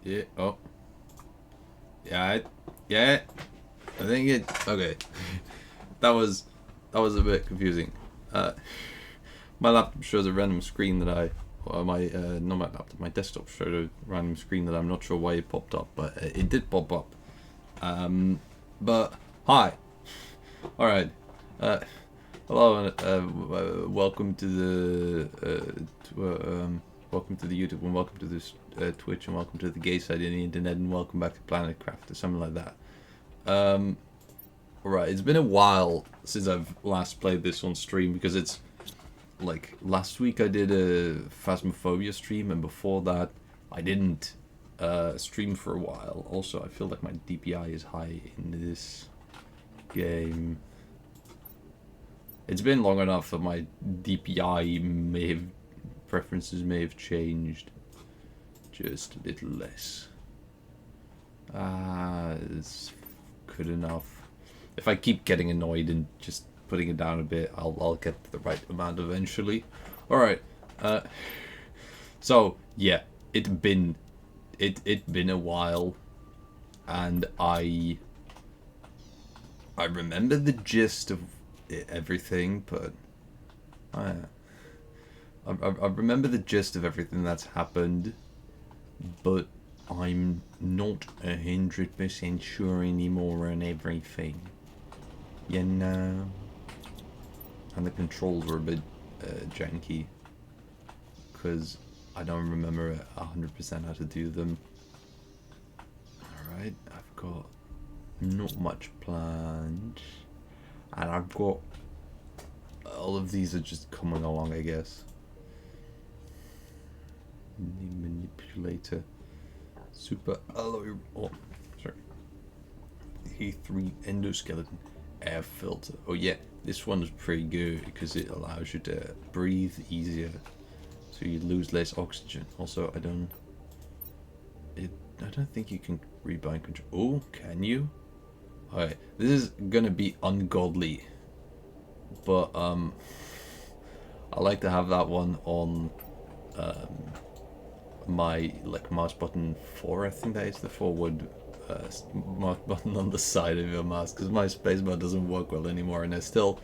Yeah. Oh. Yeah. Yeah. I think it. Okay. that was that was a bit confusing. Uh, my laptop shows a random screen that I. My not my laptop. My desktop showed a random screen that I'm not sure why it popped up, but it did pop up. But hi. All right. Uh, Hello and welcome to the welcome to the YouTube and welcome to this Twitch and welcome to the gay side of the internet and welcome back to Planet Craft or something like that. Alright, it's been a while since I've last played this on stream because it's like last week I did a Phasmophobia stream and before that I didn't stream for a while. Also, I feel like my DPI is high in this game. It's been long enough that my DPI preferences may have changed just a little less. It's good enough. If I keep getting annoyed and just putting it down a bit, I'll get the right amount eventually. All right. So yeah, it's been a while, and I remember the gist of everything, but I remember the gist of everything that's happened, but I'm not 100% sure anymore on everything. You know? And the controls are a bit janky, because I don't remember 100% how to do them. Alright, I've got not much planned. And I've got... all of these are just coming along, I guess. Manipulator. Super alloy... oh, sorry. E3 endoskeleton air filter. Oh yeah, this one's pretty good because it allows you to breathe easier. So you lose less oxygen. Also, I don't think you can rebind control. Oh, can you? Alright, this is gonna be ungodly, but I like to have that one on my mouse button 4. I think that is the forward mouse button on the side of your mouse, because my spacebar doesn't work well anymore, and I still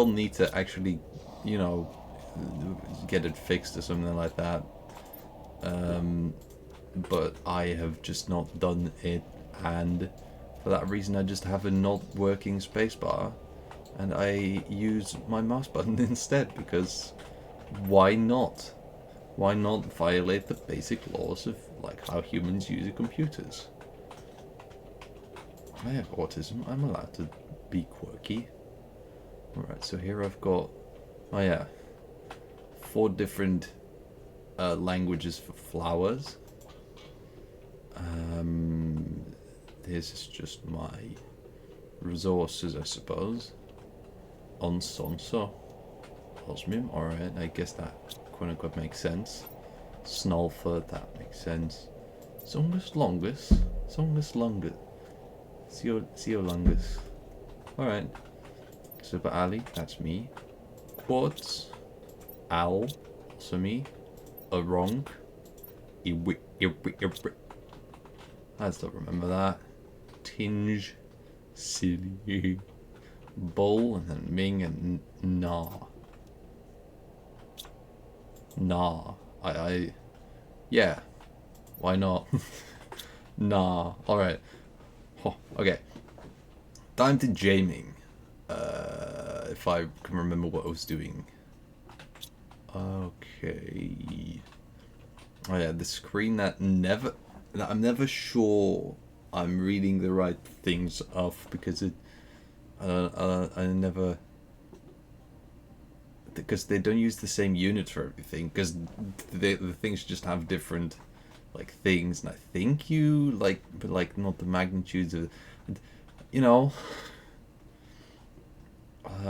need to actually, you know, get it fixed or something like that. But I have just not done it, and for that reason I just have a not working spacebar, and I use my mouse button instead, because why not? Why not violate the basic laws of like how humans use computers? I have autism, I'm allowed to be quirky. Alright, so here I've got, oh yeah, 4 different languages for flowers. This is just my resources, I suppose. Onsonso. Osmium, alright, I guess that quote unquote makes sense. Snulfer, that makes sense. Zongus longus. Zongus longus. Zeolongus. Alright. Super Ali, that's me. Quartz. Owl, also me. Arong. I still remember that. Tinge. Silly. Bull, and then Ming and Na. Nah. Yeah. Why not? Nah. Alright. Oh, okay. Time to gaming. If I can remember what I was doing. Okay. Oh yeah, the screen that I'm never sure I'm reading the right things off, because I never, because they don't use the same units for everything, because the things just have different like things, and I think you like, but like not the magnitudes of, you know.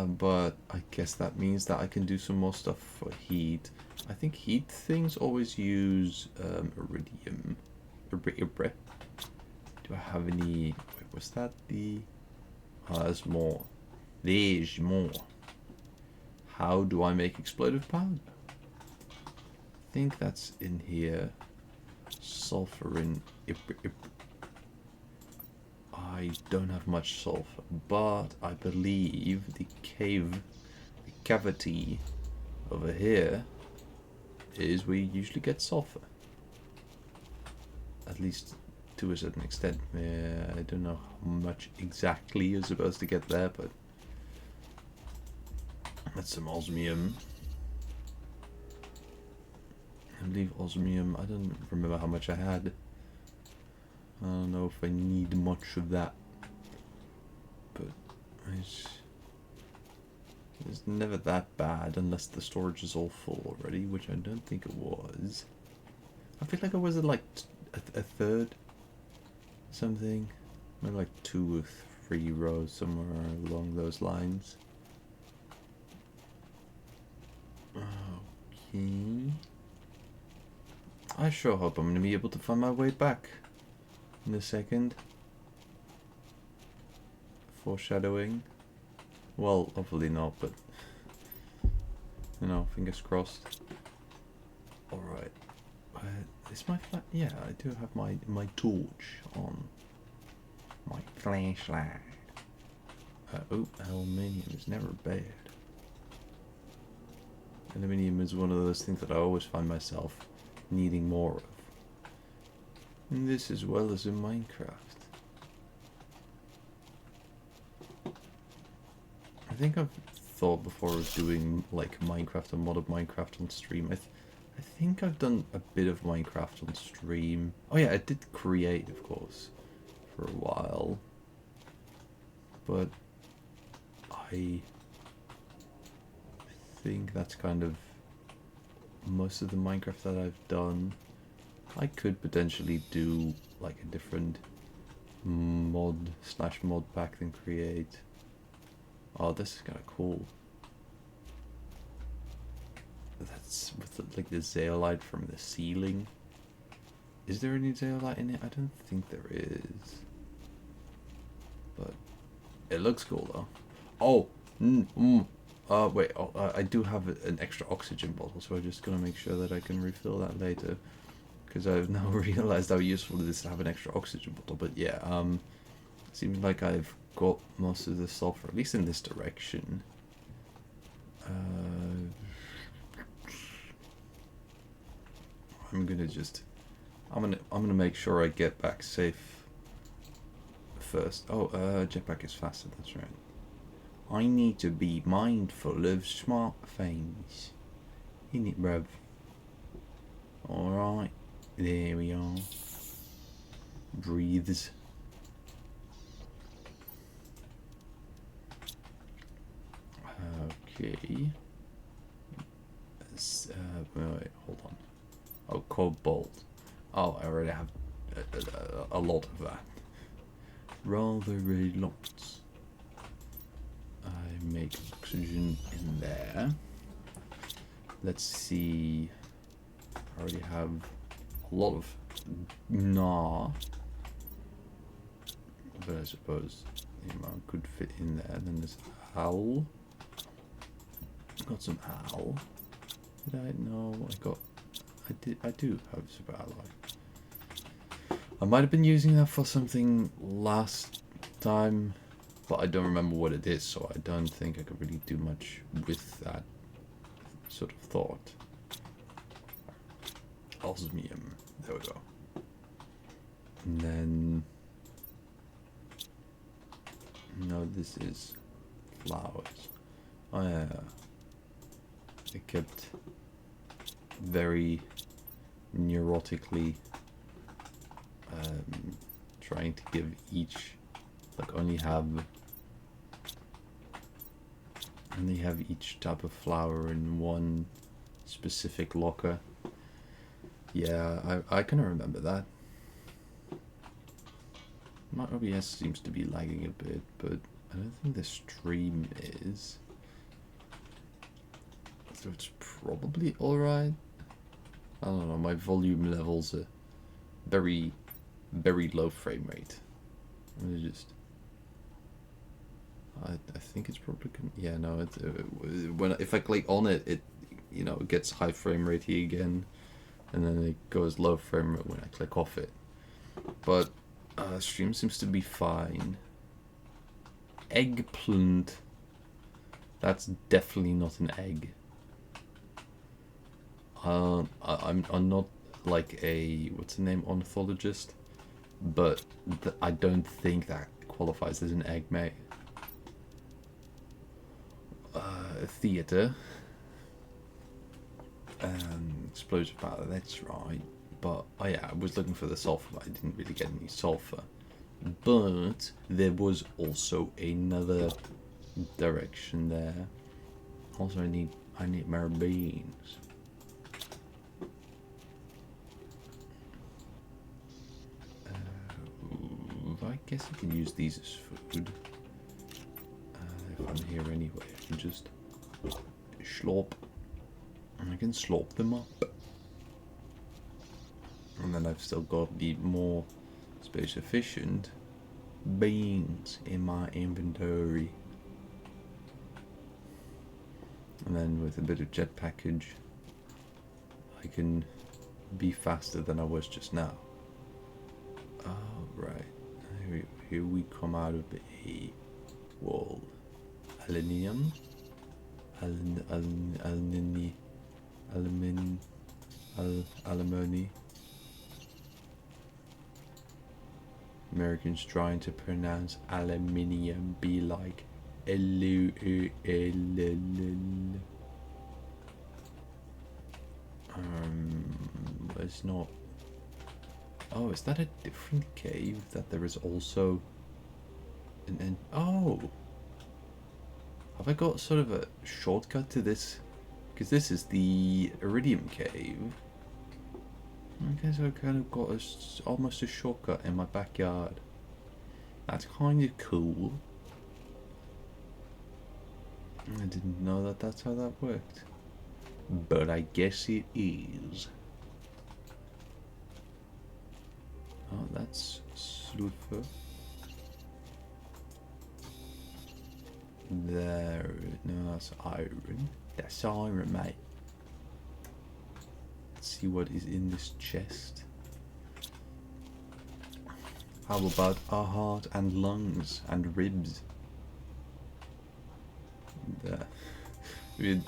But I guess that means that I can do some more stuff for heat. I think heat things always use iridium. Do I have any? Wait, was that the? Oh, there's more. There's more. How do I make explosive powder? I think that's in here. sulfur in I don't have much sulfur, but I believe the cavity over here is where you usually get sulfur. At least to a certain extent. I don't know how much exactly you're supposed to get there, but that's some osmium. I believe osmium, I don't remember how much I had. I don't know if I need much of that, but it's never that bad unless the storage is all full already, which I don't think it was. I feel like I was at like a third something, maybe like 2 or 3 rows, somewhere along those lines. Okay. I sure hope I'm going to be able to find my way back in a second. Foreshadowing. Well, hopefully not, but you know, fingers crossed. Alright. Is my flat? Yeah, I do have my torch on. My flashlight. Oh, aluminium is never bad. Aluminium is one of those things that I always find myself needing more of. And this as well as in Minecraft. I think I've thought before of doing like Minecraft, a mod of Minecraft on stream. I think I've done a bit of Minecraft on stream. Oh yeah, I did create, of course, for a while. But I think that's kind of most of the Minecraft that I've done. I could potentially do like a different mod pack than create. Oh, this is kind of cool. That's with like the zeolite from the ceiling. Is there any zeolite in it? I don't think there is. But it looks cool though. Oh, wait. Oh, I do have an extra oxygen bottle, so I'm just gonna make sure that I can refill that later. Because I've now realized how useful it is to have an extra oxygen bottle. But yeah, seems like I've got most of the sulfur, at least in this direction. I'm gonna make sure I get back safe first. Oh, jetpack is faster. That's right. I need to be mindful of smart things. Innit, bruv? Alright. There we are. Breathes. Okay. Wait, hold on. Oh, cobalt. Oh, I already have a lot of that. Rather a lot. I make oxygen in there. Let's see. I already have a lot of but I suppose the amount could fit in there. Then there's owl. Got some owl. Did I? No, I do have super alloy. I might have been using that for something last time, but I don't remember what it is, so I don't think I could really do much with that sort of thought. Osmium. There we go. And then... No, this is flowers. Oh yeah. I kept very neurotically trying to give each, like only have each type of flower in one specific locker. Yeah, I can remember that. My OBS seems to be lagging a bit, but I don't think the stream is. So it's probably alright. I don't know, my volume levels are very, very low frame rate. I think it's probably yeah, no, if I click on it, it gets high frame rate again. and then it goes low frame rate when I click off it. But stream seems to be fine. Eggplant. That's definitely not an egg. I'm not like a, what's the name, ornithologist, but I don't think that qualifies as an egg, mate. Theatre. Explosive powder, that's right. But oh yeah, I was looking for the sulfur, but I didn't really get any sulfur. But there was also another direction there. Also, I need more beans. I guess I can use these as food. If I'm here anyway, I can just slop. And I can slop them up. And then I've still got the more space efficient beans in my inventory. And then with a bit of jet package, I can be faster than I was just now. Oh, right. Here we come out of a wall. Aluminium. Alimony. Americans trying to pronounce aluminium be like it's not. Oh, is that a different cave that there is also an oh, have I got sort of a shortcut to this? Because this is the Iridium Cave. I guess I kind of got almost a shortcut in my backyard. That's kind of cool. I didn't know that that's how that worked. But I guess it is. Oh, that's sulfur. There, no, that's iron. That's iron, mate. Let's see what is in this chest. How about a heart and lungs and ribs? There. If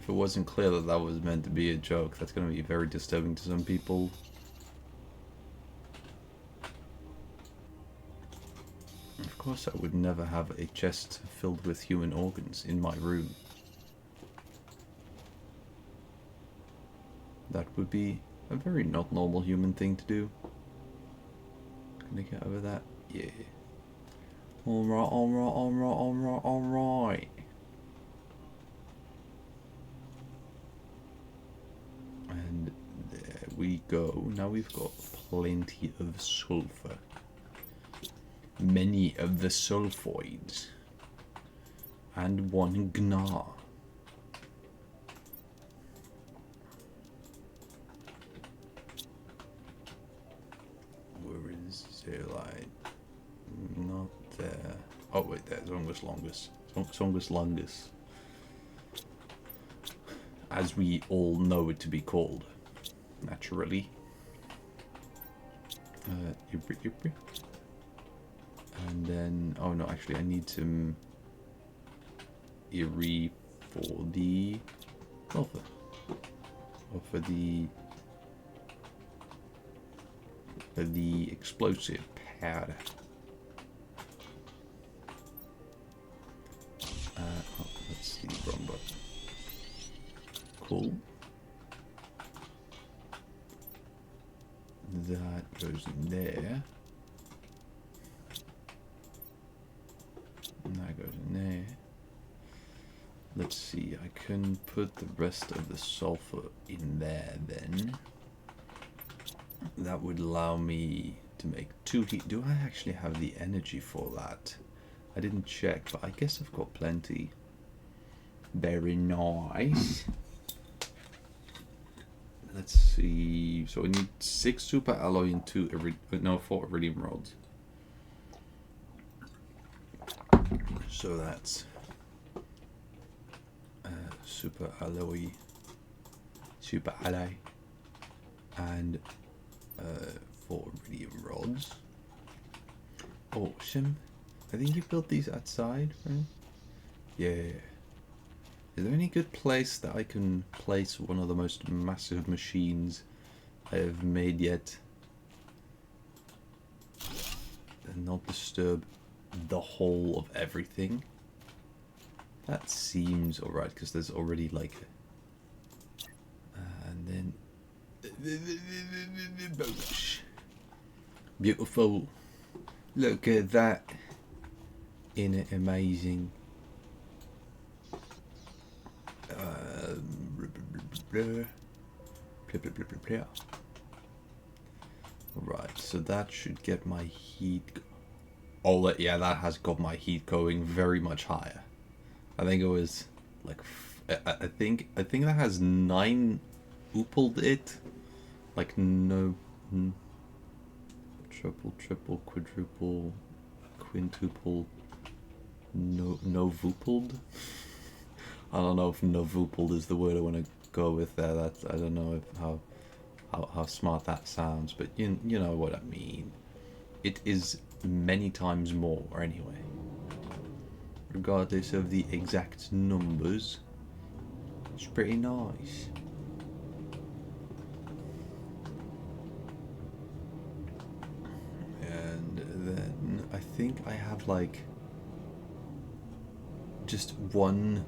it wasn't clear that that was meant to be a joke, that's going to be very disturbing to some people. Of course, I would never have a chest filled with human organs in my room. That would be a very not normal human thing to do. Can I get over that? Yeah. Alright, alright, alright, alright, alright. And there we go. Now we've got plenty of sulfur. Many of the sulfoids. And one gnar. Where is Zerlite? Not there. Oh wait, there's Zongus Longus. Zongus Longus. As we all know it to be called. Naturally. And then, oh no, actually I need some Erie for the sulfur. Or for the explosive powder. Oh, that's the wrong button. Cool. That goes in there. And that goes in there. Let's see, I can put the rest of the sulfur in there then. That would allow me to make 2 heat. Do I actually have the energy for that? I didn't check, but I guess I've got plenty. Very nice. Let's see. So we need 6 super alloy and 4 iridium rods. So that's super alloy super alloy, and 4 iridium rods. Awesome. I think you built these outside, right? Yeah. Is there any good place that I can place one of the most massive machines I have made yet and not disturb the whole of everything? That seems alright, because there's already like and then beautiful. Look at that. In it, amazing. Right, so that should get my heat. Oh, yeah, that has got my heat going very much higher. I think it was like I think that has 9 oopled it. Like no triple, quadruple, quintuple, no voopled. I don't know if novupled is the word I want to go with there. That's, I don't know if how smart that sounds, but you know what I mean. It is many times more anyway. Regardless of the exact numbers, it's pretty nice. And then I think I have like just one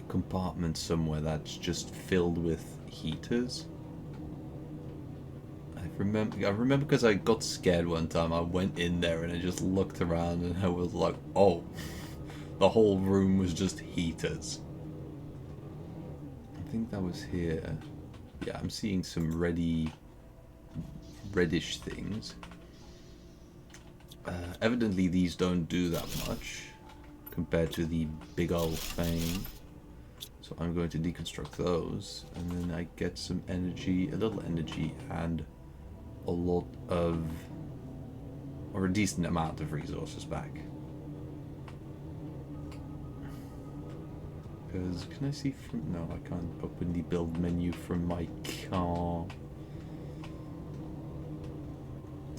compartment somewhere that's just filled with heaters. I remember because I got scared one time. I went in there and I just looked around and I was like, oh, the whole room was just heaters. I think that was here. Yeah, I'm seeing some reddish things. Evidently these don't do that much compared to the big old thing. So I'm going to deconstruct those, and then I get some energy, a little energy, and a lot of, or a decent amount of resources back. Because, can I see from, no, I can't open the build menu from my car.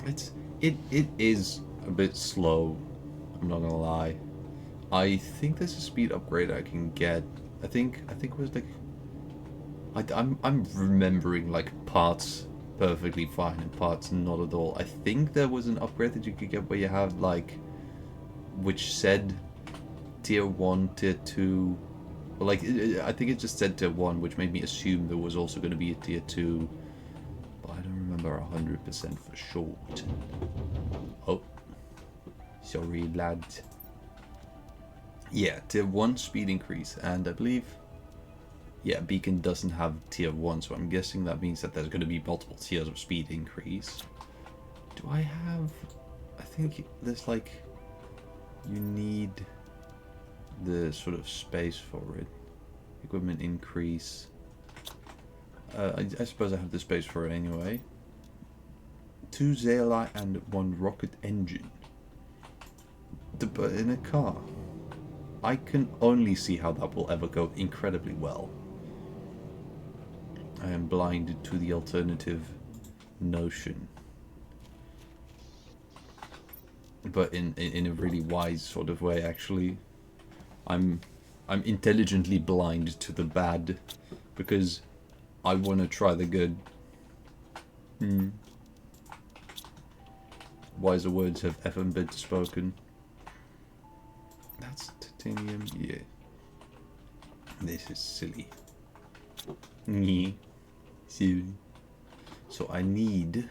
It is a bit slow, I'm not gonna lie. I think there's a speed upgrade I can get. I think it was like I'm remembering like parts perfectly fine and parts not at all. I think there was an upgrade that you could get where you have like, which said tier 1, tier 2, but like I think it just said tier 1, which made me assume there was also going to be a tier 2, but I don't remember 100% for sure. Oh, sorry lads. Yeah, tier 1 speed increase, and I believe, yeah, Beacon doesn't have tier 1, so I'm guessing that means that there's going to be multiple tiers of speed increase. Do I have, I think there's like, you need the sort of space for it. Equipment increase. I suppose I have the space for it anyway. 2 Zeolite and 1 rocket engine. But in a car. I can only see how that will ever go incredibly well. I am blinded to the alternative notion. But in a really wise sort of way, actually. I'm intelligently blind to the bad, because I want to try the good. Wiser words have ever been spoken. That's titanium, yeah. This is silly. Yeah. Silly. So I need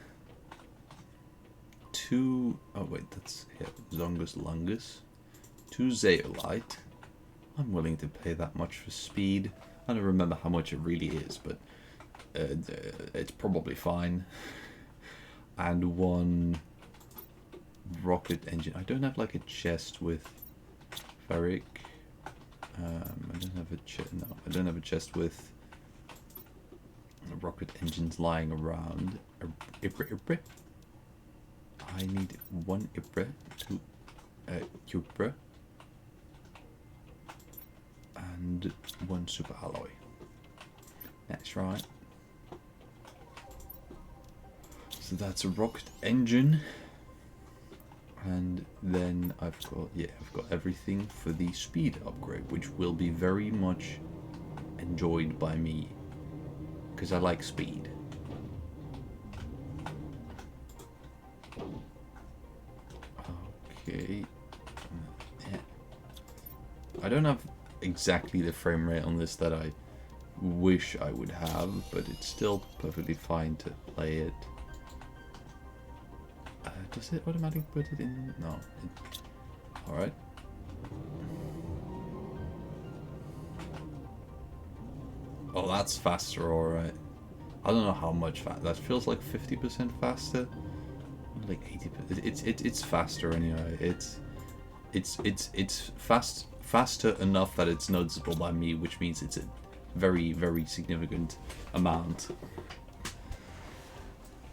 2. Oh wait, that's here. Longus. 2 Zeolite. I'm willing to pay that much for speed. I don't remember how much it really is, but it's probably fine. And 1 rocket engine. I don't have like a chest with ferric. I don't have a chest. No, I don't have a chest with rocket engines lying around. Ibre. I need 1 Ibre, 2 Cupra, and 1 super alloy. That's right. So that's a rocket engine. And then I've got everything for the speed upgrade, which will be very much enjoyed by me. Because I like speed. Okay. Yeah. I don't have exactly the frame rate on this that I wish I would have, but it's still perfectly fine to play it. Does it automatically put it in? No. Alright. Oh, that's faster, alright. I don't know how much faster. That feels like 50% faster. Like 80%. It's faster anyway. It's faster enough that it's noticeable by me, which means it's a very, very significant amount.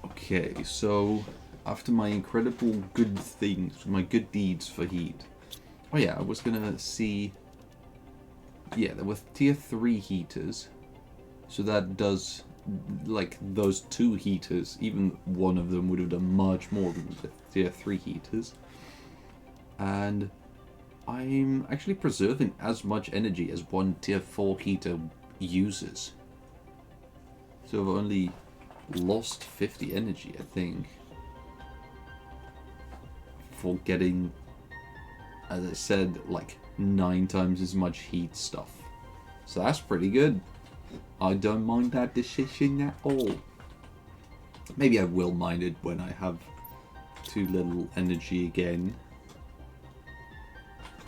Okay, so after my incredible good things, my good deeds for heat. Oh yeah, I was gonna see. Yeah, there were tier 3 heaters. So that does, like, those 2 heaters, even one of them would have done much more than the tier 3 heaters. And I'm actually preserving as much energy as one tier 4 heater uses. So I've only lost 50 energy, I think, for getting, as I said, like 9 times as much heat stuff. So that's pretty good. I don't mind that decision at all. Maybe I will mind it when I have too little energy again.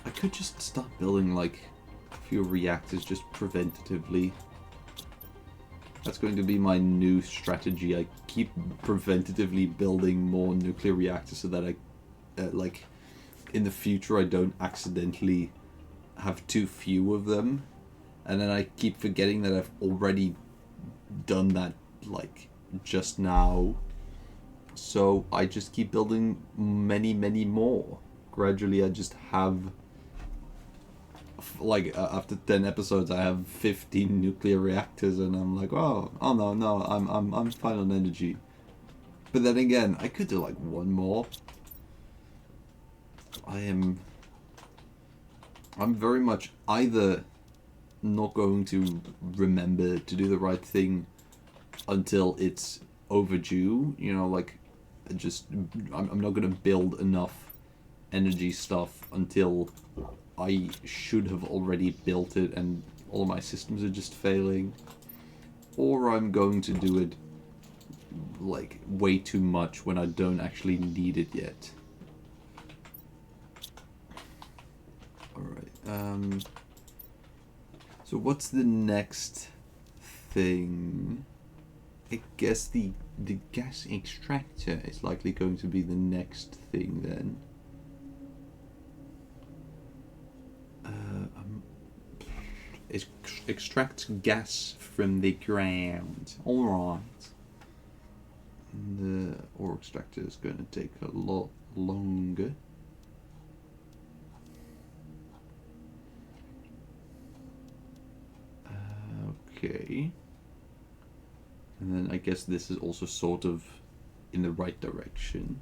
I could just start building like a few reactors just preventatively. That's going to be my new strategy. I keep preventatively building more nuclear reactors so that I, like, in the future I don't accidentally have too few of them. And then I keep forgetting that I've already done that, like, just now. So I just keep building many, many more. Gradually I just have, like, after 10 episodes I have 15 nuclear reactors and I'm like, oh no, I'm fine on energy. But then again, I could do like one more. I'm very much either not going to remember to do the right thing until it's overdue, you know, like, I'm not going to build enough energy stuff until I should have already built it and all of my systems are just failing, or I'm going to do it like way too much when I don't actually need it yet. Alright, so what's the next thing? I guess the gas extractor is likely going to be the next thing then. It extracts gas from the ground. Alright. The ore extractor is going to take a lot longer. Okay. And then I guess this is also sort of in the right direction.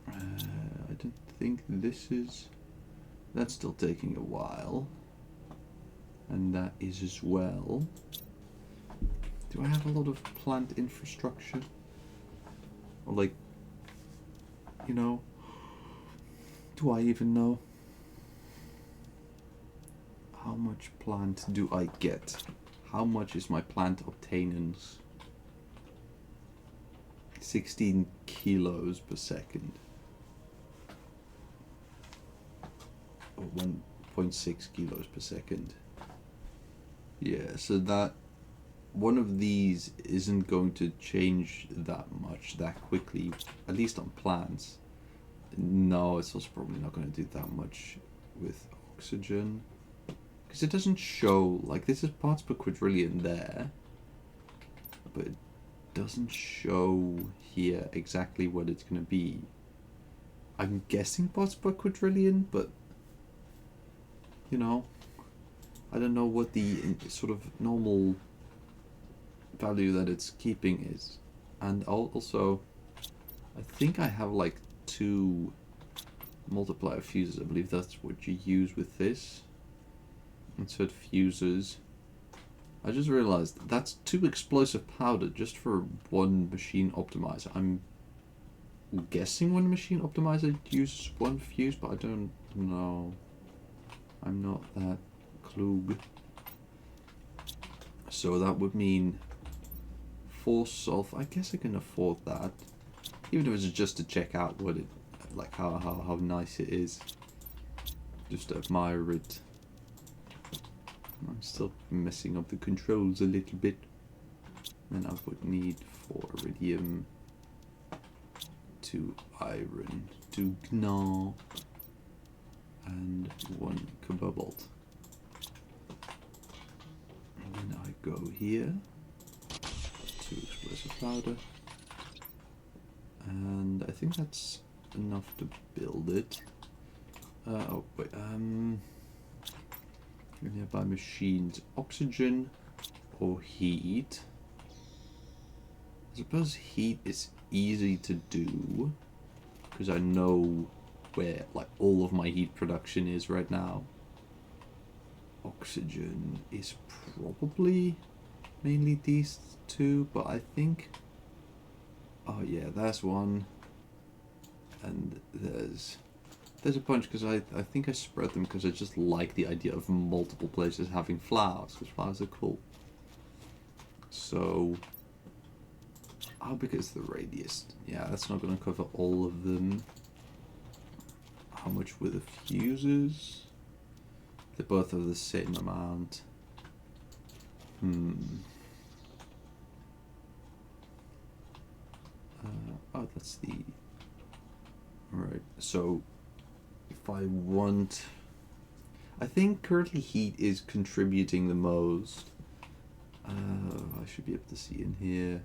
I don't think this is... That's still taking a while. And that is as well. Do I have a lot of plant infrastructure? Or like, you know, do I even know? How much plant do I get? How much is my plant obtainance? 16 kilos per second. Or 1.6 kilos per second. Yeah, so that one of these isn't going to change that much that quickly, at least on plants. No, it's also probably not going to do that much with oxygen. Because it doesn't show, like, this is parts per quadrillion there, but it doesn't show here exactly what it's going to be. I'm guessing parts per quadrillion, but, you know, I don't know what the sort of normal value that it's keeping is. And also, I think I have like 2 multiplier fuses. I believe that's what you use with this. Insert fuses. I just realized that's 2 explosive powder just for 1 machine optimizer. I'm guessing 1 machine optimizer uses 1 fuse, but I don't know. I'm not that klug. So that would mean 4 sulfur. I guess I can afford that, even if it's just to check out what it, like how nice it is. Just admire it. I'm still messing up the controls a little bit. Then I would need 4 iridium, 2 iron, 2 gnaw, and 1 cobalt. And then I go here, 2 explosive powder, and I think that's enough to build it. Oh wait, nearby machines, oxygen or heat. I suppose heat is easy to do because I know where like all of my heat production is right now. Oxygen is probably mainly these 2, but I think, oh yeah, there's one, and there's a bunch because I think I spread them because I just like the idea of multiple places having flowers, because flowers are cool. So, oh, because the radius, yeah, that's not going to cover all of them. How much were the fuses? They both have the same amount. Oh, that's the... Alright, so if I want... I think currently heat is contributing the most. I should be able to see in here.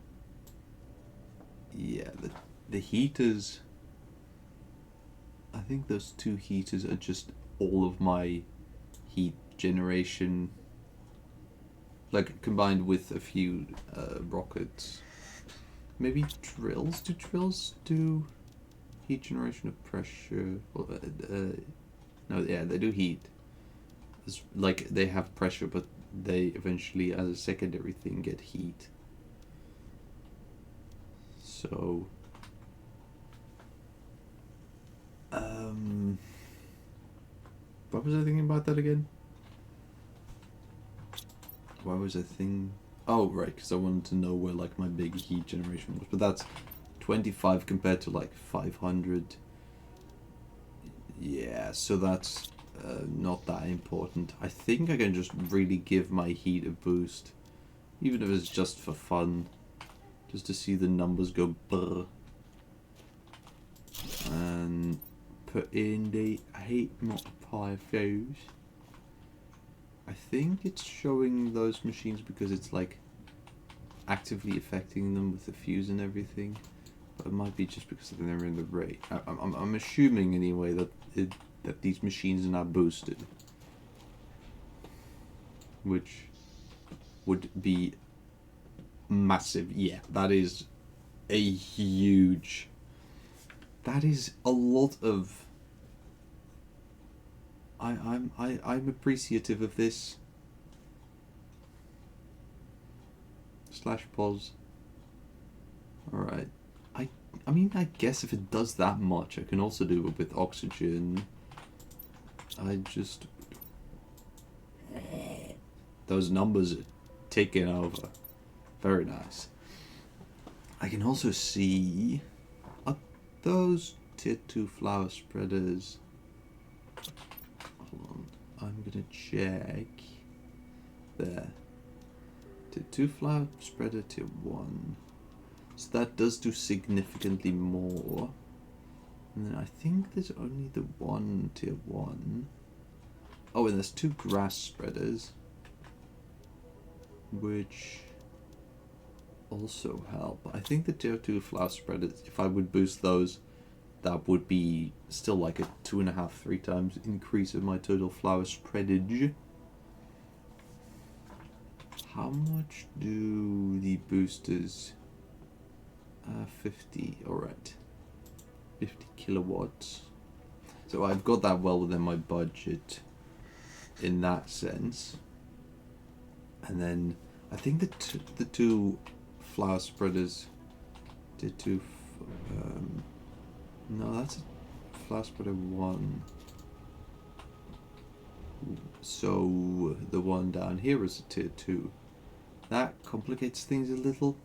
Yeah, the heaters... I think those 2 heaters are just all of my heat generation, like combined with a few rockets. Maybe drills? Do drills do heat generation of pressure? Well, no, yeah, they do heat. It's like they have pressure, but they eventually, as a secondary thing, get heat. So, what was I thinking about that again? Why was I thinking? Oh, right, because I wanted to know where like my big heat generation was. But that's 25 compared to like 500. Yeah, so that's not that important. I think I can just really give my heat a boost, even if it's just for fun, just to see the numbers go brr. And put in the heat multiplier fuse. I think it's showing those machines because it's like actively affecting them with the fuse and everything, but it might be just because they're in the rate. I'm assuming anyway that these machines are not boosted, which would be massive. Yeah, that is a huge. That is a lot of. I'm appreciative of this. /pos. Alright. I mean, I guess if it does that much, I can also do it with oxygen. I just... Those numbers are taking over. Very nice. I can also see... Are those tier 2 flower spreaders... Hold on. I'm gonna check... There. Tier 2 flower spreader, tier 1. So that does do significantly more. And then I think there's only the one tier 1. Oh, and there's 2 grass spreaders, which also help. I think the tier 2 flower spreaders, if I would boost those, that would be still like a 2.5-3 times increase of my total flower spreadage. How much do the boosters? 50. All right. 50 kilowatts. So I've got that well within my budget in that sense. And then I think the two flower spreaders did two. No, that's a flower spreader 1. So the one down here is a tier 2. That complicates things a little.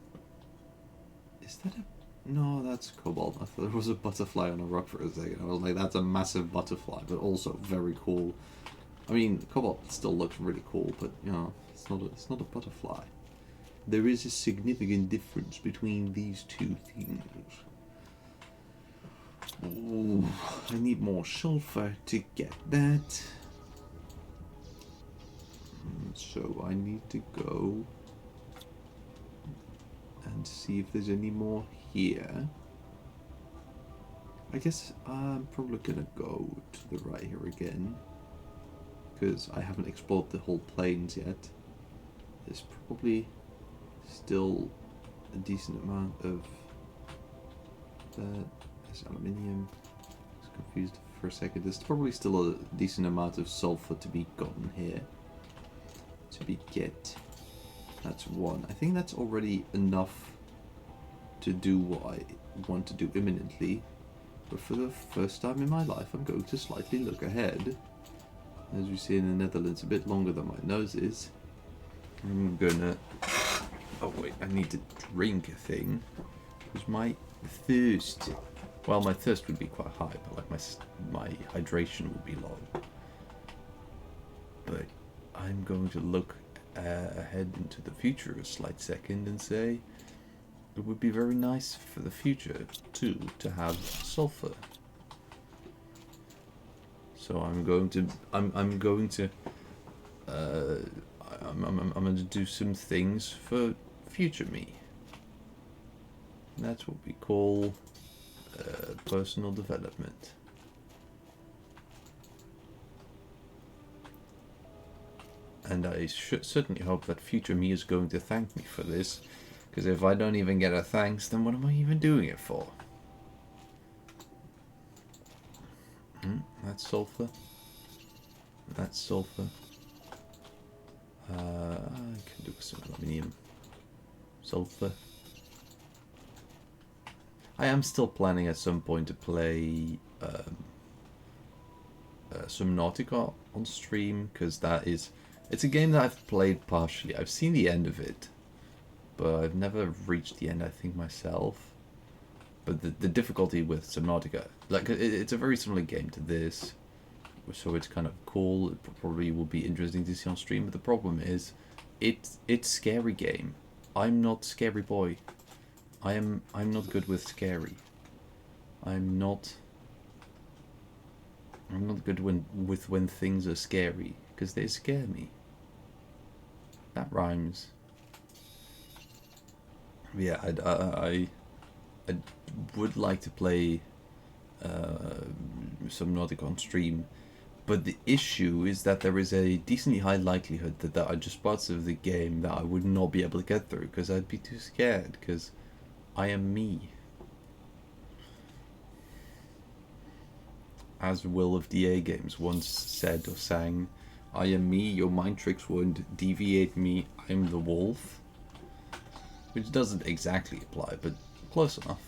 Is that a... No, that's cobalt. I thought it was a butterfly on a rock for a second. I was like, that's a massive butterfly, but also very cool. I mean, cobalt still looks really cool, but you know, it's not a butterfly. There is a significant difference between these two things. Ooh, I need more sulfur to get that. So I need to go and see if there's any more here. I guess I'm probably gonna go to the right here again, because I haven't explored the whole plains yet. There's probably still a decent amount of that. There's aluminium. I was confused for a second. There's probably still a decent amount of sulfur to be gotten here. To be get. That's 1. I think that's already enough to do what I want to do imminently. But for the first time in my life, I'm going to slightly look ahead. As we see in the Netherlands, a bit longer than my nose is. I'm gonna... Oh wait, I need to drink a thing. Because my thirst... Well, my thirst would be quite high, but like my hydration would be low. But I'm going to look ahead into the future a slight second and say it would be very nice for the future too to have sulfur. So I'm going to do some things for future me. And that's what we call personal development. And I certainly hope that future me is going to thank me for this, because if I don't even get a thanks, then what am I even doing it for? That's sulfur. That's sulfur. I can do some aluminium. Sulfur. I am still planning at some point to play Subnautica on stream, because it's a game that I've played partially. I've seen the end of it, but I've never reached the end, I think, myself. But the difficulty with Subnautica, like, it's a very similar game to this, so it's kind of cool. It probably will be interesting to see on stream, but the problem is, it's scary game. I'm not scary boy. I'm not good with scary. I'm not good when things are scary, because they scare me. That rhymes. Yeah, I would like to play Subnautica on stream, but the issue is that there is a decently high likelihood that there are just parts of the game that I would not be able to get through because I'd be too scared, because I am me. As Will of DA Games once said or sang, I am me, your mind tricks won't deviate me, I'm the wolf. Which doesn't exactly apply, but close enough.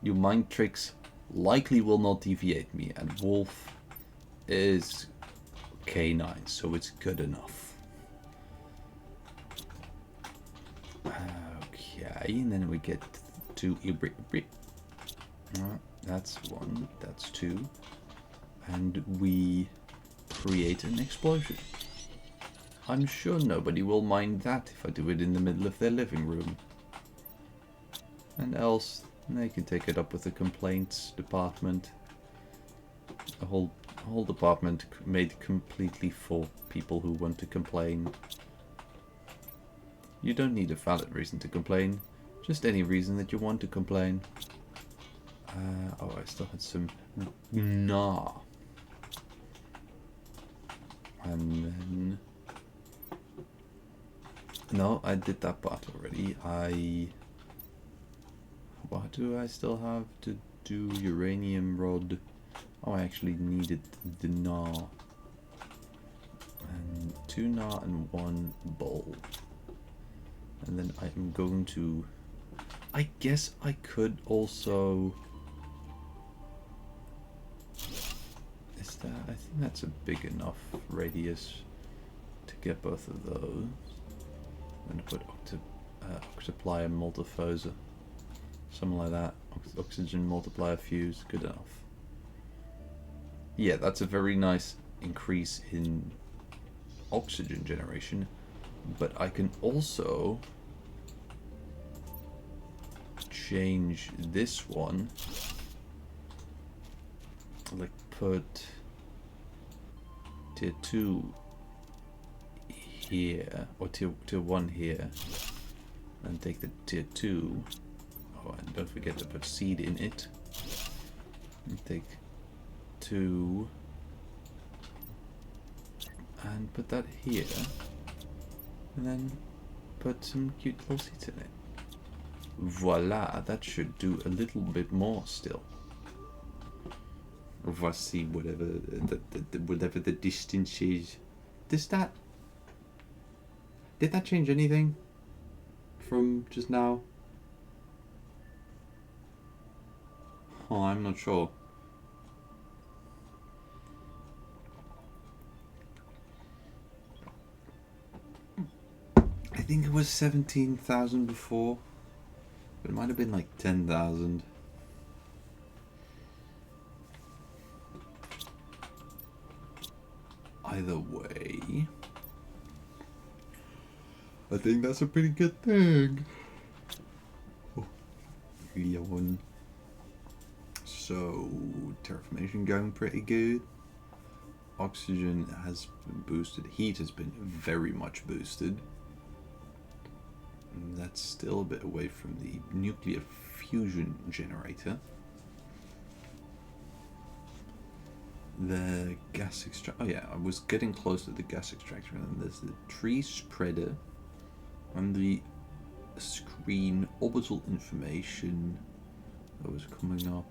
Your mind tricks likely will not deviate me, and wolf is canine, so it's good enough. Okay, and then we get to Ibri. That's 1, that's 2, and we create an explosion. I'm sure nobody will mind that if I do it in the middle of their living room. And else, they can take it up with the complaints department. A whole department made completely for people who want to complain. You don't need a valid reason to complain, just any reason that you want to complain. Oh, I still had some gnaw. And then No, I did that part already. What do I still have to do? Uranium rod. Oh, I actually needed the gnaw. And 2 gnaw and 1 bowl. And then I am going to... I guess I could also... Is that... I think that's a big enough radius to get both of those. I'm going to put octuplier multifuser. Something like that. Oxygen multiplier fuse. Good enough. Yeah, that's a very nice increase in oxygen generation. But I can also change this one. Like put tier 2 here, or tier 1 here, and take the tier 2. Oh, and don't forget to put seed in it. And take 2 and put that here, and then put some cute little seeds in it. Voila, that should do a little bit more still. Voici whatever the distance is. Did that change anything from just now? Oh, I'm not sure. I think it was 17,000 before, but it might have been like 10,000. Either way, I think that's a pretty good thing. Oh, yawn. So, terraformation going pretty good. Oxygen has been boosted. Heat has been very much boosted. And that's still a bit away from the nuclear fusion generator. The gas extractor. Oh yeah, I was getting close to the gas extractor. And then there's the tree spreader. And the screen orbital information that was coming up.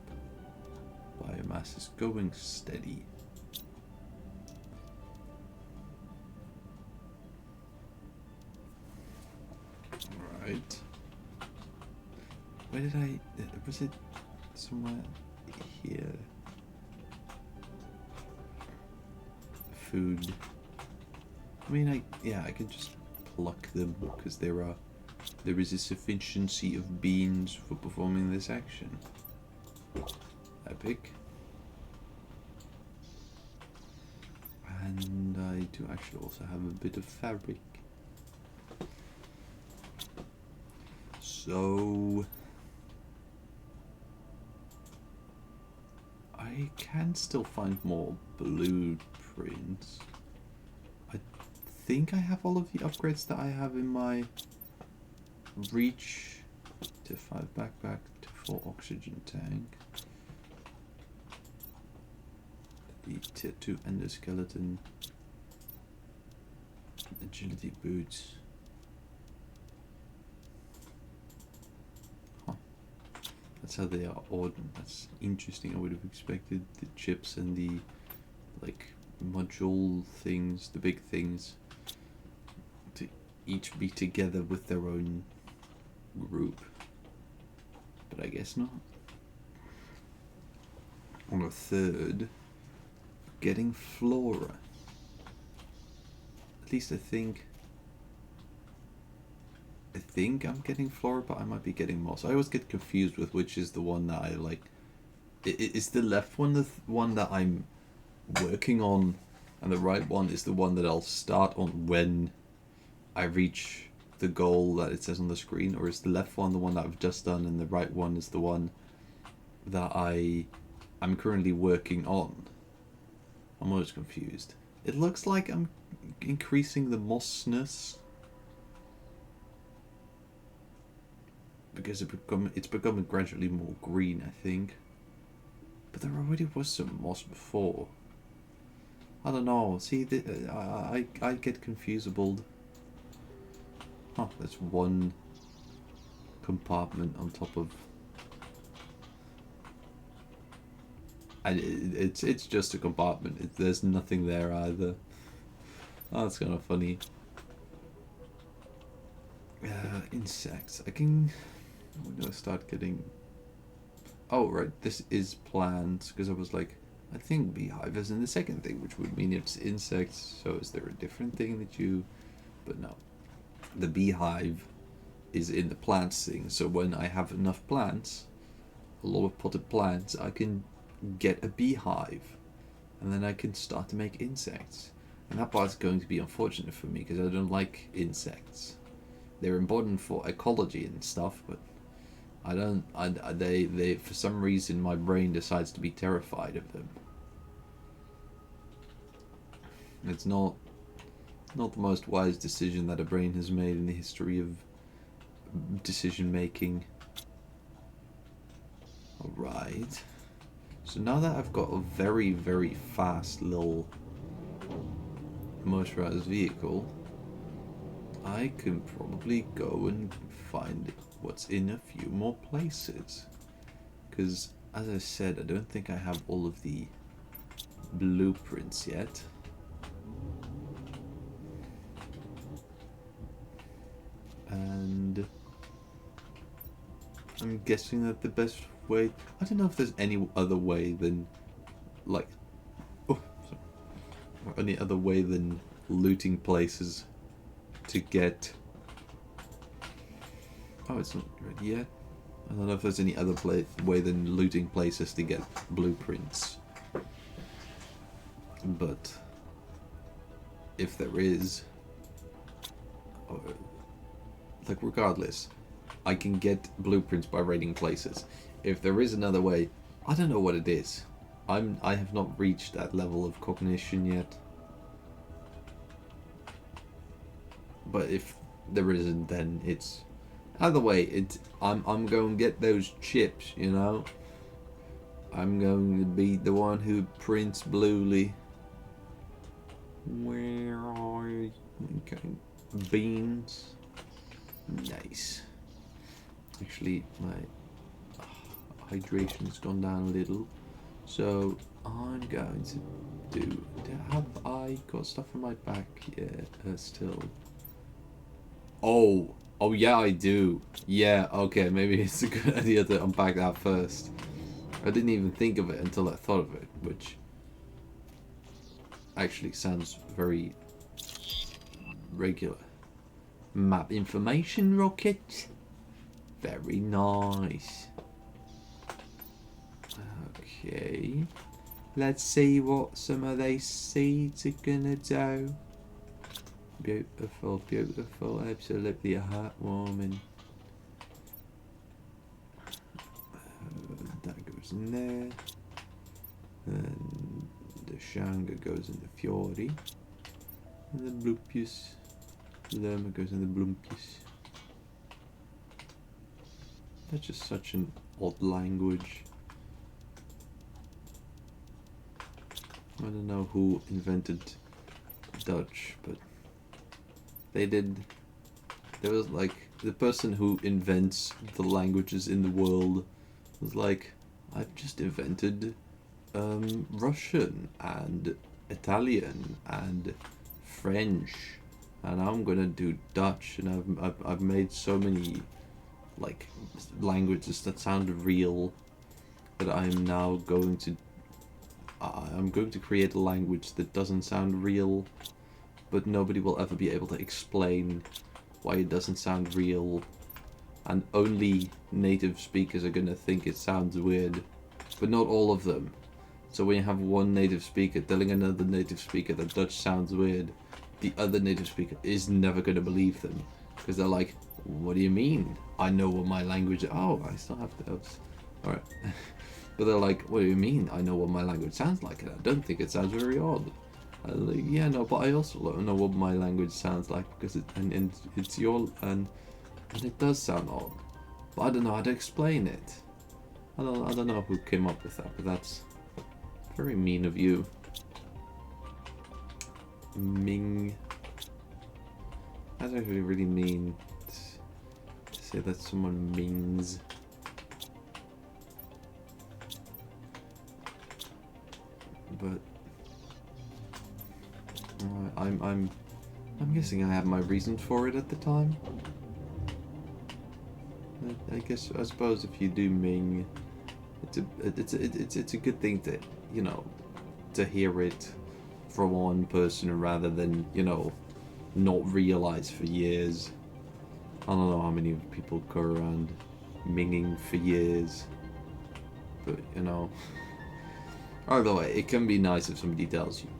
Biomass is going steady. Alright. Where did I... Was it somewhere here? Food. I mean, I could just pluck them because there is a sufficiency of beans for performing this action. Epic. And I do actually also have a bit of fabric. So I can still find more blueprints. I think I have all of the upgrades that I have in my reach. Tier 5 backpack, Tier 4 oxygen tank. The Tier 2 endoskeleton. Agility boots. Huh. That's how they are ordered. That's interesting. I would have expected the chips and the like module things, the big things, to each be together with their own group. But I guess not. On a third, getting flora. At least I think I'm getting flora, but I might be getting moss. I always get confused with which is the one that I like. Is the left one the one that I'm working on, and the right one is the one that I'll start on when I reach the goal that it says on the screen, or is the left one the one that I've just done and the right one is the one that I'm currently working on? I'm always confused. It looks like I'm increasing the mossness because it's becoming gradually more green, I think. But there already was some moss before. I don't know. See, I get confusable. Oh, there's one compartment on top of... And it's just a compartment. There's nothing there either. Oh, that's kind of funny. Insects. I'm gonna start getting... Oh, right. This is plants, because I was like, I think beehive is in the second thing, which would mean it's insects. So is there a different thing that you... But no. The beehive is in the plants thing. So when I have enough plants, a lot of potted plants, I can get a beehive. And then I can start to make insects. And that part's going to be unfortunate for me, because I don't like insects. They're important for ecology and stuff, but they for some reason my brain decides to be terrified of them. It's not the most wise decision that a brain has made in the history of decision making. Alright. So now that I've got a very, very fast little motorized vehicle, I can probably go and find what's in a few more places. Because, as I said, I don't think I have all of the blueprints yet. And I'm guessing that the best way... I don't know if there's any other way than, like... Oh, sorry. Or any other way than looting places to get... Oh, it's not ready yet. I don't know if there's any other way than looting places to get blueprints. But if there is... like, regardless, I can get blueprints by raiding places. If there is another way, I don't know what it is. I have not reached that level of cognition yet. But if there isn't, then it's... Either way, I'm going to get those chips, you know? I'm going to be the one who prints Bluely. Where are you? Okay. Beans. Nice. Actually, my hydration has gone down a little. So, I'm going to do... Have I got stuff in my back? Yeah, still... Oh, yeah, I do. Yeah, okay, maybe it's a good idea to unpack that first. I didn't even think of it until I thought of it, which actually sounds very regular. Map information rocket. Very nice. Okay. Let's see what some of these seeds are gonna do. Beautiful, beautiful, absolutely heartwarming. That goes in there. And the Shanga goes in the Fiori. And the Blumpius. Lerma goes in the Blumpius. That's just such an odd language. I don't know who invented Dutch, but they did. There was like the person who invents the languages in the world was like, I've just invented Russian and Italian and French, and I'm gonna do Dutch, and I've made so many like languages that sound real that I'm now going to I'm going to create a language that doesn't sound real, but nobody will ever be able to explain why it doesn't sound real, and only native speakers are gonna think it sounds weird, but not all of them. So when you have one native speaker telling another native speaker that Dutch sounds weird, the other native speaker is never gonna believe them, because they're like, what do you mean? I know what my language... Oh, I still have those. Alright. But they're like, what do you mean? I know what my language sounds like, and I don't think it sounds very odd. Like, yeah, no, but I also know what my language sounds like, because and it's your... And it does sound odd. But I don't know how to explain it. I don't know who came up with that, but that's very mean of you. Ming. That's actually really mean to say that someone means. But I'm guessing I have my reasons for it at the time. I suppose if you do Ming, it's a good thing to, you know, to hear it from one person rather than, you know, not realize for years. I don't know how many people go around minging for years, but you know. Although it can be nice if somebody tells you,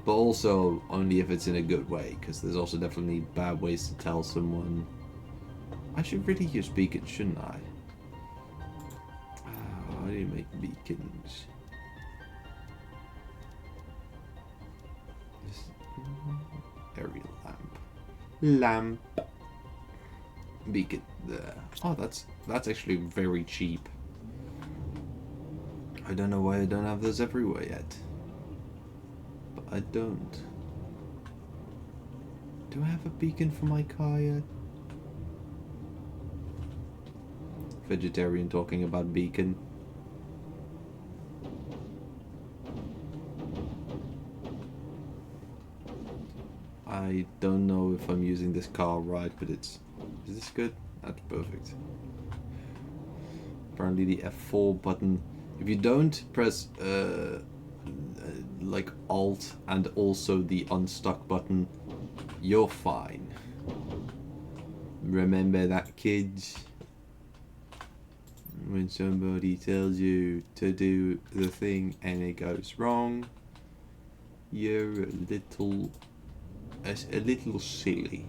but also only if it's in a good way, because there's also definitely bad ways to tell someone. I should really use beacons, shouldn't I? How do you make beacons? Aerial lamp. Beacon there. Oh, that's actually very cheap. I don't know why I don't have those everywhere yet. But I don't. Do I have a beacon for my car yet? Vegetarian talking about beacon. I don't know if I'm using this car right, but it's... Is this good? That's perfect. Apparently the F4 button... If you don't press like Alt and also the unstuck button, you're fine. Remember that, kids? When somebody tells you to do the thing and it goes wrong, you're a little silly.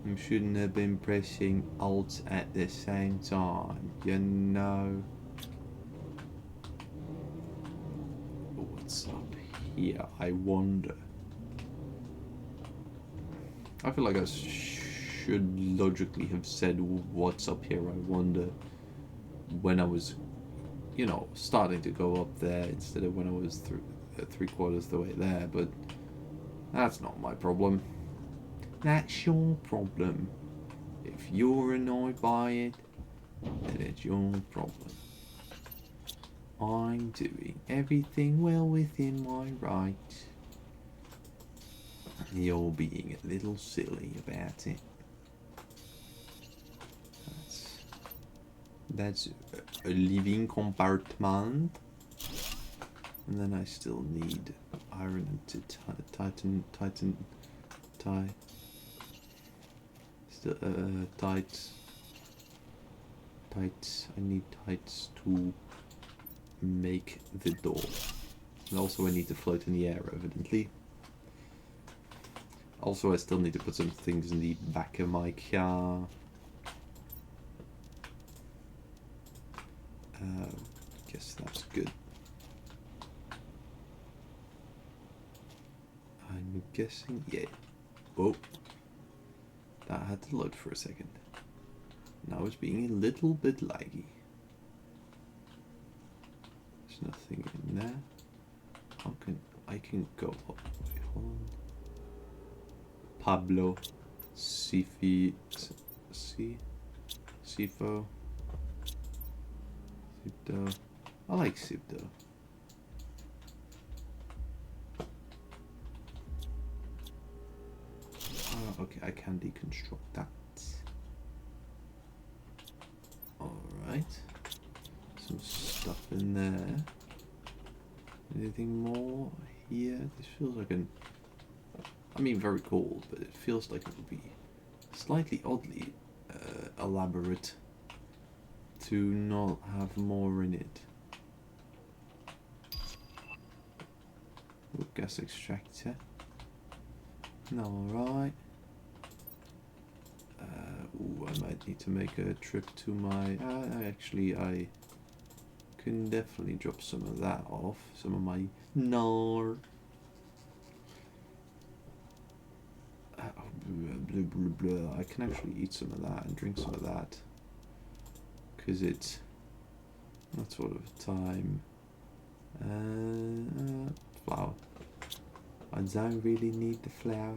You shouldn't have been pressing Alt at the same time, you know. What's up here, I wonder? I feel like I should logically have said what's up here, I wonder, when I was, you know, starting to go up there instead of when I was three-quarters the way there, but that's not my problem. That's your problem. If you're annoyed by it, then it's your problem. I'm doing everything well within my rights. You're being a little silly about it. That's a living compartment. And then I still need iron to tighten. Still, tights. I need tights to make the door. And also I need to float in the air, evidently. Also, I still need to put some things in the back of my car. Guess that's good. I'm guessing, yeah. Oh, that had to load for a second. Now it's being a little bit laggy. There's nothing in there. I can go up? Wait, hold on. Pablo, Sifo, Sifo. Sibdo. I like Sibdo. Oh, okay, I can deconstruct that. Alright. Some stuff in there. Anything more here? This feels like an... I mean, very cool, but it feels like it would be slightly oddly elaborate to not have more in it. Ooh, gas extractor. Alright. Ooh, I might need to make a trip to my... I can definitely drop some of that off. Some of my... No. Blah, blah, blah. I can actually eat some of that and drink some of that. Because it's that sort of time. Flour. I don't really need the flour.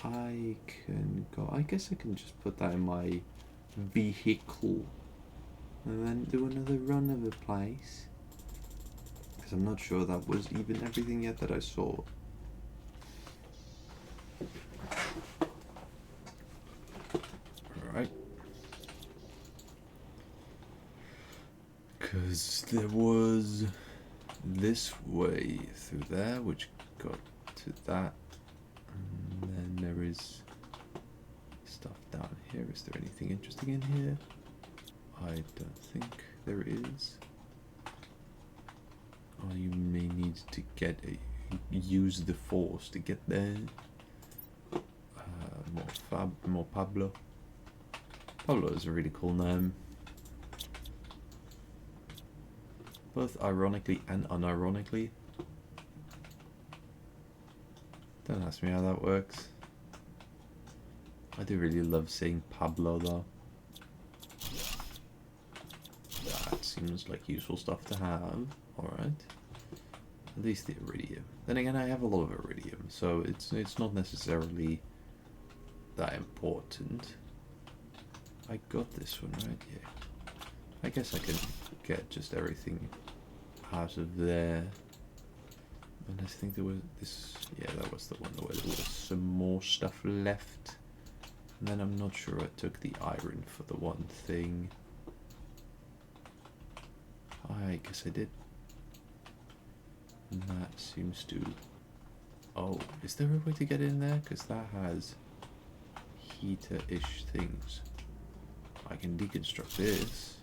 I can go. I guess I can just put that in my vehicle and then do another run of the place. Because I'm not sure that was even everything yet that I saw. Alright. Because there was this way through there, which got to that. And then there is stuff down here. Is there anything interesting in here? I don't think there is. Oh, you may need to use the force to get there. More Pablo. Pablo is a really cool name. Both ironically and unironically. Don't ask me how that works. I do really love saying Pablo though. That seems like useful stuff to have. Alright. At least the iridium. Then again, I have a lot of iridium, so it's not necessarily that important. I got this one right here. I guess I can get just everything out of there. And I think there was this, yeah, that was the one where there was some more stuff left. And then I'm not sure I took the iron for the one thing. I guess I did. And that seems to... Oh, is there a way to get in there? Because that has heater-ish things. I can deconstruct this.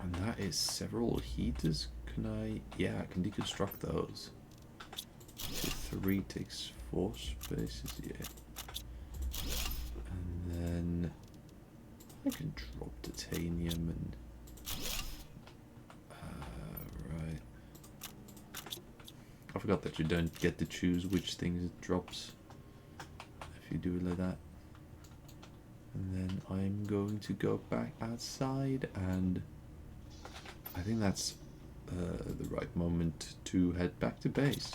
And that is several heaters. Can I... Yeah, I can deconstruct those. So 3 takes 4 spaces, yeah. And then I can drop titanium and... right. I forgot that you don't get to choose which things it drops if you do it like that. And then I'm going to go back outside, and I think that's the right moment to head back to base.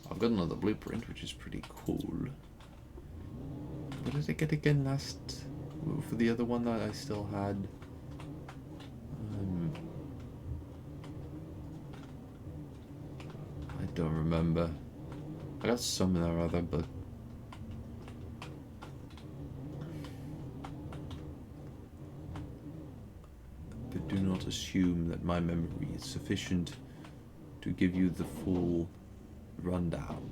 I've got another blueprint, which is pretty cool. What did I get again last for the other one that I still had? I don't remember. I got some there or other, but do not assume that my memory is sufficient to give you the full rundown.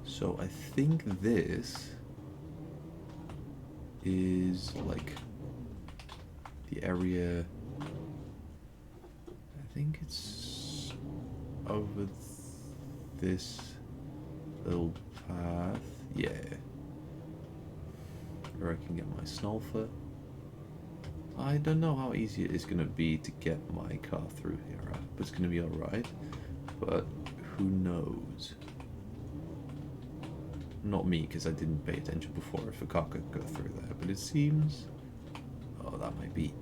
So I think this is like the area. I think it's over this little path. Yeah. Where I can get my snulfer. I don't know how easy it is going to be to get my car through here, but it's going to be alright. But who knows? Not me, because I didn't pay attention before if a car could go through there, but it seems... Oh, that might be...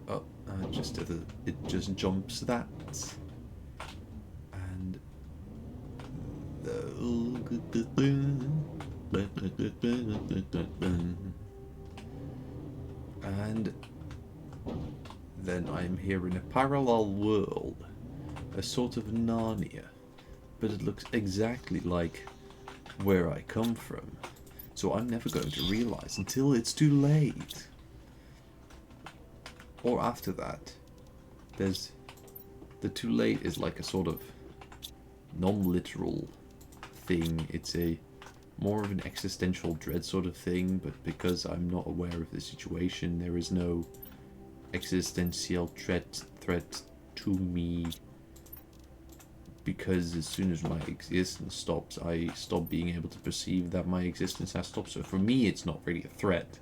Oh, it just jumps that. And... And... Then I'm here in a parallel world, a sort of Narnia, but it looks exactly like where I come from, so I'm never going to realize until it's too late. Or after that. There's... The too late is like a sort of non-literal thing. It's a more of an existential dread sort of thing, but because I'm not aware of the situation, there is no existential threat to me, because as soon as my existence stops, I stop being able to perceive that my existence has stopped. So for me, it's not really a threat.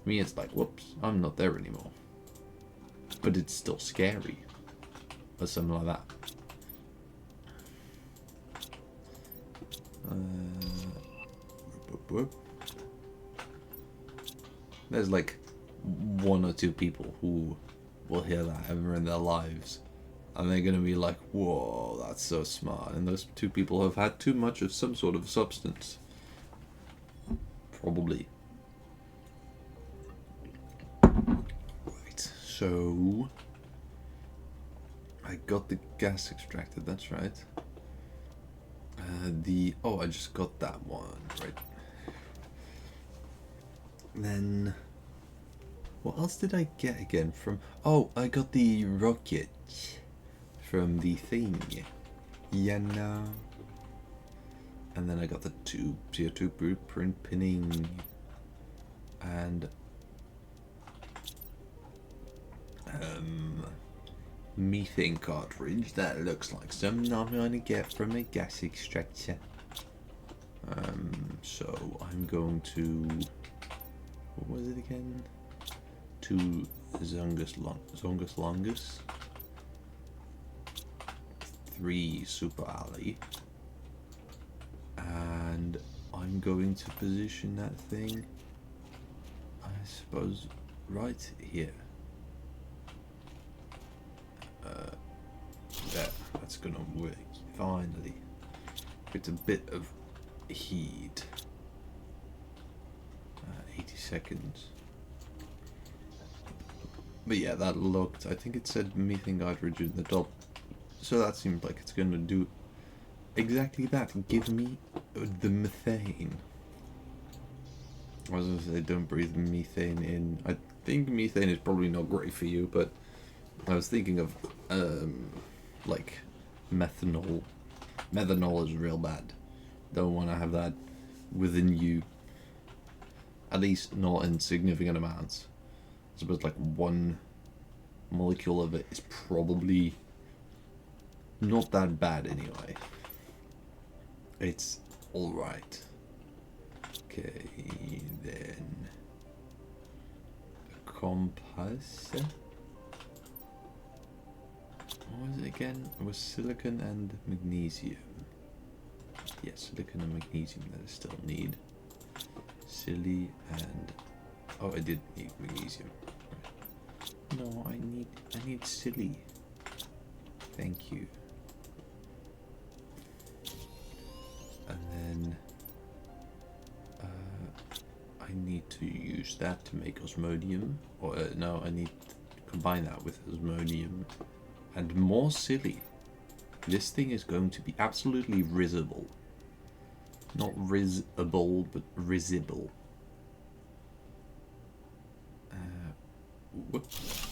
For me, it's like, whoops, I'm not there anymore. But it's still scary, or something like that. There's like 1 or 2 people who will hear that ever in their lives, And they're gonna be like, whoa, that's so smart. And those two people have had too much of some sort of substance. Probably. Right, so... I got the gas extracted, that's right. Oh, I just got that one, right. Then... What else did I get again from... Oh, I got the rocket from the thing. Yeah, no. And then I got the CO2 blueprint pinning. And... methane cartridge. That looks like something I'm going to get from a gas extractor. So I'm going to... What was it again? To Zungus Longus, 3 Super Alley, and I'm going to position that thing, I suppose, right here. There, that's gonna work finally. It's a bit of heat. 80 seconds. But yeah, that looked, I think it said methane hydrogen at the top. So that seemed like it's gonna do exactly that. Give me the methane. I was gonna say don't breathe methane in. I think methane is probably not great for you, but I was thinking of like methanol. Methanol is real bad. Don't want to have that within you. At least not in significant amounts. I suppose like 1 molecule of it is probably not that bad anyway. It's alright. Okay, then a compass. What was it again? It was silicon and magnesium. Yeah, silicon and magnesium that I still need. Silly and... Oh, I did need magnesium. No, I need silly. Thank you. And then I need to use that to make osmodium. Or no, I need to combine that with osmodium and more silly. This thing is going to be absolutely risible. Not risible, but risible. Whoops.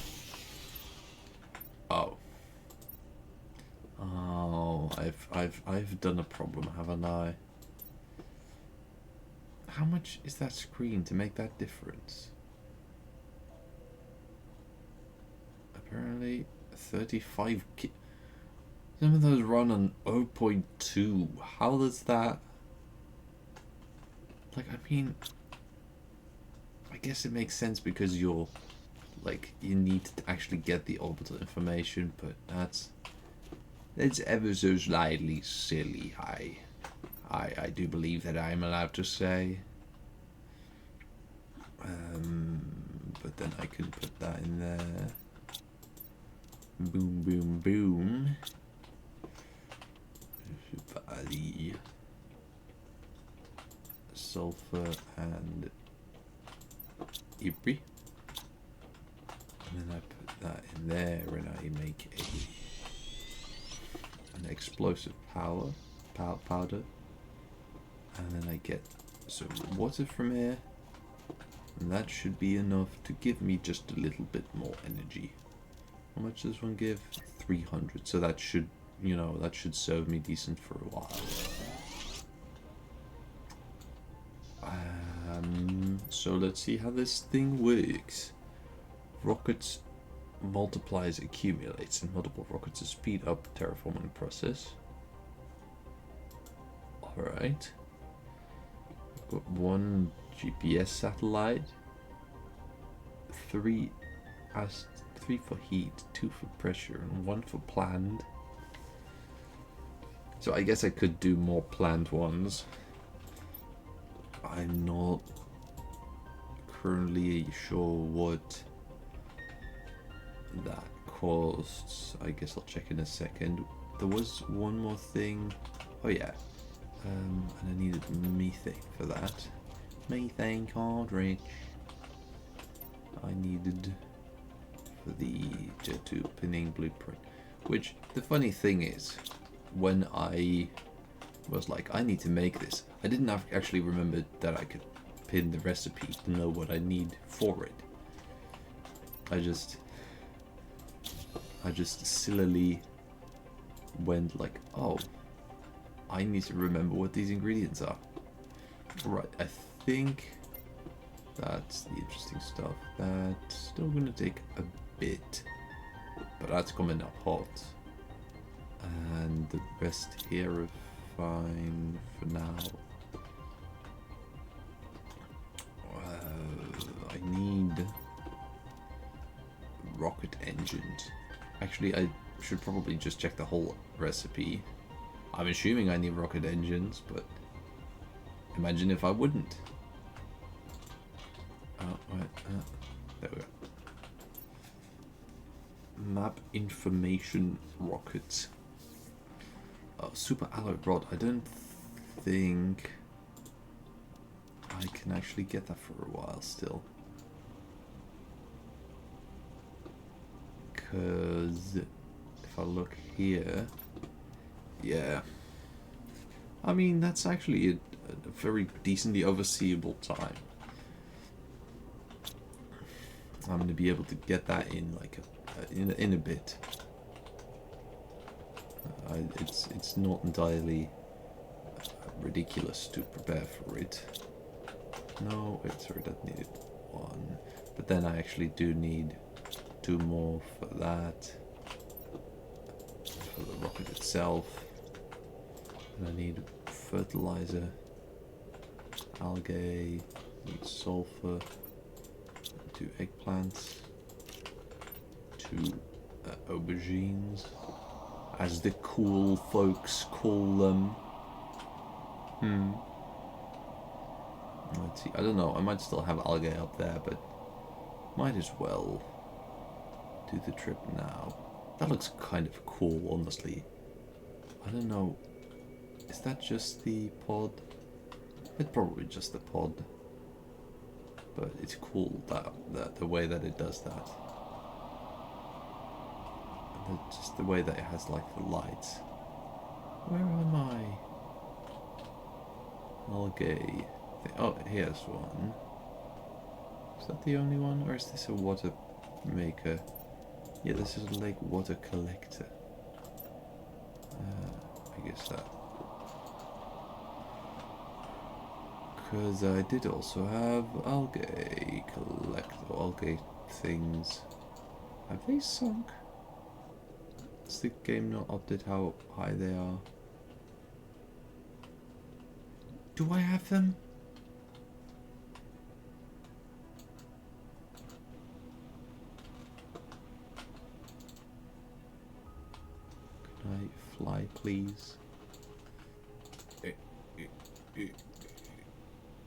Oh. Oh, I've done a problem, haven't I? How much is that screen to make that difference? Apparently 35 Some of those run on 0.2. How does that... Like, I mean... I guess it makes sense because you're... Like, you need to actually get the orbital information, but that's... It's ever so slightly silly, I do believe that I'm allowed to say. But then I can put that in there. Boom, boom, boom. Body. Sulfur and Ibri. And then I put that in there and I make an explosive powder. And then I get some water from here. And that should be enough to give me just a little bit more energy. How much does one give? 300. So that should, you know, that should serve me decent for a while. So let's see how this thing works. Rockets multiplies accumulates in multiple rockets to speed up terraforming process. Alright. I've got 1 GPS satellite. 3 for heat, 2 for pressure, and 1 for planned. So I guess I could do more planned ones. I'm not currently sure what that costs, I guess I'll check in a second. There was one more thing. Oh yeah. And I needed methane for that. Methane cartridge. I needed for the Jet 2 pinning blueprint. Which, the funny thing is, when I was like, I need to make this, I didn't actually remember that I could pin the recipe to know what I need for it. I just sillily went like, oh, I need to remember what these ingredients are. Right, I think that's the interesting stuff. That's still gonna take a bit, but that's coming up hot. And the rest here are fine for now. I need rocket engines. Actually, I should probably just check the whole recipe. I'm assuming I need rocket engines, but imagine if I wouldn't. Oh, right, there we go. Map information rockets. Oh, super alloy rod. I don't think I can actually get that for a while still. Because if I look here, yeah. I mean, that's actually a very decently overseeable time. I'm going to be able to get that in like in a bit. It's not entirely ridiculous to prepare for it. No, wait, sorry, that needed one. But then I actually do need 2 more for that. For the rocket itself. And I need fertilizer, algae, need sulfur, 2 eggplants, 2 aubergines, as the cool folks call them. Let's see, I don't know, I might still have algae up there, but might as well do the trip now. That looks kind of cool, honestly. I don't know, is that just the pod? It's probably just the pod. But it's cool that the way that it does that. And just the way that it has like the lights. Where am I? Algae. Oh, here's one. Is that the only one, or is this a water maker? Yeah, this is a lake water collector. I guess that. Because I did also have algae algae things. Have they sunk? Has the game not updated how high they are? Do I have them? Can I fly, please?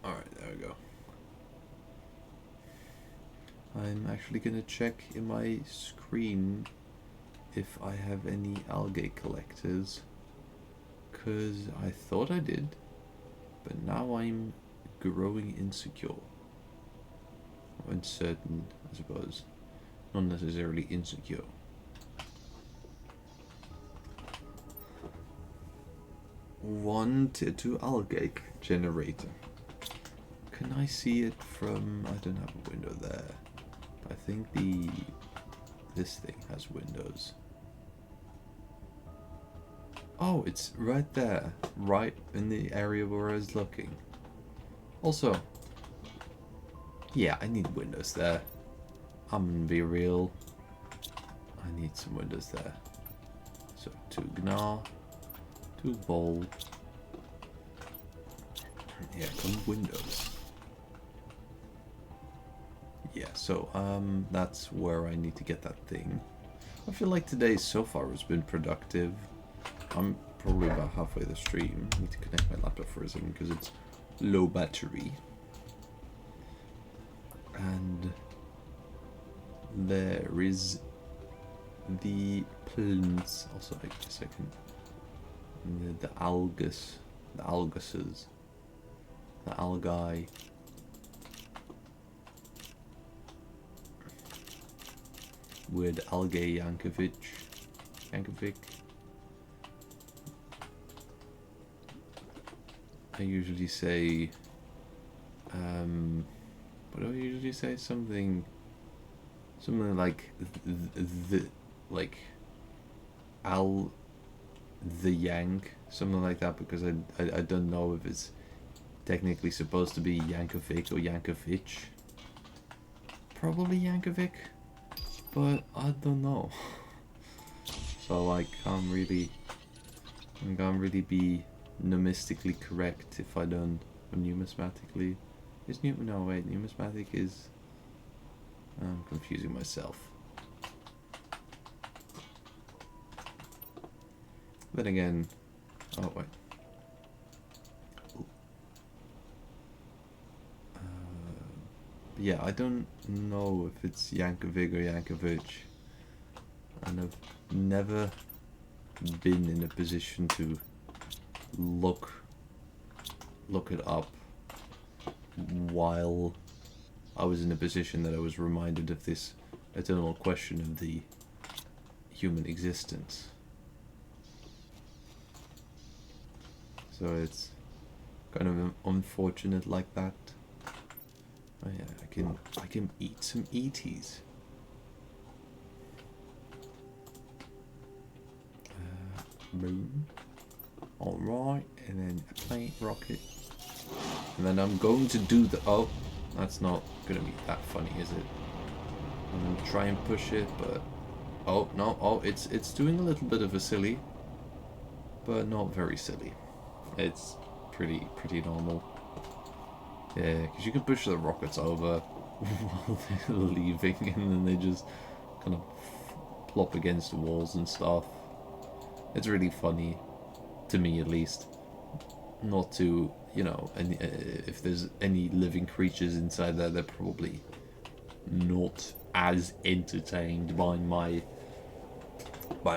Alright, there we go. I'm actually gonna check in my screen if I have any algae collectors, because I thought I did, but now I'm growing insecure. Or uncertain, I suppose. Not necessarily insecure. One tier 2 algae generator. Can I see it from... I don't have a window there. I think this thing has windows. Oh, it's right there. Right in the area where I was looking. Also, yeah, I need windows there. I'm gonna be real. I need some windows there. So 2 gnar, 2 bowl. Yeah, some windows. Yeah, so that's where I need to get that thing. I feel like today so far has been productive. I'm probably about halfway the stream. I need to connect my laptop for a second because it's low battery. And there is the plants. Also, I guess I can. The algus. The alguses. The algae. With Algae Yankovic. I usually say, what do I usually say? Something like the like Al the Yank, something like that, because I don't know if it's technically supposed to be Yankovic or Yankovic. Probably Yankovic, but I don't know. So I can't really be numismatically correct if I don't, or numismatically. Is no wait, numismatic is. I'm confusing myself. Then again, oh wait. Yeah, I don't know if it's Yankovic or Yankovic, and I've never been in a position to look it up while I was in a position that I was reminded of this eternal question of the human existence. So it's kind of unfortunate like that. Oh yeah, I can eat some ETs. Boom. Alright, and then a plate rocket. And then I'm going to do the... Oh, that's not going to be that funny, is it? I'm going to try and push it, but... Oh, no, oh, it's doing a little bit of a silly. But not very silly. It's pretty normal. Yeah, because you can push the rockets over while they're leaving, and then they just kind of plop against the walls and stuff. It's really funny, to me at least. Not to, you know, and if there's any living creatures inside there, they're probably not as entertained by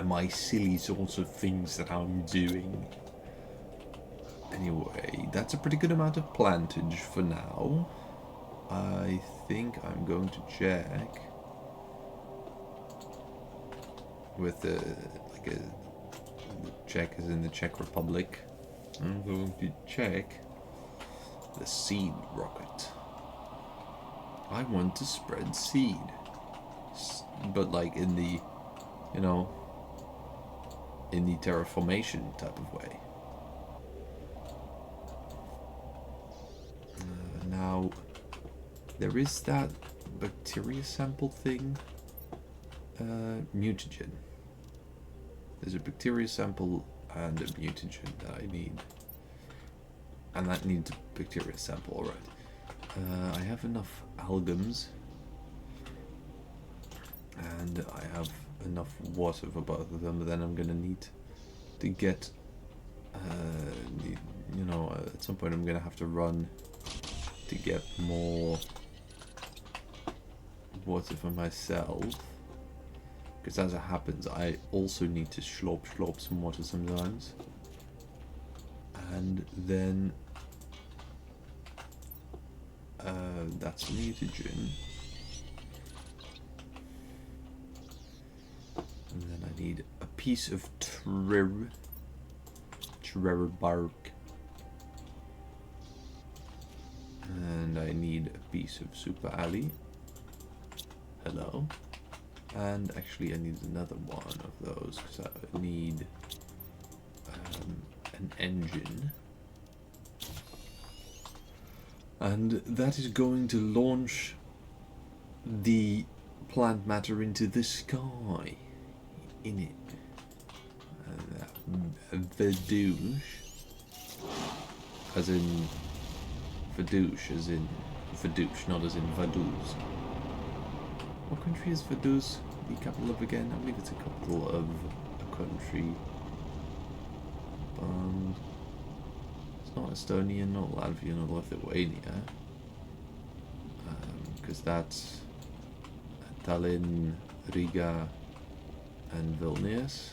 my silly sorts of things that I'm doing. Anyway, that's a pretty good amount of plantage for now. I think I'm going to check with the Czech is in the Czech Republic. I'm going to check the seed rocket. I want to spread seed, but like in the, you know, in the terraformation type of way. Now, there is that bacteria sample thing, mutagen. There's a bacteria sample and a mutagen that I need. And that needs a bacteria sample, alright. I have enough algums. And I have enough water for both of them, but then I'm gonna need to get, you know, at some point I'm gonna have to run to get more water for myself. Because as it happens, I also need to slop some water sometimes. And then that's mutagen. And then I need a piece of trere bark. And I need a piece of super alley. Hello. And actually I need another one of those because I need an engine. And that is going to launch the plant matter into the sky in it. Vadouche, as in Vadouche, as in Vadouche, not as in Vaduz. What country is Vaduz the capital of again? I believe it's a capital of a country. It's not Estonia, not Latvia, not Lithuania. Because that's Tallinn, Riga, and Vilnius.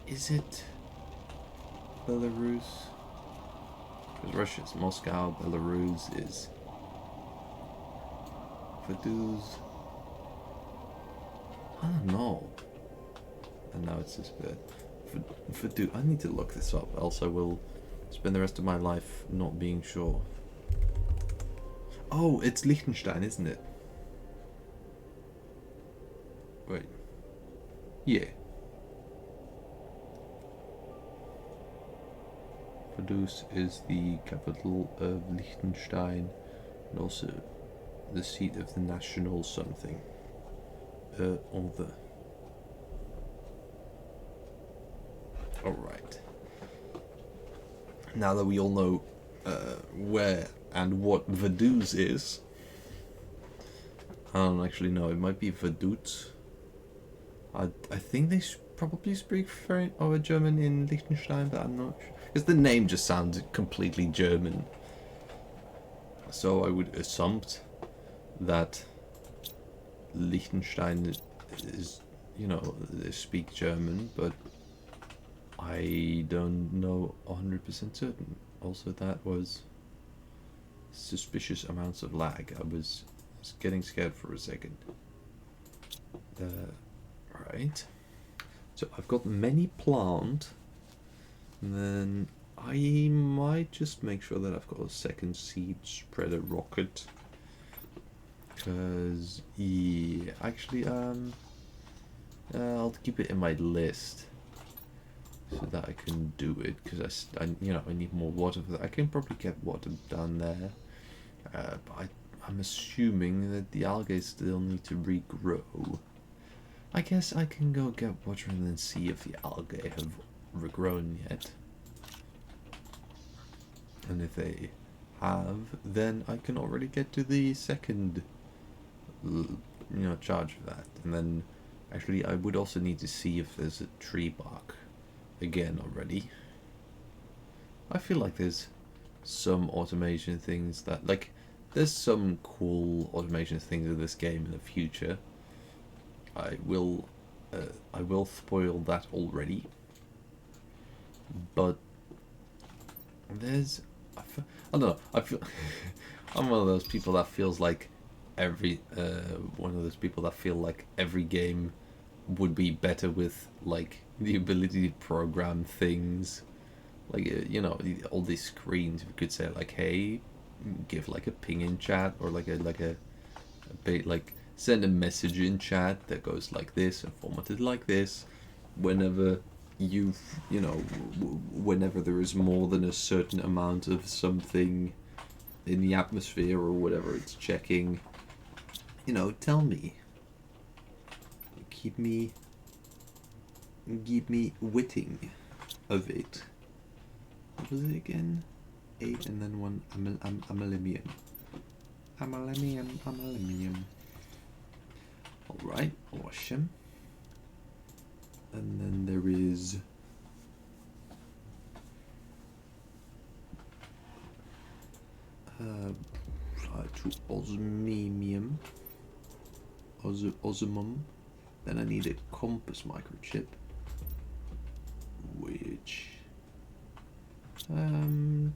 Is it Belarus? Because Russia's Moscow, Belarus is Vaduz. I don't know. And now it's just Vaduz. I need to look this up, else I will spend the rest of my life not being sure. Oh, it's Liechtenstein, isn't it? Wait. Yeah. Vaduz is the capital of Liechtenstein and also the seat of the national something. Alright. Now that we all know where and what Vaduz is, I don't actually know, it might be Vaduz. I think they probably speak German in Liechtenstein, but I'm not sure. Because the name just sounds completely German. So I would assume that Liechtenstein is, you know, they speak German, but I don't know 100% certain. Also, that was suspicious amounts of lag. I was getting scared for a second. Right. So I've got many plant, and then I might just make sure that I've got a second seed spreader rocket. Because, yeah, actually, I'll keep it in my list so that I can do it. Because I need more water for that. I can probably get water down there, but I'm assuming that the algae still need to regrow. I guess I can go get water and then see if the algae have regrown yet. And if they have, then I can already get to the second, charge of that. And then, actually, I would also need to see if there's a tree bark again already. I feel like there's some automation things that, like, there's some cool automation things in this game in the future. I will spoil that already, but there's, I don't know, I feel I'm one of those people that feels like every game would be better with like the ability to program things, like all these screens. We could say like, hey, give like a ping in chat, or like a bit like send a message in chat that goes like this and formatted like this whenever whenever there is more than a certain amount of something in the atmosphere or whatever it's checking. Tell me. Keep me witting of it. What was it again? 8 and then 1 amalimium. Amalimium. Alright, awesome. And then there is to osmium. Osmum. Then I need a compass microchip, which I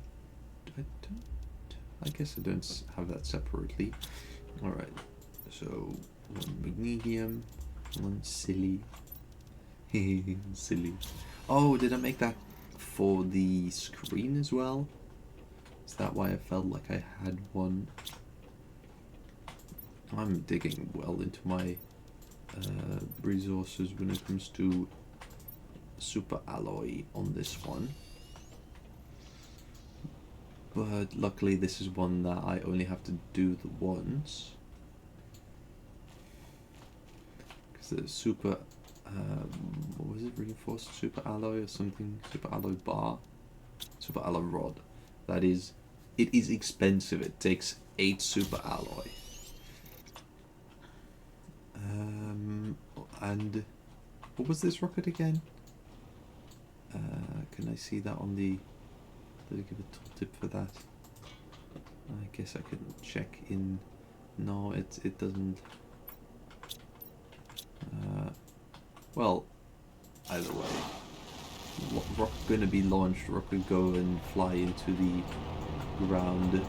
guess I don't have that separately. Alright, so 1 magnesium, 1 silly. Silly. Oh, did I make that for the screen as well? Is that why I felt like I had one? I'm digging well into my resources when it comes to super alloy on this one. But luckily this is one that I only have to do the once. Because the super, what was it, reinforced super alloy or something? Super alloy bar? Super alloy rod. That is, it is expensive. It takes 8 super alloy. And what was this rocket again? Can I see that on the... Did it give a tooltip for that? I guess I can check in... No, it doesn't... Well, either way. Rock gonna be launched. Rock could go and fly into the ground.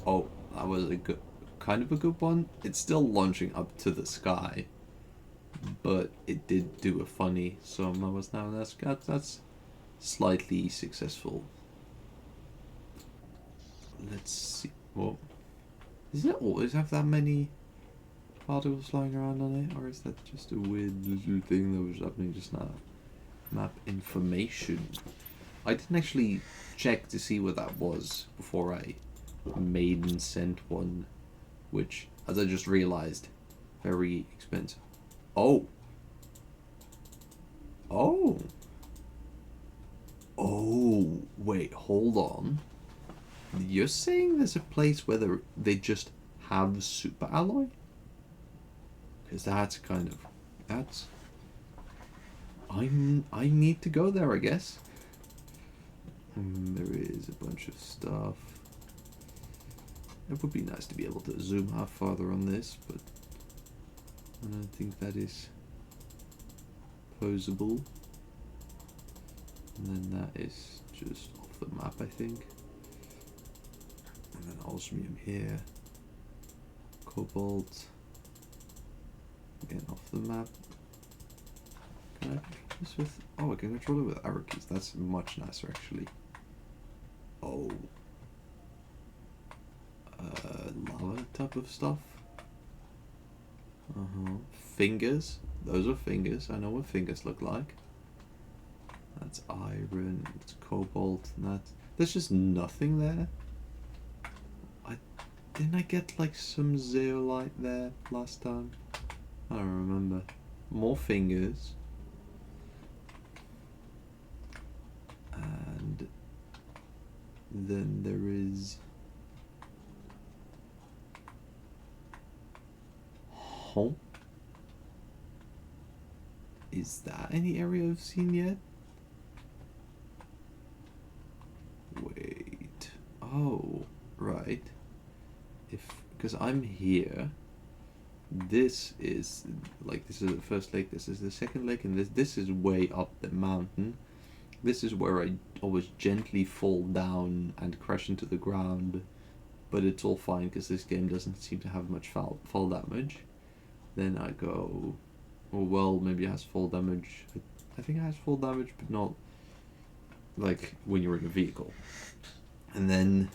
Oh, that was a good, kind of a good one. It's still launching up to the sky, but it did do a funny. So I was now that's slightly successful. Let's see. Well, does it always have that many particles flying around on it, or is that just a weird little thing that was happening just now? Map information. I didn't actually check to see what that was before I made and sent one, which, as I just realized, very expensive. Oh. Oh. Oh. Wait, hold on. You're saying there's a place where they just have super alloy? Because that's kind of... That's... I need to go there, I guess. There is a bunch of stuff. It would be nice to be able to zoom out farther on this, but I don't think that is posable. And then that is just off the map, I think. And then osmium here. Cobalt. Again, off the map. Can I control this with... Oh, I can control it with arrow keys. That's much nicer, actually. Oh. Lava type of stuff. Fingers. Those are fingers. I know what fingers look like. That's iron. It's cobalt. And that. There's just nothing there. Didn't I get like some zeolite there last time? I don't remember. More fingers. And then there is... Home? Is that any area I've seen yet? Wait. Oh, right. Because I'm here. This is like, this is the first lake, this is the second lake, and this is way up the mountain. This is where I always gently fall down and crash into the ground, but it's all fine because this game doesn't seem to have much fall damage. Then I go, oh well, maybe it has fall damage. I think it has fall damage, but not like when you're in a vehicle. And then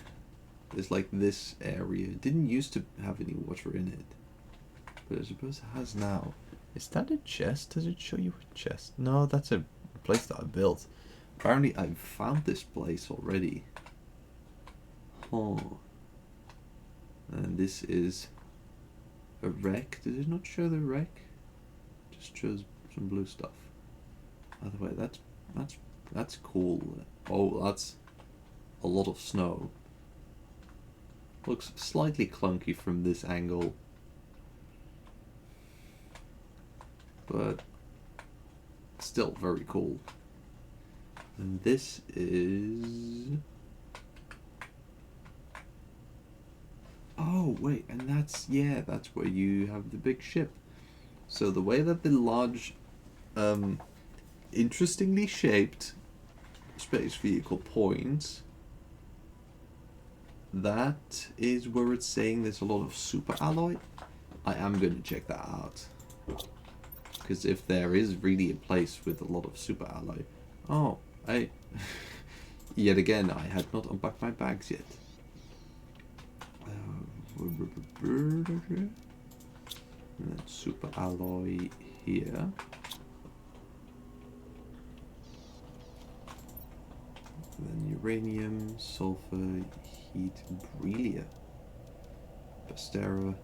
there's like this area. It didn't used to have any water in it, but I suppose it has now. Is that a chest? Does it show you a chest? No, that's a place that I built. Apparently I've found this place already. Huh. And this is a wreck. Did it not show the wreck? It just shows some blue stuff. By the way, that's cool. Oh, that's a lot of snow. Looks slightly clunky from this angle, but still very cool. And this is... Oh, wait, and that's where you have the big ship. So the way that the large, interestingly shaped space vehicle points, that is where it's saying there's a lot of super alloy. I am going to check that out. Because if there is really a place with a lot of super alloy... Oh, yet again, I had not unpacked my bags yet. And then super alloy here. And then uranium, sulfur, heat, beryllia, Bastera.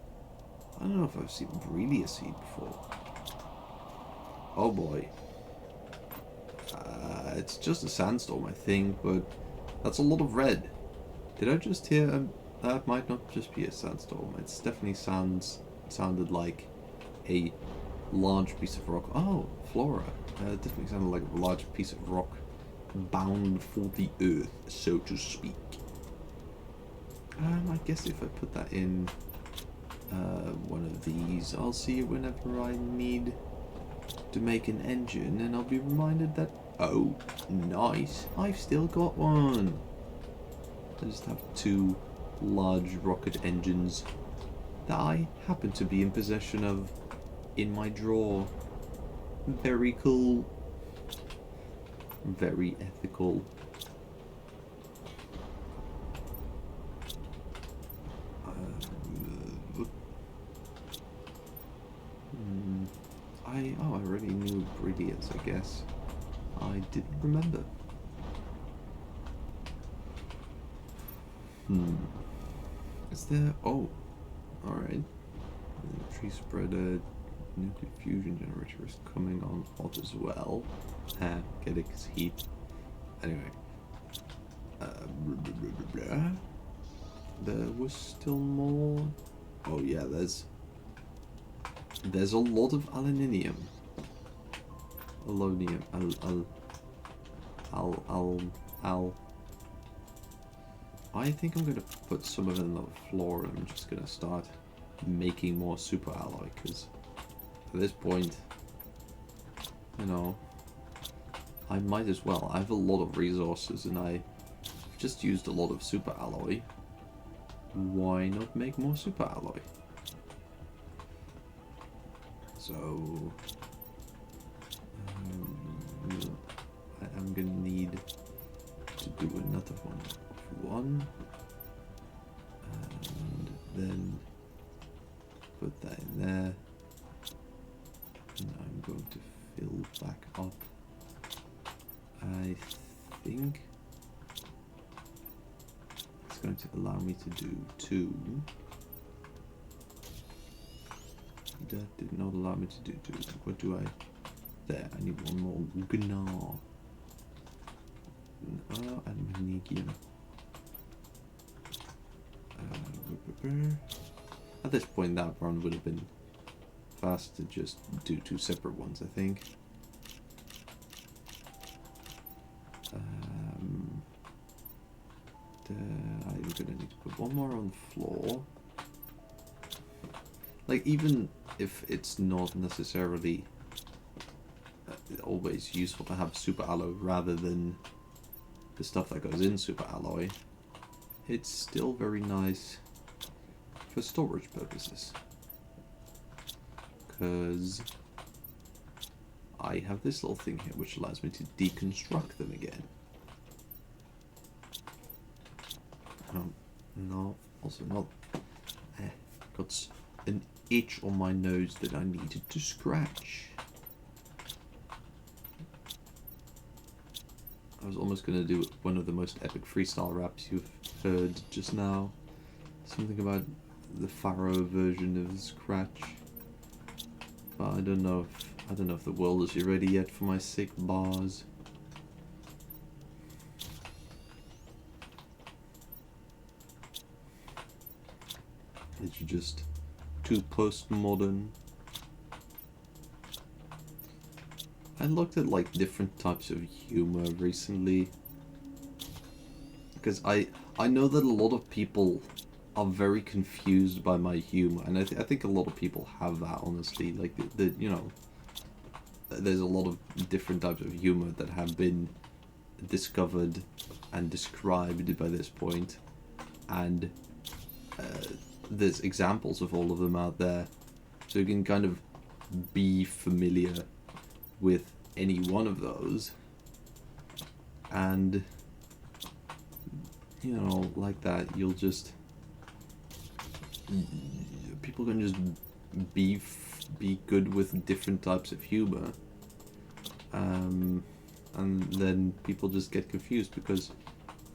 I don't know if I've seen beryllia seed before. Oh boy. It's just a sandstorm, I think, but that's a lot of red. Did I just hear? That might not just be a sandstorm. It's definitely sounded like a large piece of rock. Oh, flora. It definitely sounded like a large piece of rock bound for the earth, so to speak. I guess if I put that in one of these, I'll see it whenever I need to make an engine and I'll be reminded that, oh, nice, I've still got one. I just have 2 large rocket engines that I happen to be in possession of in my drawer. Very cool. Very ethical. I already knew Bridians, I guess. I didn't remember. Is there... Oh. Alright. The tree spreader nuclear fusion generator is coming on hot as well. Get it, 'cause heat. Anyway. There was still more... Oh yeah, there's a lot of aluminium. Alonium. I think I'm gonna put some of it on the floor and I'm just gonna start making more super alloy, because at this point, you know, I might as well. I have a lot of resources and I just used a lot of super alloy. Why not make more super alloy? So I'm gonna need to do another one, and then put that in there, and I'm going to fill back up. I think it's going to allow me to do 2. That did not allow me to do 2. What do I... There, I need one more gnar. And magnesium. At this point, that run would have been fast to just do 2 separate ones, I think. I'm gonna need to put one more on the floor. Like, even if it's not necessarily always useful to have super alloy rather than the stuff that goes in super alloy, it's still very nice for storage purposes. Because I have this little thing here which allows me to deconstruct them again. No, also not. Got an itch on my nose that I needed to scratch. I was almost going to do one of the most epic freestyle raps you've heard just now. Something about the Pharaoh version of Scratch. But I don't know if the world is ready yet for my sick bars. It's just too postmodern. I looked at like different types of humor recently, because I know that a lot of people are very confused by my humor, and I think a lot of people have that, honestly. Like the you know, there's a lot of different types of humor that have been discovered and described by this point, and there's examples of all of them out there, so you can kind of be familiar with any one of those, and you know, like that, you'll just, people can just be good with different types of humor, and then people just get confused because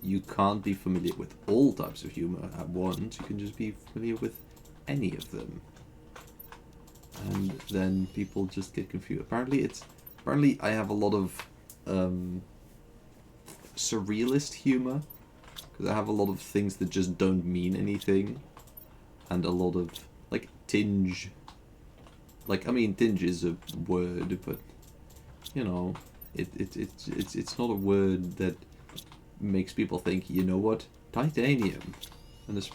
you can't be familiar with all types of humor at once. You can just be familiar with any of them, and then people just get confused. Apparently I have a lot of surrealist humor, because I have a lot of things that just don't mean anything, and a lot of like tinge. Like, I mean, tinge is a word, but you know, it's not a word that makes people think, you know what, titanium, and this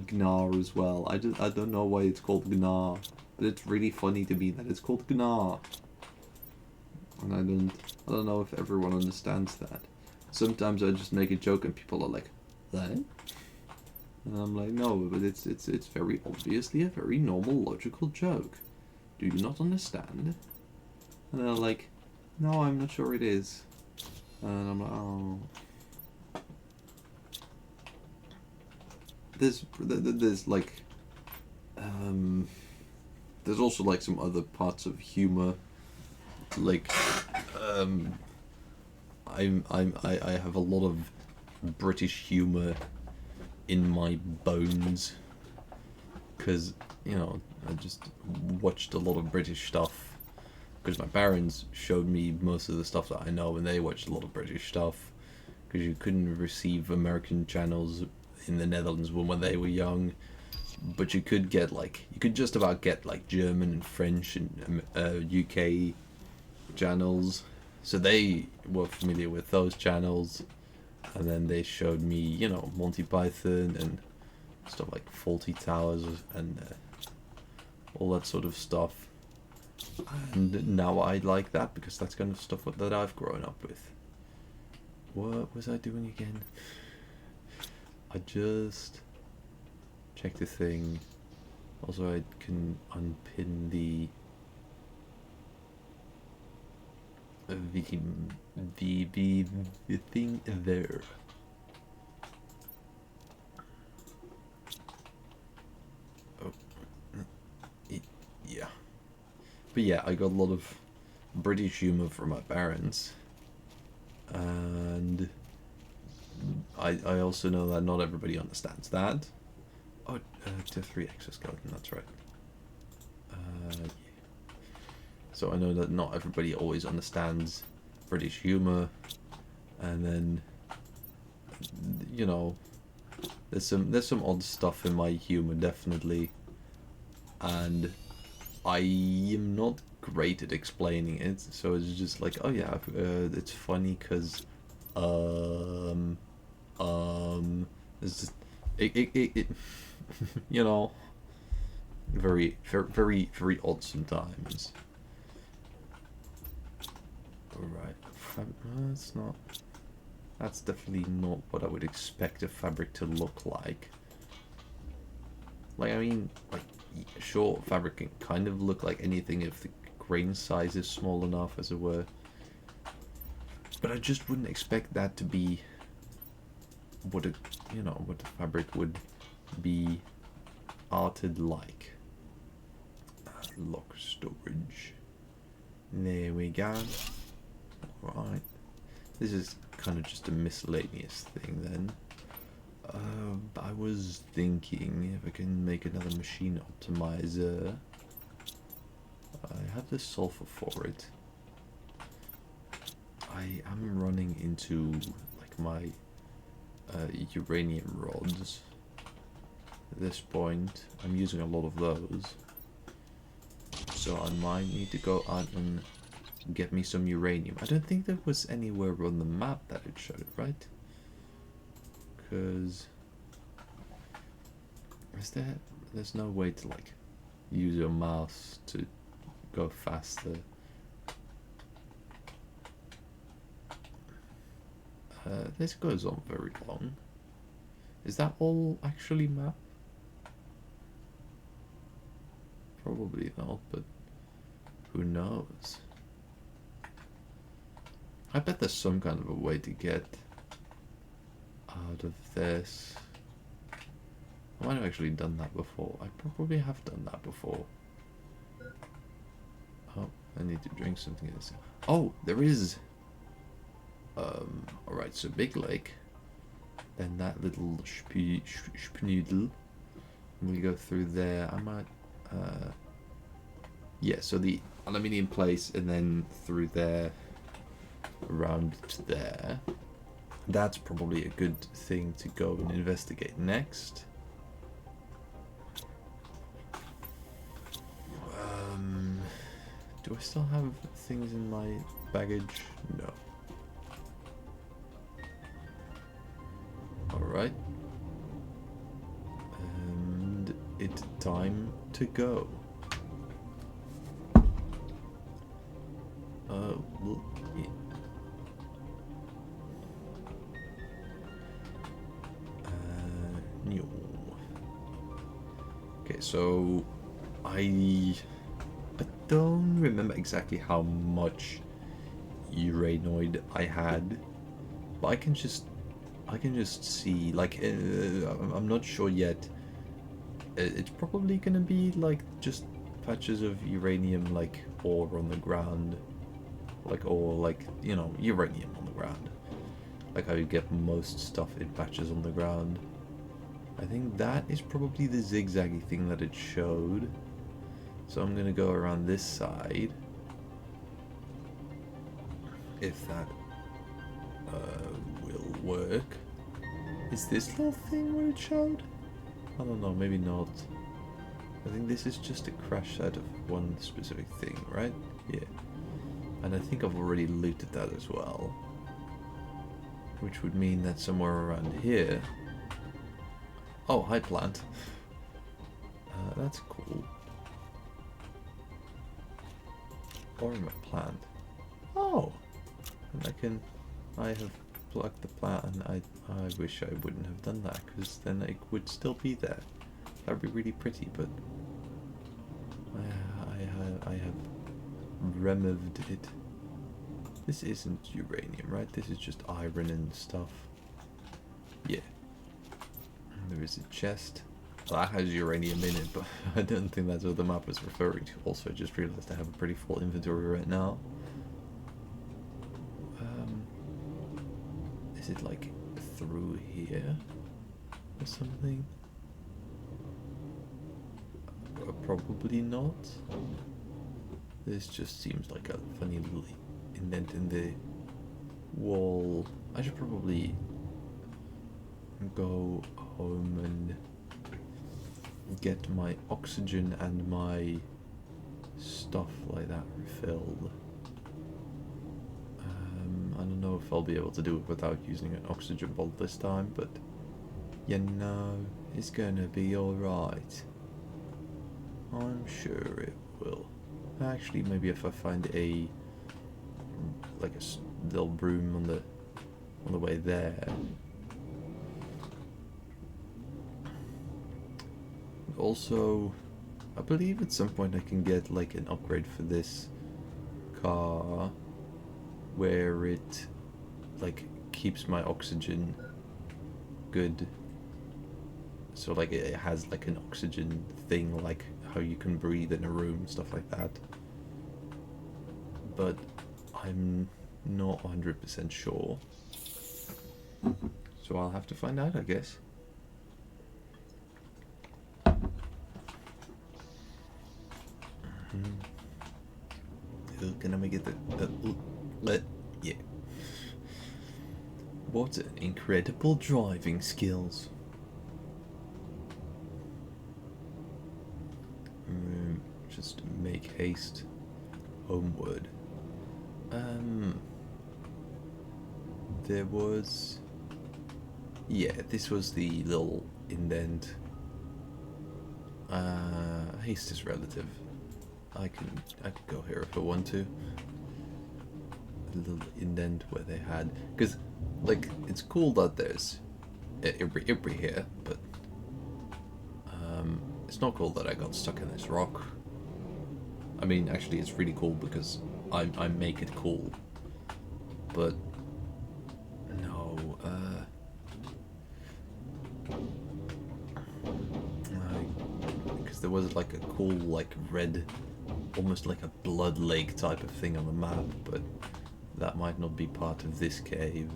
gnar as well. I don't know why it's called gnar, but it's really funny to me that it's called gnar. And I don't know if everyone understands that. Sometimes I just make a joke and people are like, "What?" And I'm like, "No, but it's very obviously a very normal, logical joke. Do you not understand?" And they're like, "No, I'm not sure it is." And I'm like, "Oh." There's like, there's also like some other parts of humor, like, I have a lot of British humor in my bones, because I just watched a lot of British stuff, because my parents showed me most of the stuff that I know, and they watched a lot of British stuff, because you couldn't receive American channels in the Netherlands when they were young, but you could just about get like German and French and UK channels, so they were familiar with those channels, and then they showed me Monty Python and stuff like Faulty Towers and all that sort of stuff, and now I like that because that's kind of stuff that I've grown up with. What was I doing again? I just checked the thing. Also, I can unpin the thing there. Oh, yeah. But yeah, I got a lot of British humor from my parents, and I also know that not everybody understands that. Oh, to 3 exoskeleton, that's right. Yeah. So I know that not everybody always understands British humor, and then there's some odd stuff in my humor, definitely, and I am not great at explaining it. So it's just like, oh yeah, it's funny because it's just it very very very odd sometimes. Alright, that's not. That's definitely not what I would expect a fabric to look like. Like, I mean, like, sure, fabric can kind of look like anything if the grain size is small enough, as it were. But I just wouldn't expect that to be what what the fabric would be arted like. Lock storage. There we go. Right. This is kind of just a miscellaneous thing then. I was thinking if I can make another machine optimizer. I have the sulfur for it. I am running into like my uranium rods. At this point, I'm using a lot of those. So I might need to go out and get me some uranium. I don't think there was anywhere on the map that it showed it, right? Because there's no way to like use your mouse to go faster. This goes on very long. Is that all actually map? Probably not, but who knows? I bet there's some kind of a way to get out of this. I might have actually done that before. I probably have done that before. Oh, I need to drink something. Oh, there is. Alright, so Big Lake. Then that little Spnoodle. We go through there. I might. Yeah, so the aluminium place, and then through there, around to there. That's probably a good thing to go and investigate next. Do I still have things in my baggage? No. Alright. And it's time to go. Okay, so I don't remember exactly how much uranoid I had, but I can just see, like, I'm not sure yet. It's probably gonna be like just patches of uranium, like ore on the ground, like, or like, you know, uranium on the ground, like how you get most stuff in patches on the ground. I think that is probably the zigzaggy thing that it showed. So I'm gonna go around this side, if that will work. Is this little thing what it showed? I don't know, maybe not. I think this is just a crash site of one specific thing, right? Yeah. And I think I've already looted that as well. Which would mean that somewhere around here... Oh, hi plant. That's cool. Or my plant. Oh! And I have plugged the plant, and I wish I wouldn't have done that, because then it would still be there. That would be really pretty, but I have removed it. This isn't uranium, right? This is just iron and stuff. Yeah. And there is a chest. Well, that has uranium in it, but I don't think that's what the map was referring to. Also, I just realized I have a pretty full inventory right now. Is it like through here or something? Probably not. This just seems like a funny little indent in the wall. I should probably go home and get my oxygen and my stuff like that refilled. I don't know if I'll be able to do it without using an oxygen bolt this time, but you know, it's gonna be alright. I'm sure it will. Actually, maybe if I find a little room on the way there. Also, I believe at some point I can get like an upgrade for this car where it like keeps my oxygen good. So like it has like an oxygen thing, like how you can breathe in a room, stuff like that. But I'm not 100% sure. So I'll have to find out, I guess. Can I make it yeah. What an incredible driving skills. Just make haste homeward. There was... Yeah, this was the little indent. Haste is relative. I can go here if I want to. A little indent where they had... Because, like, it's cool that there's Ibri here, but... it's not cool that I got stuck in this rock. I mean, actually, it's really cool because I make it cool. But... No, because there was, like, a cool, like, red... almost like a blood lake type of thing on the map, but that might not be part of this cave.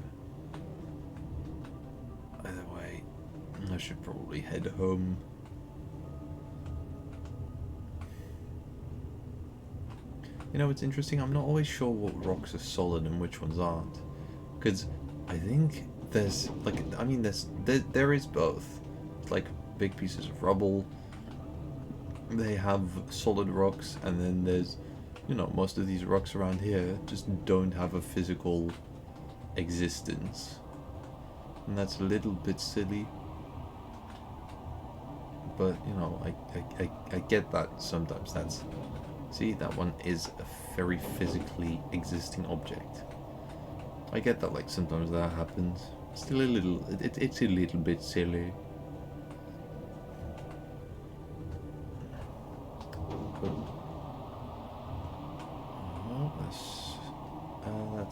Either way, I should probably head home. You know, it's interesting, I'm not always sure what rocks are solid and which ones aren't. Because I think there's, like, I mean, there is both. It's like big pieces of rubble. They have solid rocks, and then there's, you know, most of these rocks around here just don't have a physical existence. And that's a little bit silly. But, you know, I get that sometimes. That's... See, that one is a very physically existing object. I get that, like, sometimes that happens. Still a little... It's a little bit silly.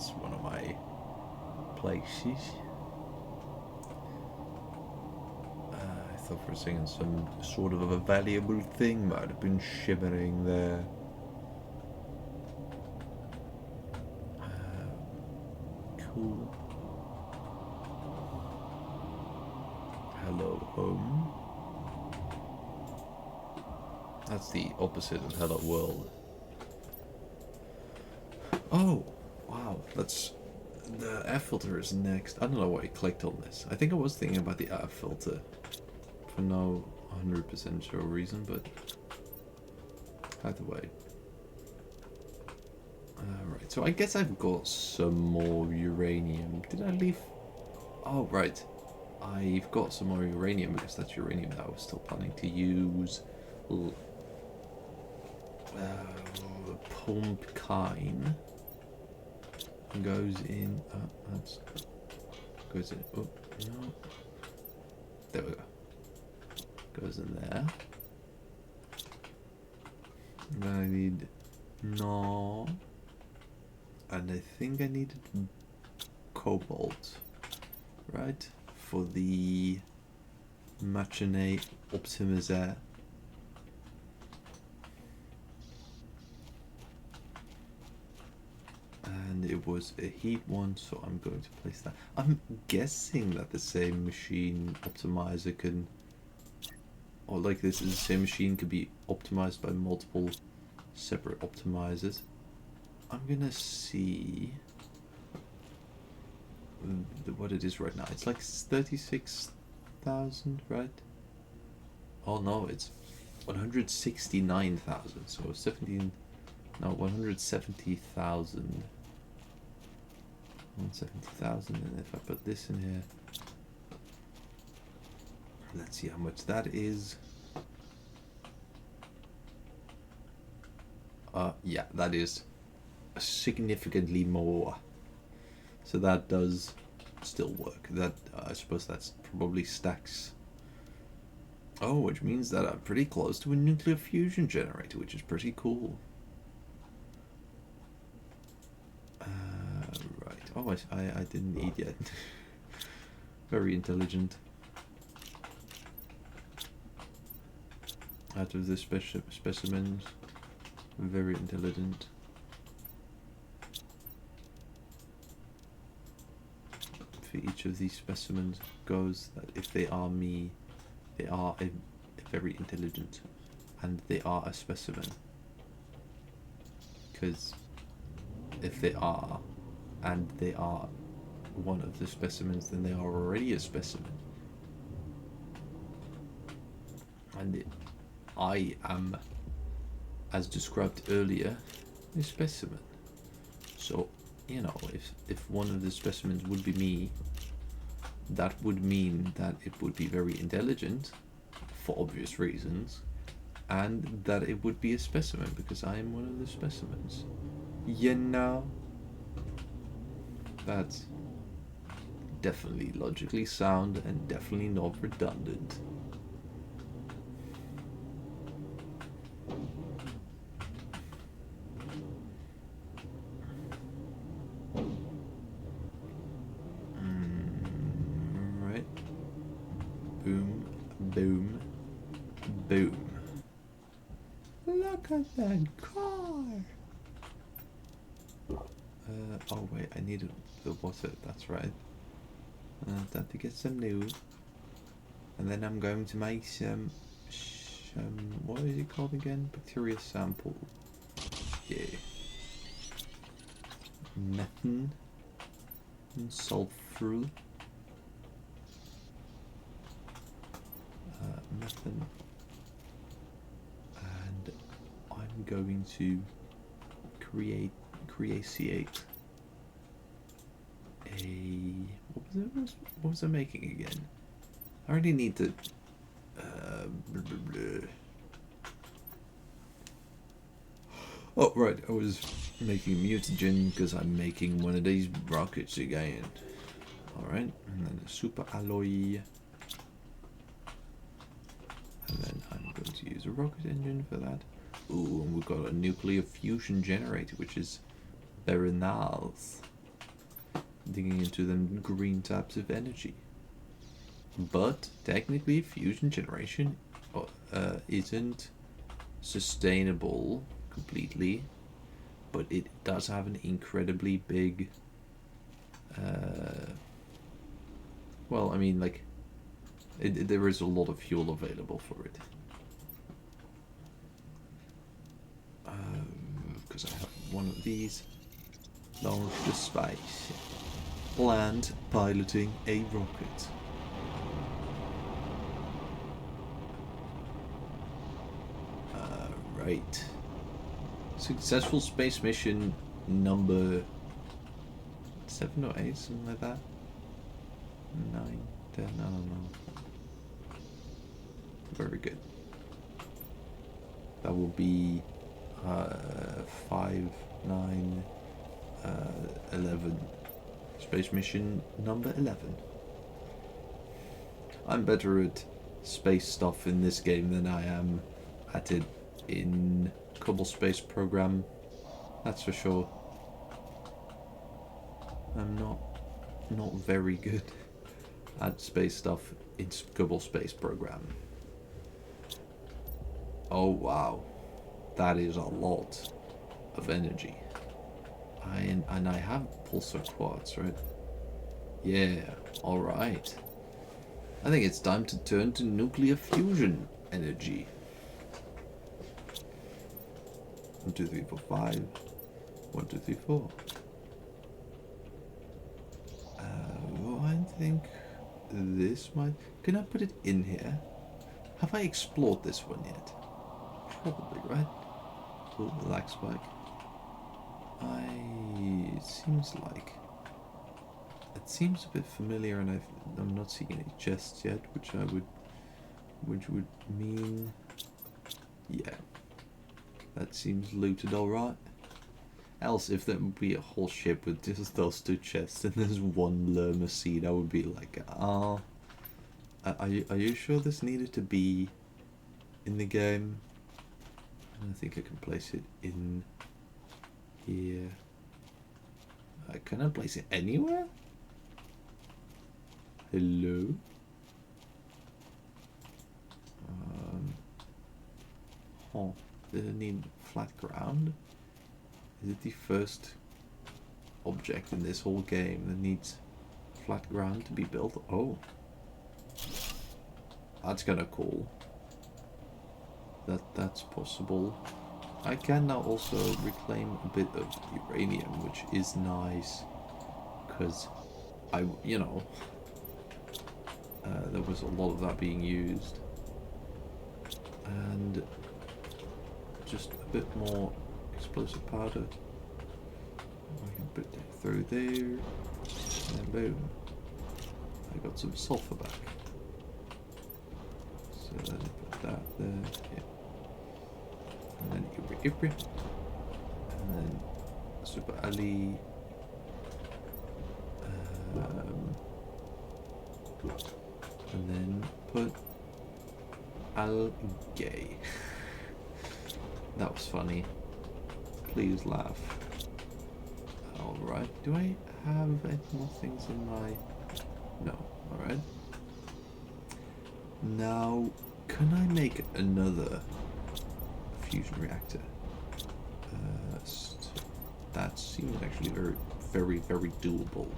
That's one of my places. I thought for a second some sort of a valuable thing might have been shimmering there. Cool. Hello, home. That's the opposite of hello, world. Oh, wow. That's... The air filter is next. I don't know why I clicked on this. I think I was thinking about the air filter. For no 100% sure reason, but... Either way. Right, so I guess I've got some more uranium. Did I leave... Oh, right. I've got some more uranium because that's uranium that I was still planning to use. Pumpkin goes in. That's goes in. Oh no! There we go. Goes in there. And then I need no, and I think I needed cobalt, right, for the Machine Optimizer. And it was a heat one, so I'm going to place that. I'm guessing that the same machine optimizer can, or like this is the same machine could be optimized by multiple separate optimizers. I'm gonna see what it is right now. It's like 36,000, right? Oh no, it's 169,000. So 17. No, 170,000. 170,000, and if I put this in here, let's see how much that is. Yeah, that is significantly more. So that does still work. That I suppose that's probably stacks. Oh, which means that I'm pretty close to a nuclear fusion generator, which is pretty cool. Right. Oh, I didn't eat yet. Very intelligent. Out of the specimens, very intelligent. For each of these specimens goes that if they are me, they are a very intelligent, and they are a specimen. Because if they are, and they are one of the specimens, then they are already a specimen. And I am, as described earlier, a specimen. So, you know, if one of the specimens would be me, that would mean that it would be very intelligent, for obvious reasons, and that it would be a specimen, because I am one of the specimens. You know? That's definitely logically sound and definitely not redundant. Right. Boom, boom, boom. Look at that car! Oh wait, I needed the water, that's right. Time to get some new. And then I'm going to make some what is it called again? Bacteria sample. Yeah. Methane and sulfur. Methane. And I'm going to create a what was I making again? I already need to blah, blah, blah. Oh right, I was making mutagen because I'm making one of these rockets again. Alright, and then a super alloy. And then I'm going to use a rocket engine for that. Ooh, and we've got a nuclear fusion generator, which is very nice. digging into them green types of energy. But technically, fusion generation isn't sustainable completely, but it does have an incredibly big. Well, I mean, like, there is a lot of fuel available for it. Because I have one of these. Launch the space. Land piloting a rocket. Right. Successful space mission number 7 or 8, something like that. 9, 10, I don't know. Very good. That will be 5, 9, 11. Space mission number 11. I'm better at space stuff in this game than I am at it in Kerbal Space Program. That's for sure. I'm not very good at space stuff in Kerbal Space Program. Oh wow, that is a lot of energy. And I have pulsar quartz, right? Yeah, alright. I think it's time to turn to nuclear fusion energy. 1, 2, 3, 4, 5. 1, 2, 3, 4. I think this might... Can I put it in here? Have I explored this one yet? Probably, right? Oh, lag spike. It seems like... It seems a bit familiar, and I'm not seeing any chests yet, which would mean... Yeah. That seems looted alright. Else, if there would be a whole ship with just those 2 chests and there's 1 Lerma seed, I would be like, are you sure this needed to be in the game? I think I can place it in here. Can I place it anywhere? Hello? Did it need flat ground? Is it the first object in this whole game that needs flat ground to be built? Oh. That's kinda cool. That's possible. I can now also reclaim a bit of uranium, which is nice. Because there was a lot of that being used. And just a bit more explosive powder. I can put that through there, and boom, I got some sulfur back. So then put that there, yeah. And then Ibri, and then Super Ali, and then put Al-Gay. That was funny. Please laugh. Alright, do I have any more things in my... No, alright. Now, can I make another fusion reactor? That seems actually very, very, very doable.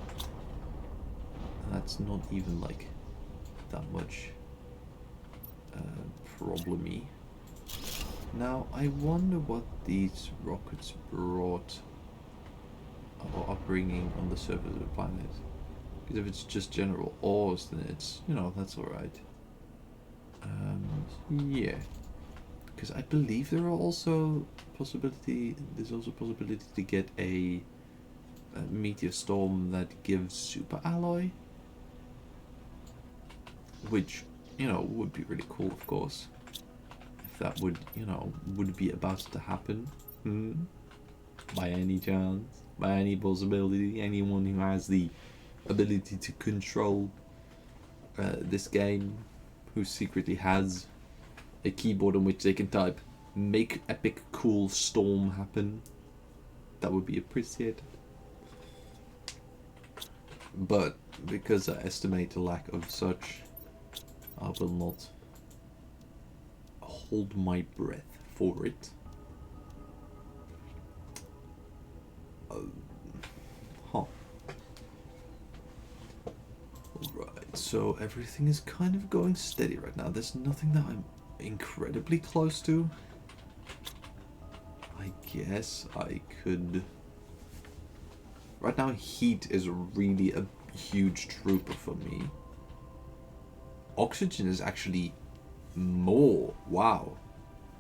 That's not even like that much problem-y. Now, I wonder what these rockets brought or are bringing on the surface of the planet. Because if it's just general ores, then it's, that's alright. Yeah. Because I believe there's also possibility to get a meteor storm that gives super alloy. Which, would be really cool, of course. That would be about to happen. By any chance, by any possibility, anyone who has the ability to control this game, who secretly has a keyboard on which they can type "make epic cool storm happen," that would be appreciated. But because I estimate the lack of such, I will not hold my breath for it. Huh. Right, so everything is kind of going steady right now. There's nothing that I'm incredibly close to. I guess I could... Right now, heat is really a huge trooper for me. Oxygen is actually more. Wow.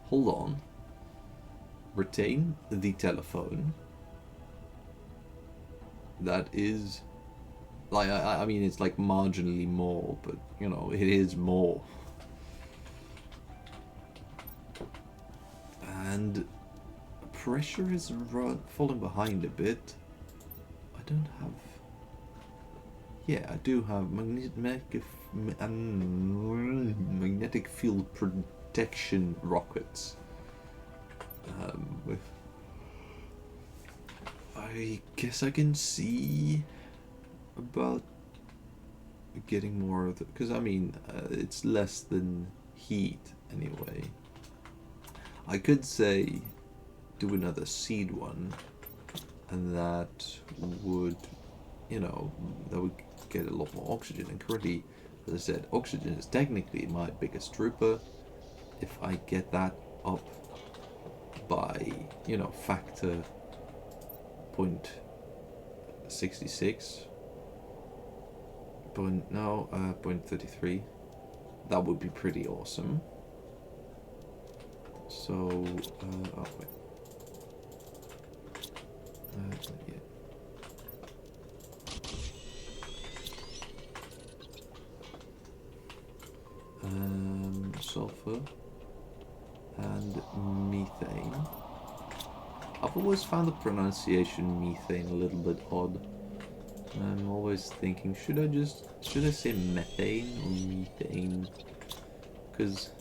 Hold on. Retain the telephone. That is... Like, I mean, it's like marginally more, but, you know, it is more. And pressure is falling behind a bit. I don't have... Yeah, I do have magnetic field protection rockets. With... I guess I can see about getting more of the... Because, I mean, it's less than heat anyway. I could say do another seed one, and that would, you know, that would get a lot more oxygen. And currently, as I said, oxygen is technically my biggest trooper. If I get that up by, you know, factor 0.66, 0.33, that would be pretty awesome. So, oh wait. Yeah. Sulfur and methane. I've always found the pronunciation methane a little bit odd. I'm always thinking, should I say methane or methane? Because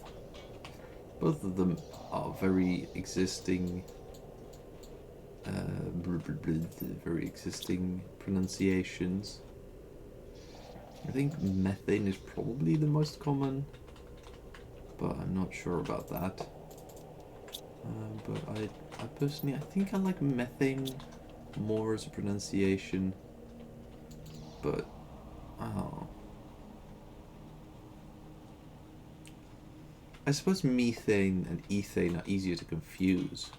both of them are very existing pronunciations. I think methane is probably the most common, but I'm not sure about that. But I personally, I think I like methane more as a pronunciation, but I suppose methane and ethane are easier to confuse,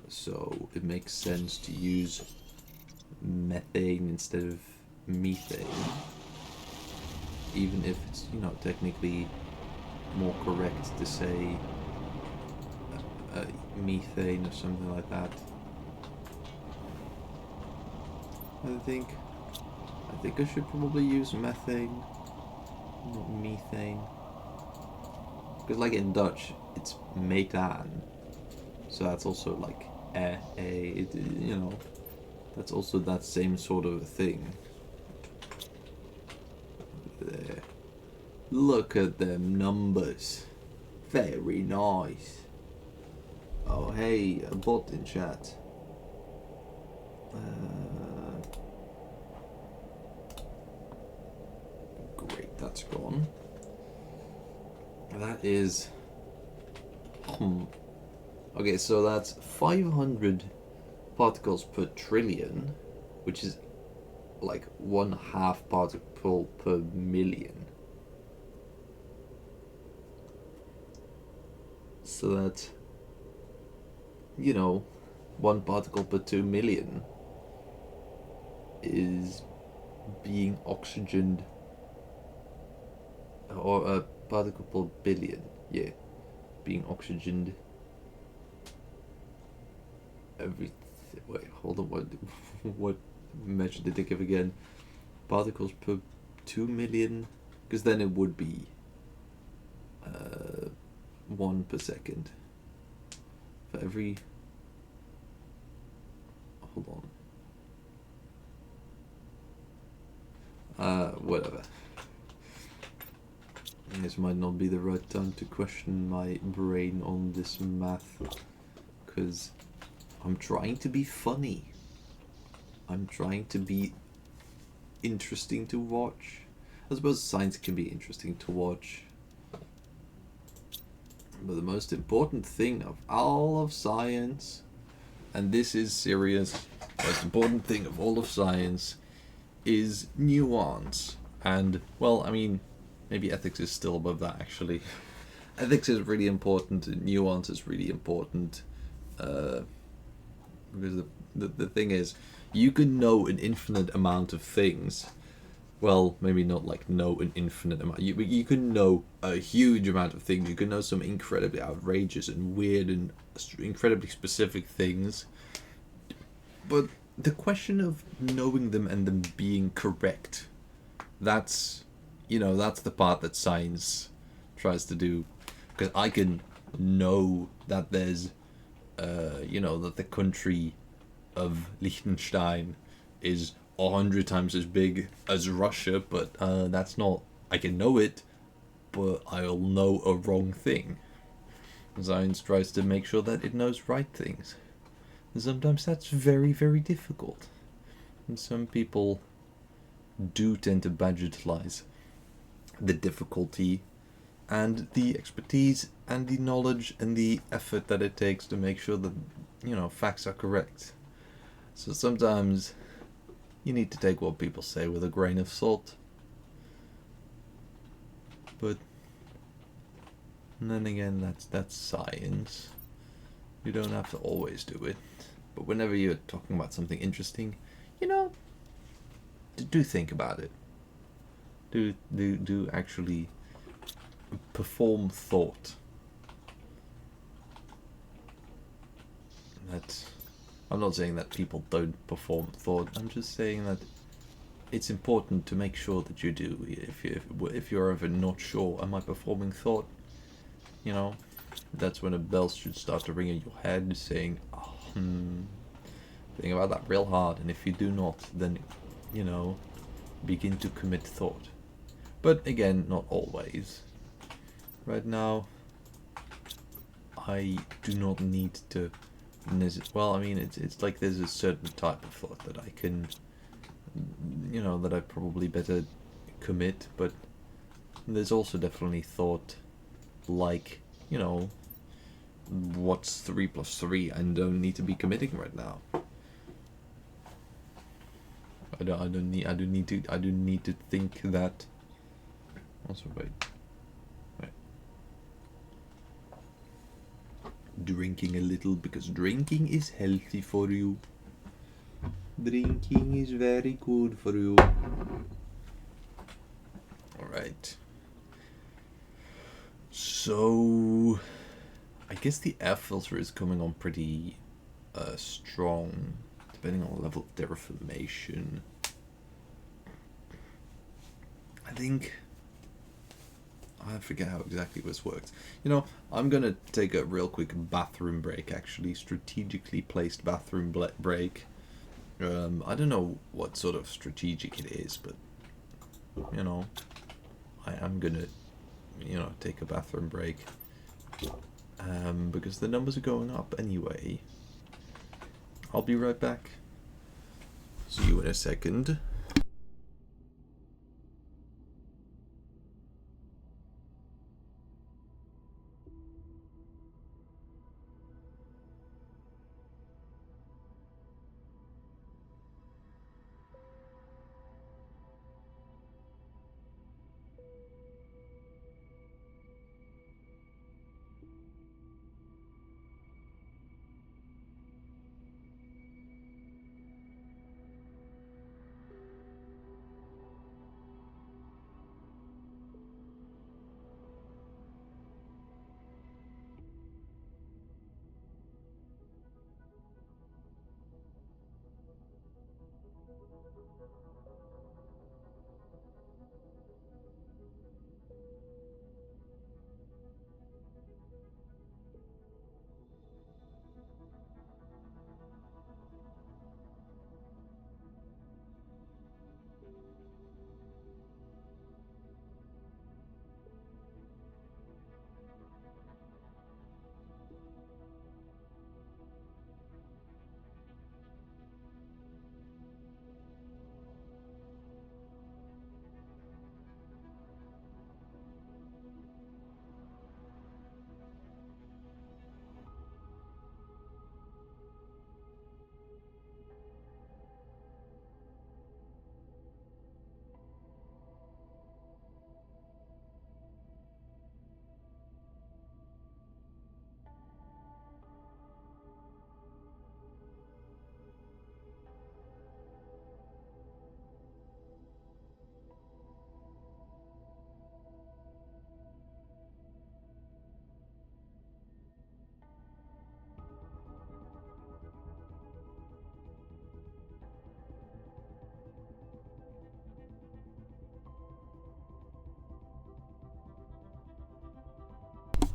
so it makes sense to use methane instead of methane, even if it's, you know, technically more correct to say methane or something like that. I think I should probably use methane, not methane. Because like in Dutch, it's metaan. So that's also like you know, that's also that same sort of thing. There. Look at them numbers. Very nice. Oh hey, a bot in chat. Great, that's gone. That is... Okay, so that's 500 particles per trillion, which is like 1/2 particle per million. So that's, you know, 1 particle per 2 million is being oxygened, or a particle per billion, yeah, being oxygened every... Wait, hold on, what measure did they give again? Particles per 2 million? Because then it would be 1 per second. For every... Hold on. Whatever. This might not be the right time to question my brain on this math, because I'm trying to be funny. I'm trying to be interesting to watch. I suppose science can be interesting to watch. But the most important thing of all of science, and this is serious, the most important thing of all of science is nuance. And, well, I mean, maybe ethics is still above that, actually. Ethics is really important, and nuance is really important. Because the thing is, you can know an infinite amount of things. Well, maybe not like know an infinite amount. You can know a huge amount of things. You can know some incredibly outrageous and weird and incredibly specific things. But the question of knowing them and them being correct, that's the part that science tries to do. Because I can know that there's, that the country of Liechtenstein is 100 times as big as Russia, but that's not. I can know it, but I'll know a wrong thing. Science tries to make sure that it knows right things. And sometimes that's very, very difficult. And some people do tend to budgetalize the difficulty and the expertise and the knowledge and the effort that it takes to make sure that, facts are correct. So sometimes you need to take what people say with a grain of salt. But then again, that's science. You don't have to always do it. But whenever you're talking about something interesting, do think about it. Do actually perform thought. I'm not saying that people don't perform thought. I'm just saying that it's important to make sure that you do. If you're ever not sure, am I performing thought? That's when a bell should start to ring in your head, saying, think about that real hard. And if you do not, then begin to commit thought. But again, not always. Right now, I do not need to. Well, I mean, it's like there's a certain type of thought that I can, that I probably better commit, but there's also definitely thought like, what's 3 + 3 and don't need to be committing right now. I do need to think that. Also, wait. Drinking a little, because drinking is healthy for you. Drinking is very good for you. Alright. So, I guess the air filter is coming on pretty strong, depending on the level of deformation. I think I forget how exactly this works. I'm gonna take a real quick bathroom break, actually. Strategically placed bathroom break. I don't know what sort of strategic it is, but, I am gonna, take a bathroom break. Because the numbers are going up anyway. I'll be right back. See you in a second.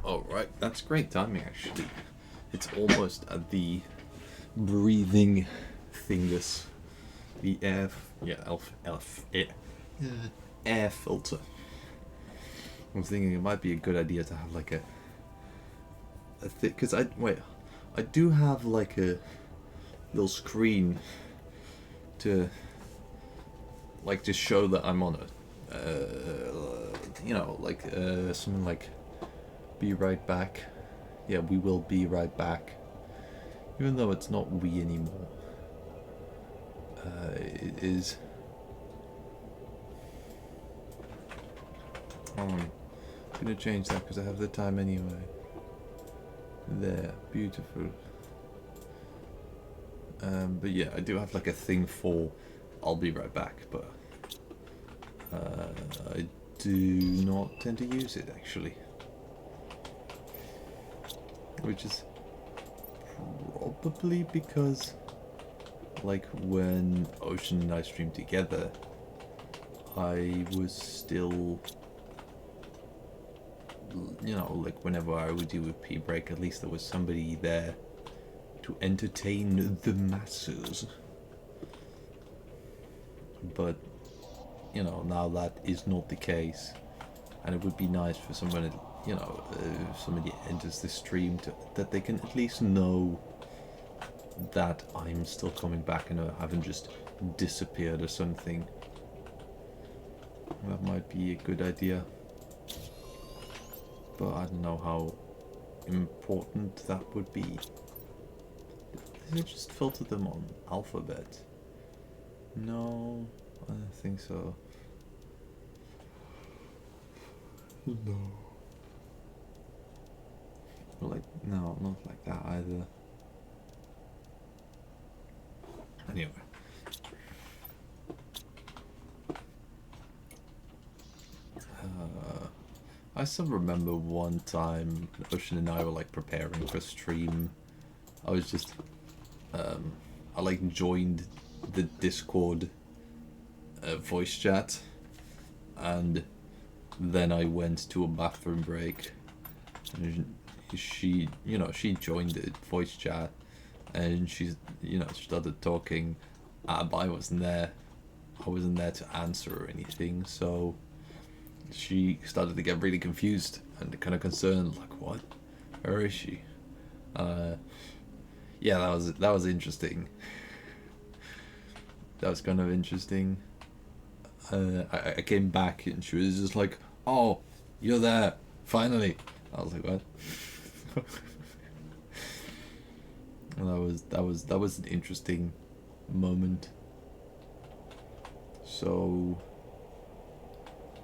Alright, that's great timing actually. It's almost at the breathing thingus. The air, air filter. I was thinking it might be a good idea to have like a thing, because I do have like a little screen to show that I'm on it. Something like be right back. Yeah, we will be right back. Even though it's not we anymore. It is. I'm gonna change that because I have the time anyway. There, beautiful. But yeah, I do have like a thing for I'll be right back, but I do not tend to use it actually. Which is probably because, like, when Ocean and I streamed together, I was still, you know, like whenever I would do a pee break, at least there was somebody there to entertain the masses. But, you know, now that is not the case, and it would be nice for someone, you know, if somebody enters the stream that they can at least know that I'm still coming back and I haven't just disappeared or something. That might be a good idea. But I don't know how important that would be. Did I just filter them on alphabet? No, I don't think so. No. Like, no, not like that either. Anyway. I still remember one time Ocean and I were like preparing for stream. I was just, I like joined the Discord voice chat, and then I went to a bathroom break, and she, you know, she joined the voice chat, and she, you know, started talking, but I wasn't there. I wasn't there to answer or anything, so she started to get really confused and kind of concerned, like, what? Where is she? Yeah, that was interesting. That was kind of interesting. I came back and she was just like, "Oh, you're there, finally." I was like, "What?" And that was an interesting moment. So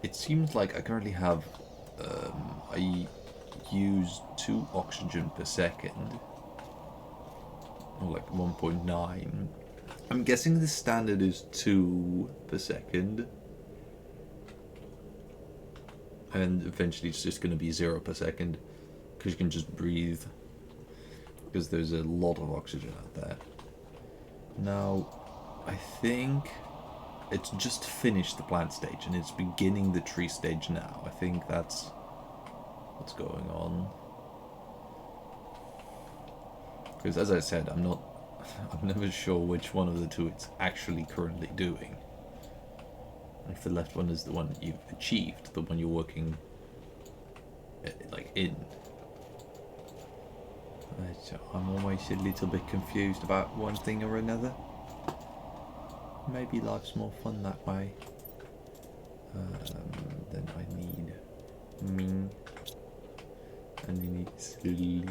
it seems like I currently have I use 2 oxygen per second, or like 1.9. I'm guessing the standard is 2 per second, and eventually it's just going to be 0 per second, because you can just breathe, because there's a lot of oxygen out there. Now, I think it's just finished the plant stage and it's beginning the tree stage now. I think that's what's going on. Because as I said, I'm never sure which one of the 2 it's actually currently doing. If the left one is the one you've achieved, the one you're working like in. So I'm always a little bit confused about one thing or another. Maybe life's more fun that way. Then I need Ming, and I need Sli,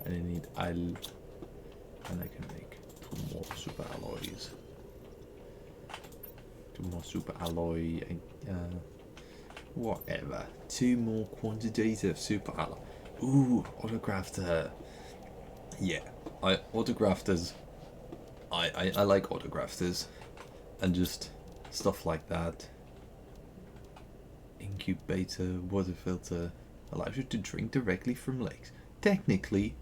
and I need Al, and I can make 2 more super alloys. 2 more super alloy, whatever. 2 more quantities of super alloy. Ooh, autographed. Yeah, autografters. I like autografters, and just stuff like that. Incubator, water filter, allows you to drink directly from lakes. Technically,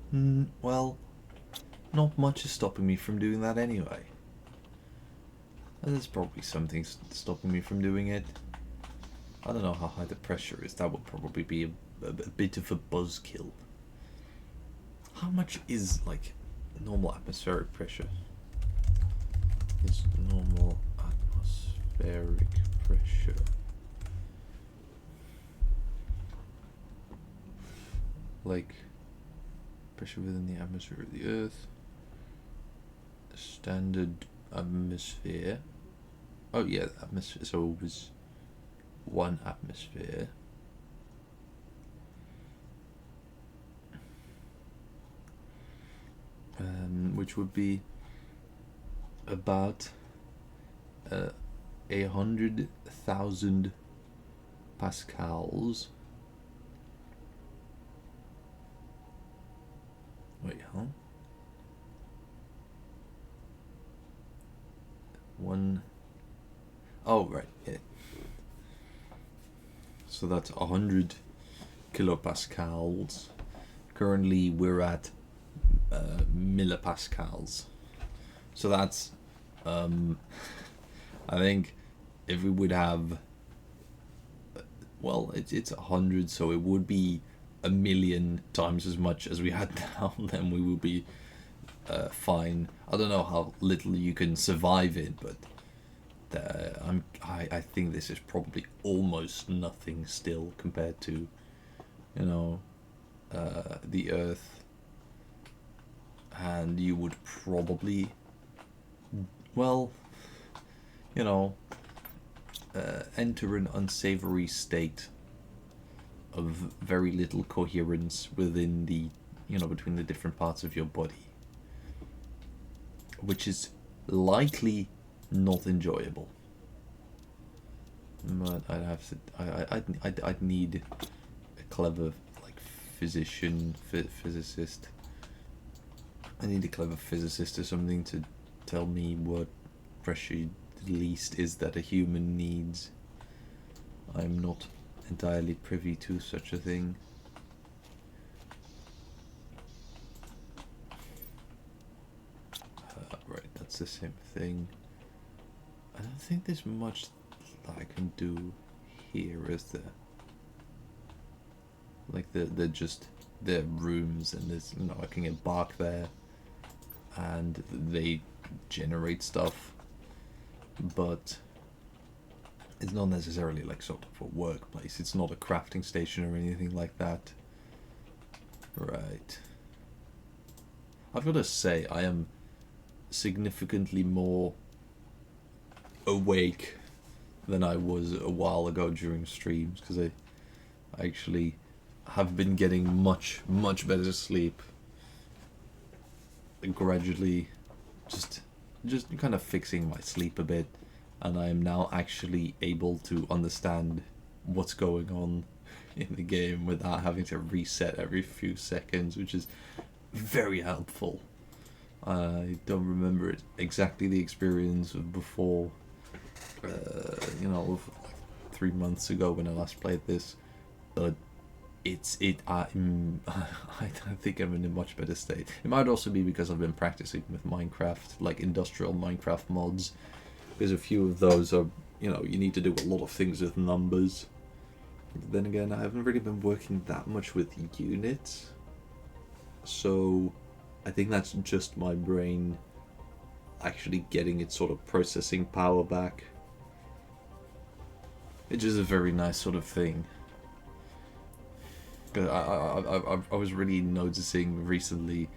well, not much is stopping me from doing that anyway. And there's probably something stopping me from doing it. I don't know how high the pressure is. That would probably be a bit of a buzzkill. How much is like normal atmospheric pressure? Is normal atmospheric pressure? Like pressure within the atmosphere of the Earth. Standard atmosphere. Oh yeah, atmosphere. So it was 1 atmosphere. Which would be about 100,000 pascals. Wait, huh? Oh, right, yeah. So that's 100 kilopascals. Currently, we're at millipascals. So that's, I think, if we would have, well, it's 100, so it would be 1,000,000 times as much as we had now. Then we would be fine. I don't know how little you can survive in, but I think this is probably almost nothing still compared to, the Earth. And you would probably, well, enter an unsavory state of very little coherence within the, between the different parts of your body, which is likely not enjoyable. But I'd have to, I'd need a clever, like, physicist. I need a clever physicist or something to tell me what pressure the least is that a human needs. I'm not entirely privy to such a thing. Right, that's the same thing. I don't think there's much that I can do here, is there? Like they're just their rooms, and there's I can embark there, and they generate stuff, but it's not necessarily like sort of a workplace. It's not a crafting station or anything like that. Right. I've got to say, I am significantly more awake than I was a while ago during streams, because I actually have been getting much better sleep gradually, just kind of fixing my sleep a bit, and I am now actually able to understand what's going on in the game without having to reset every few seconds, which is very helpful. I don't remember it exactly the experience of before, 3 months ago when I last played this, but I think I'm in a much better state. It might also be because I've been practicing with Minecraft, like industrial Minecraft mods, because a few of those are, you need to do a lot of things with numbers. But then again, I haven't really been working that much with units, so I think that's just my brain actually getting its sort of processing power back, which is a very nice sort of thing. I was really noticing recently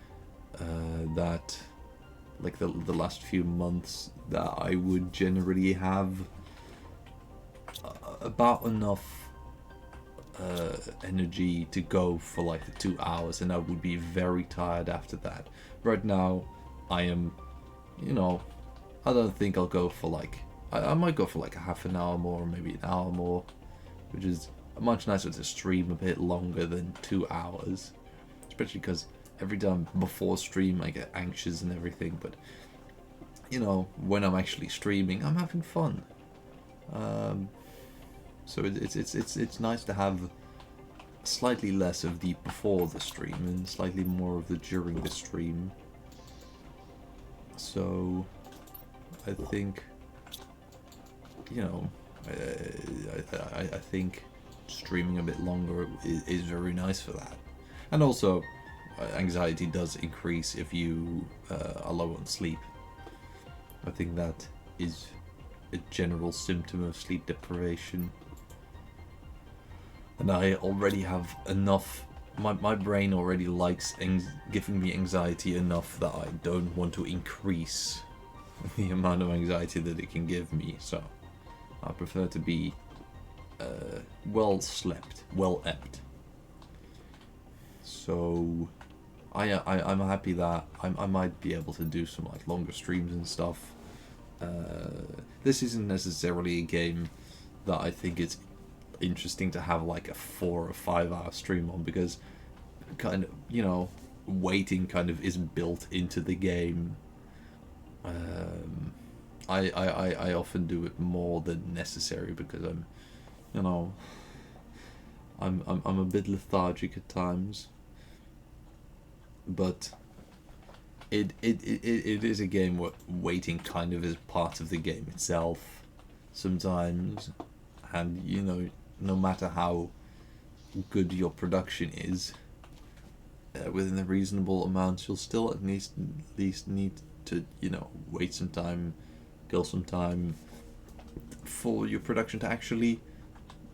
that, like, the last few months, that I would generally have about enough energy to go for like the 2 hours, and I would be very tired after that. Right now, I am, I don't think I'll go for like, I might go for like a half an hour more, or maybe an hour more, which is much nicer to stream a bit longer than 2 hours, especially because every time before stream I get anxious and everything, but when I'm actually streaming, I'm having fun. So it's nice to have slightly less of the before the stream and slightly more of the during the stream. So I think I think streaming a bit longer is very nice for that. And also, anxiety does increase if you are low on sleep. I think that is a general symptom of sleep deprivation. And I already have enough. My brain already likes giving me anxiety enough that I don't want to increase the amount of anxiety that it can give me. So I prefer to be well slept, well ept. So I'm happy that I might be able to do some like longer streams and stuff. This isn't necessarily a game that I think it's interesting to have like a 4 or 5 hour stream on, because kind of, you know, waiting kind of is built into the game. I often do it more than necessary because I'm, you know, I'm a bit lethargic at times. But it is a game where waiting kind of is part of the game itself sometimes, and you know, no matter how good your production is, within a reasonable amount, you'll still at least need to, you know, wait some time, kill some time for your production to actually,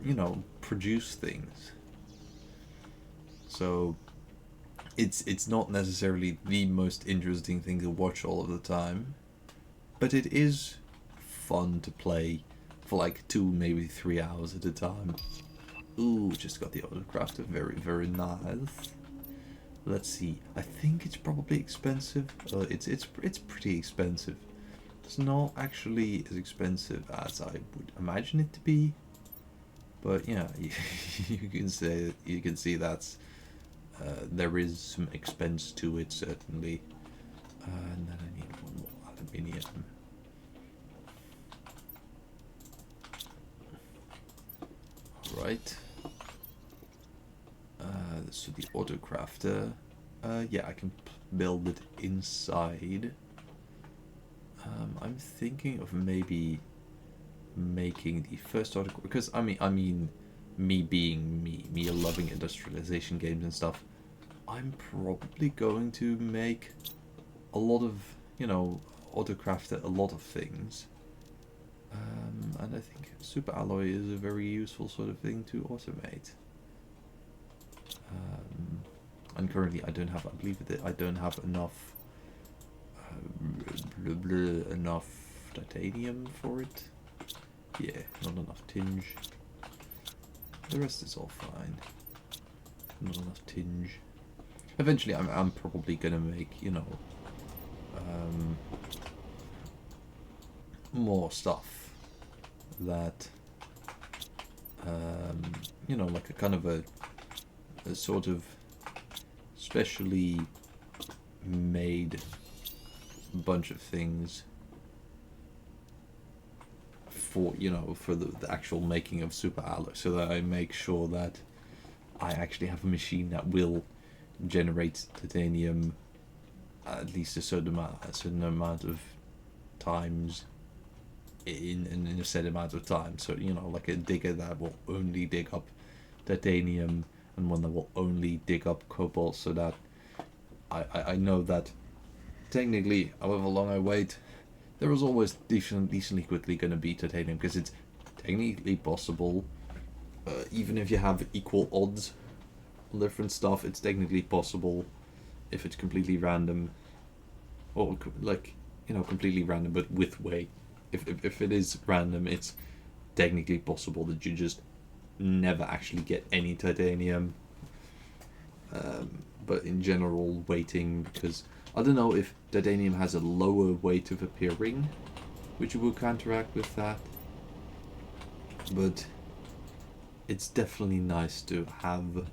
you know, produce things. So it's not necessarily the most interesting thing to watch all of the time, but it is fun to play for like 2, maybe 3 hours at a time. Ooh, just got the autocraft, very, very nice. Let's see. I think it's probably expensive. It's pretty expensive. It's not actually as expensive as I would imagine it to be, but yeah, you can see that's there is some expense to it, certainly. And then I need one more aluminium. Right. So the autocrafter, yeah, I can build it inside. I'm thinking of maybe making the first autocrafter, because I mean, me being me loving industrialization games and stuff, I'm probably going to make a lot of, you know, autocraft a lot of things. And I think super alloy is a very useful sort of thing to automate. And currently I believe that I don't have enough enough titanium for it. Yeah, not enough tinge. The rest is all fine. Not enough tinge. Eventually I'm probably gonna make, you know, more stuff that, you know, like a kind of a sort of specially made bunch of things for, you know, for the actual making of super alloy, so that I make sure that I actually have a machine that will generate titanium at least a certain amount of times in a set amount of time. So, you know, like a digger that will only dig up titanium, and one that will only dig up cobalt, so that I know that technically, however long I wait, there is always decently quickly going to be titanium, because it's technically possible, even if you have equal odds on different stuff, it's technically possible, if it's completely random, or like, you know, completely random but with weight. If it is random, it's technically possible that you just never actually get any titanium. But in general, waiting, because I don't know if titanium has a lower weight of appearing, which will counteract with that, but it's definitely nice to have,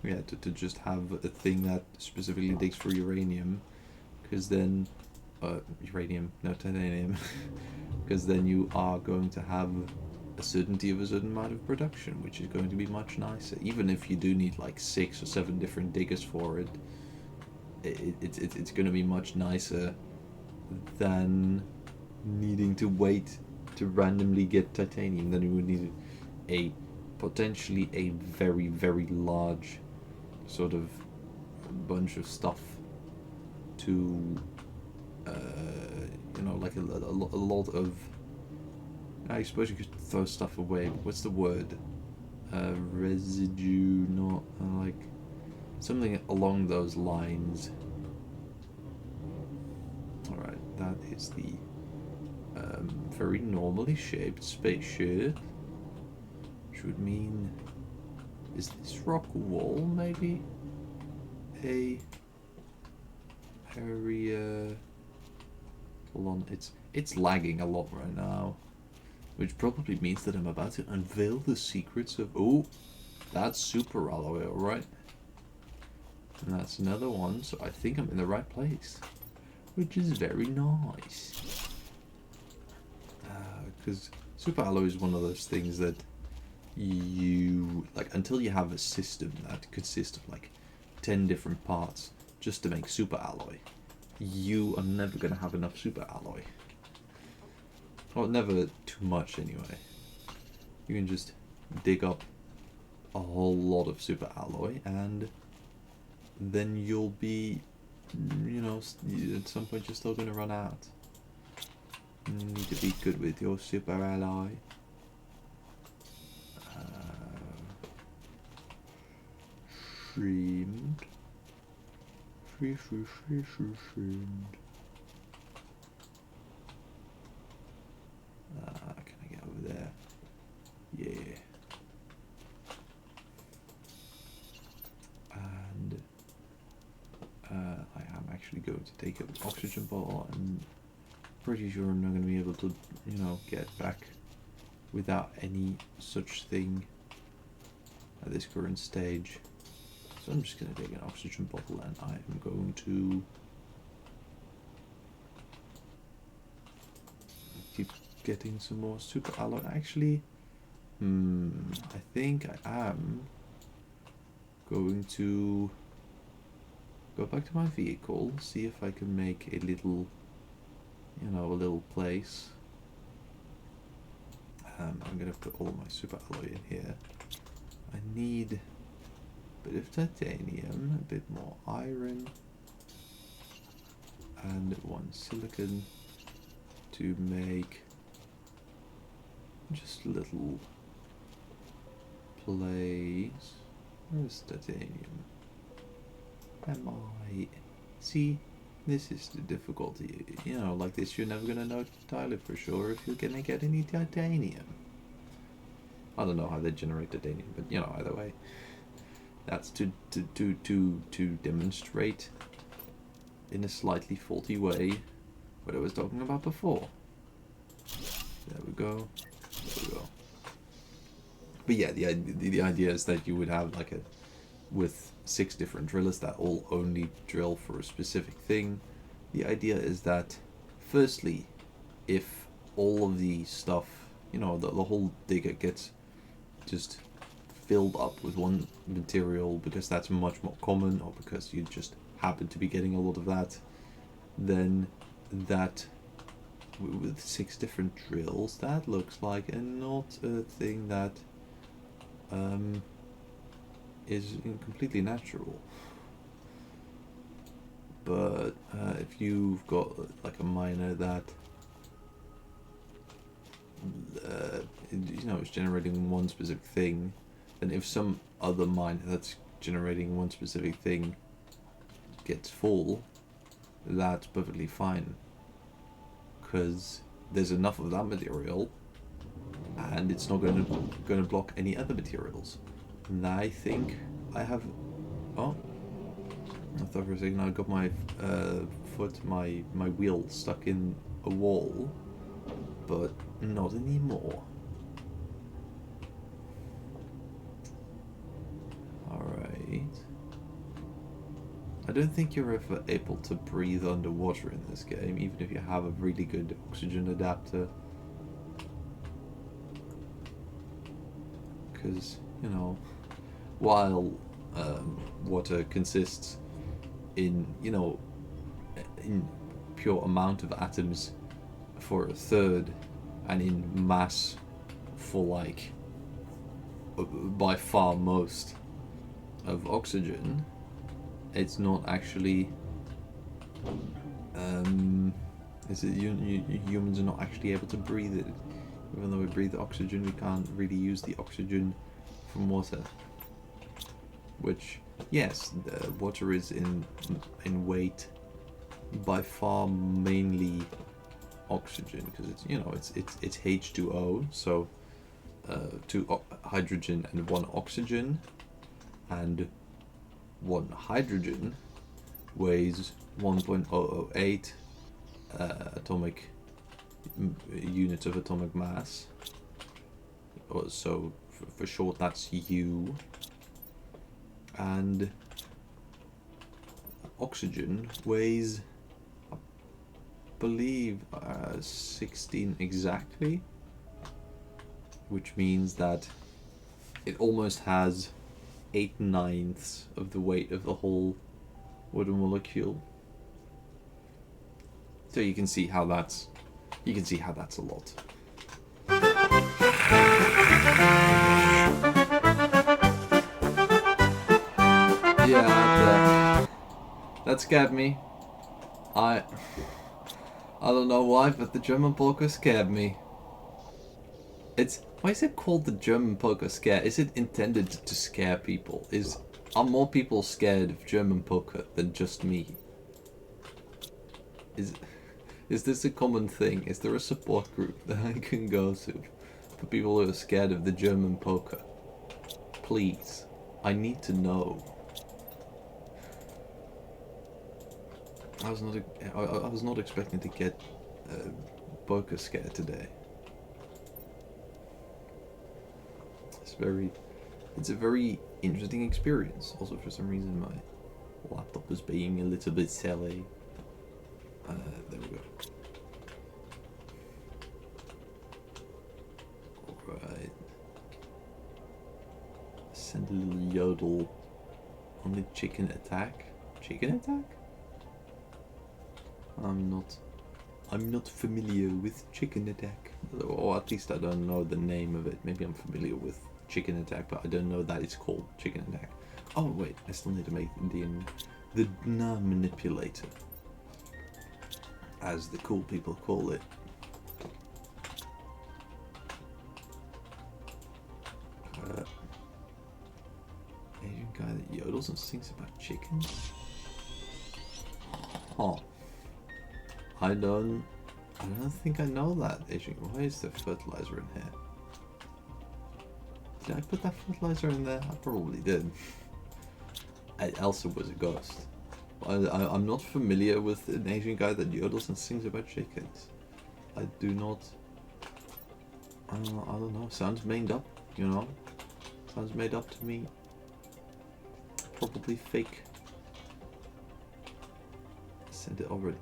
yeah, to just have a thing that specifically digs for uranium, because then, titanium, because then you are going to have a certainty of a certain amount of production, which is going to be much nicer. Even if you do need like 6 or 7 different diggers for it, it's going to be much nicer than needing to wait to randomly get titanium, then you would need a potentially a very, very large sort of bunch of stuff to, like a lot of. I suppose you could throw stuff away. What's the word? Residue, not like something along those lines. Alright, that is the very normally shaped spaceship. Which would mean, is this rock wall maybe a area? Hold on, it's lagging a lot right now, which probably means that I'm about to unveil the secrets of. Oh, that's super alloy, alright. And that's another one, so I think I'm in the right place, which is very nice. Because super alloy is one of those things that you like until you have a system that consists of like 10 different parts just to make super alloy, you are never going to have enough super alloy. Well, never too much anyway. You can just dig up a whole lot of super alloy and then you'll be, at some point you're still going to run out. You need to be good with your super alloy. Shrimmed. Shrimmed. Can I get over there? Yeah. And I am actually going to take an oxygen bottle. I'm pretty sure I'm not going to be able to, get back without any such thing at this current stage. So I'm just going to take an oxygen bottle and I am going to keep getting some more super alloy. Actually, I think I am going to go back to my vehicle, see if I can make a little, a little place. I'm going to put all my super alloy in here. I need a bit of titanium, a bit more iron, and one silicon to make just a little place. Where's titanium? Am I? See, this is the difficulty. Like this, you're never gonna know entirely for sure if you're gonna get any titanium. I don't know how they generate titanium, but either way, that's to demonstrate in a slightly faulty way what I was talking about before. There we go. There we go. But yeah, the idea is that you would have like with 6 different drillers that all only drill for a specific thing. The idea is that, firstly, if all of the stuff, the whole digger gets just filled up with one material because that's much more common, or because you just happen to be getting a lot of that, then that with 6 different drills, that looks like not a thing that is completely natural. But if you've got like a miner that is generating one specific thing, then if some other miner that's generating one specific thing gets full, that's perfectly fine, because there's enough of that material and it's not going to block any other materials. And I think I have. Oh, I thought for a second I got my foot, my wheel stuck in a wall, but not anymore. Alright. I don't think you're ever able to breathe underwater in this game, even if you have a really good oxygen adapter. Because, while water consists in, in pure amount of atoms for a third, and in mass for like by far most of oxygen, it's not actually humans are not actually able to breathe it. Even though we breathe oxygen, we can't really use the oxygen from water. Which, yes, the water is in weight by far mainly oxygen, because it's H2O, so two hydrogen and one oxygen, and one hydrogen weighs 1.008 atomic units of atomic mass. So for short, that's U. And oxygen weighs, I believe, 16 exactly, which means that it almost has 8/9 of the weight of the whole water molecule. So you can see how that's a lot. Yeah, that scared me. I don't know why, but the German polka scared me. Why is it called the German polka scare? Is it intended to scare people? Are more people scared of German polka than just me? Is this a common thing? Is there a support group that I can go to for people who are scared of the German polka? Please, I need to know. I was not expecting to get a polka scare today. It's a very interesting experience. Also, for some reason, my laptop is being a little bit silly. There we go. Alright. Send a little yodel on the chicken attack. Chicken attack? I'm not familiar with chicken attack. Or at least I don't know the name of it. Maybe I'm familiar with chicken attack, but I don't know that it's called chicken attack. Oh wait, I still need to make the manipulator, as the cool people call it. Asian guy that yodels and sings about chickens? Huh. I don't think I know that, Asian. Why is there fertilizer in here? Did I put that fertilizer in there? I probably did. Elsa was a ghost. I'm not familiar with an Asian guy that yodels and sings about chickens. I do not. I don't know. Sounds made up, you know? Sounds made up to me. Probably fake. Send it over.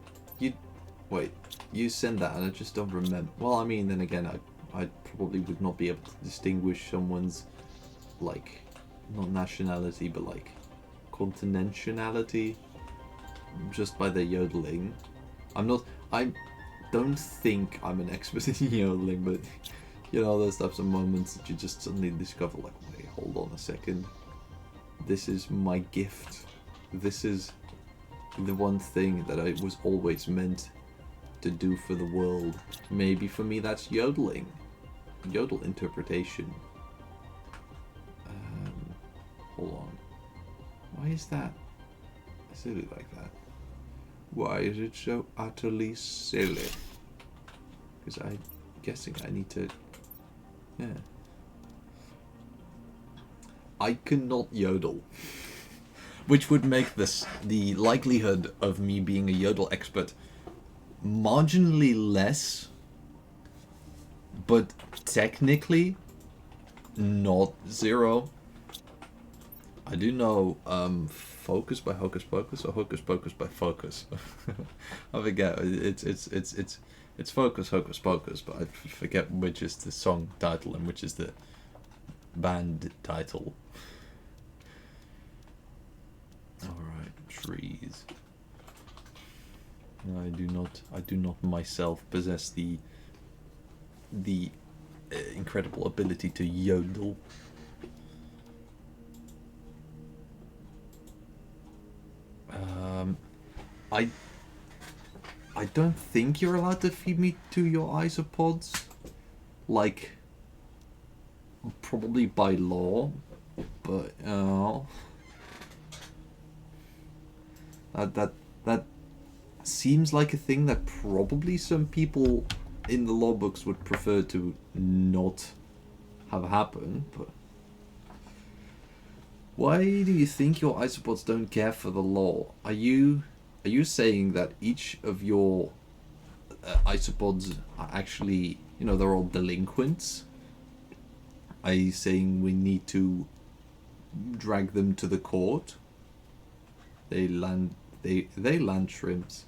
You send that and I just don't remember. Well, I mean, then again, I probably would not be able to distinguish someone's, like, not nationality, but like continentality just by their yodeling. I don't think I'm an expert in yodeling, but you know, those types of moments that you just suddenly discover, like, wait, hold on a second. This is my gift. This is the one thing that I was always meant to do for the world. Maybe for me that's yodeling. Yodel interpretation. Hold on. Why is that silly like that? Why is it so utterly silly? Because I'm guessing I need to... Yeah. I cannot yodel. Which would make the likelihood of me being a yodel expert marginally less, but technically not zero. I do know Focus by Hocus Pocus or Hocus Pocus by Focus. I forget. It's Focus Hocus Pocus, but I forget which is the song title and which is the band title. Alright, trees. I do not myself possess the incredible ability to yodel. I don't think you're allowed to feed me to your isopods. Like, probably by law, but that seems like a thing that probably some people in the law books would prefer to not have happen. But why do you think your isopods don't care for the law? Are you saying that each of your isopods are actually, they're all delinquents? Are you saying we need to drag them to the court? They land shrimps.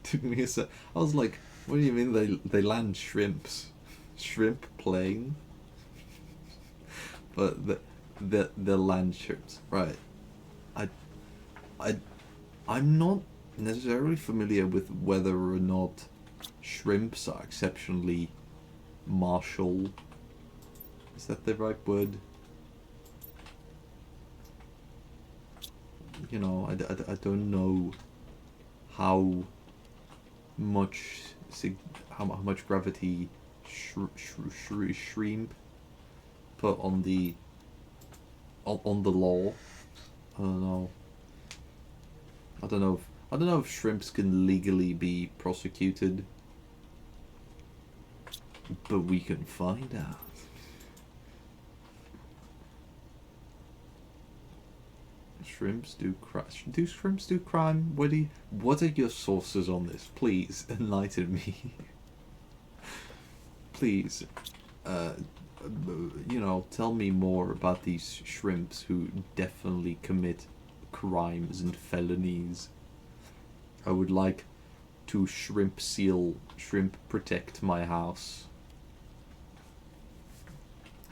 Took me a sec. I was like, what do you mean they land shrimps? Shrimp plane? But the land shrimps, right? I'm not necessarily familiar with whether or not shrimps are exceptionally martial. Is that the right word? I don't know how much gravity shrimp put on the law. I don't know. I don't know if shrimps can legally be prosecuted, but we can find out. Shrimps do crime. Do shrimps do crime? What are your sources on this? Please enlighten me. Please, tell me more about these shrimps who definitely commit crimes and felonies. I would like to shrimp protect my house.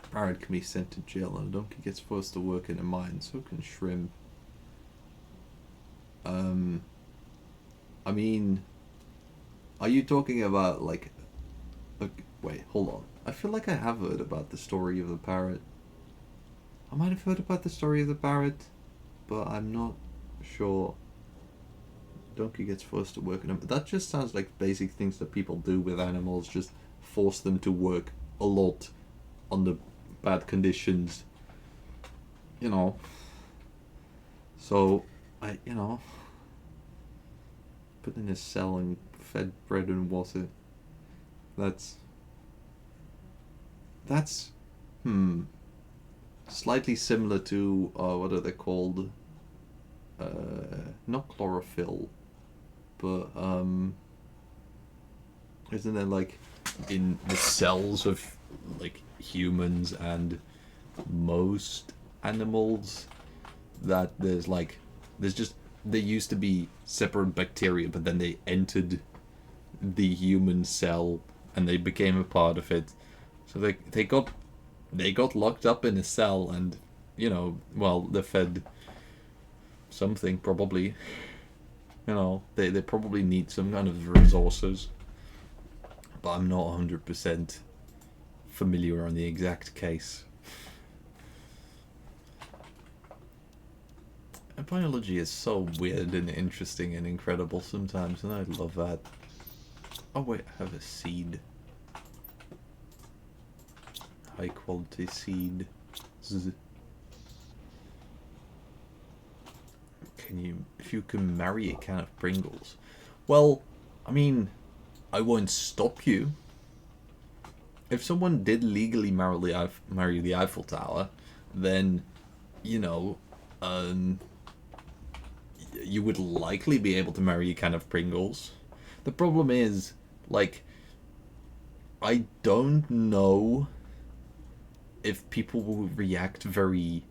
A parrot can be sent to jail and a donkey gets forced to work in a mine, so can shrimp. I mean, are you talking about like... wait, hold on. I feel like I have heard about the story of the parrot. I might have heard about the story of the parrot, but I'm not sure. Donkey gets forced to work in a... That just sounds like basic things that people do with animals, just force them to work a lot under bad conditions. So, put in a cell and fed bread and water. That's slightly similar to what are they called? Not chlorophyll, but isn't it like in the cells of like humans and most animals that there used to be separate bacteria, but then they entered the human cell and they became a part of it. So they got locked up in a cell and they're fed something probably. They probably need some kind of resources, but I'm not 100% familiar on the exact case. Biology is so weird and interesting and incredible sometimes, and I love that. Oh wait, I have a seed. High quality seed. If you can marry a can of Pringles. Well, I mean, I won't stop you. If someone did legally marry the Eiffel Tower, then, you would likely be able to marry a can of Pringles. The problem is, I don't know if people will react very...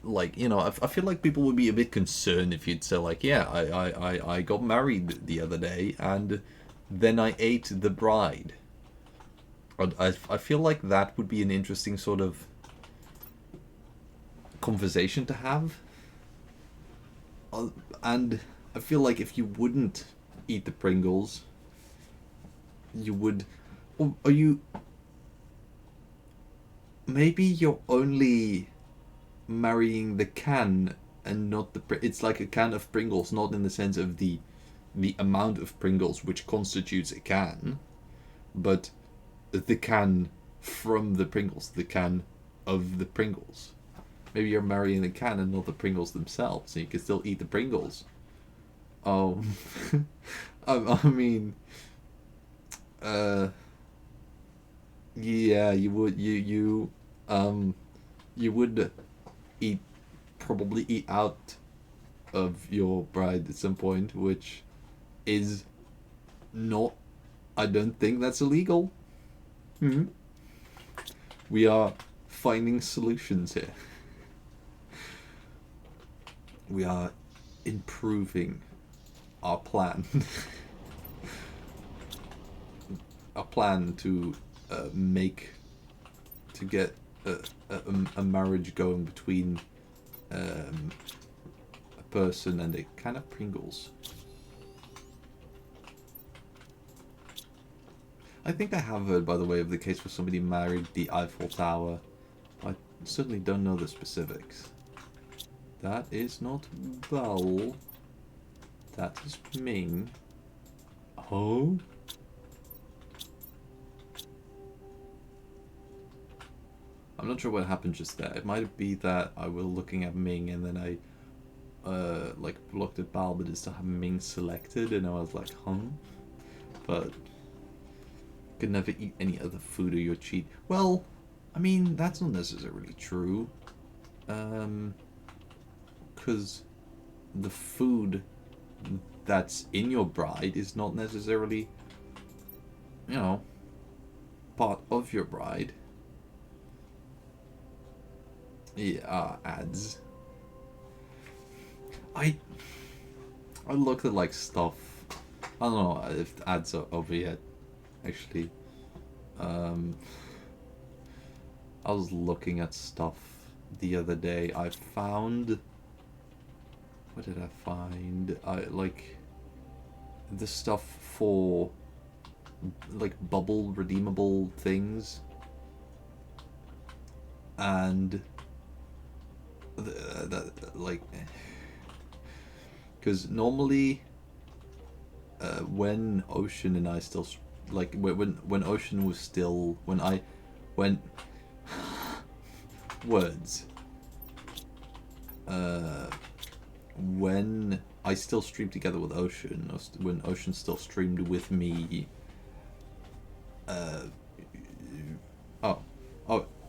I feel like people would be a bit concerned if you'd say, yeah, I got married the other day, and then I ate the bride. I feel like that would be an interesting sort of conversation to have. And I feel like if you wouldn't eat the Pringles, you would. Or are you? Maybe you're only marrying the can and not the. It's like a can of Pringles, not in the sense of the amount of Pringles which constitutes a can, but the can from the Pringles, the can of the Pringles. Maybe you're marrying the can and not the Pringles themselves, so you can still eat the Pringles. Oh, I mean, uh, yeah, you would you would eat probably eat out of your bride at some point, which is not. I don't think that's illegal. Hmm. We are finding solutions here. We are improving our plan. Our plan to get a marriage going between a person and a can of Pringles. I think I have heard, by the way, of the case where somebody married the Eiffel Tower. I certainly don't know the specifics. That is not Val. That is Ming. Oh? I'm not sure what happened just there. It might be that I was looking at Ming and then I like looked at Bal but it still had Ming selected and I was like, huh? But could never eat any other food or you'll cheat. Well, I mean, that's not necessarily true. Because the food that's in your bride is not necessarily, you know, part of your bride. Yeah, ads. I looked at like stuff. I don't know if ads are over yet. Actually, I was looking at stuff the other day. I found. What did I find? I like the stuff for like bubble redeemable things, and that like because normally when Ocean and I still like when Ocean was still when words when I still streamed together with Ocean, when Ocean still streamed with me.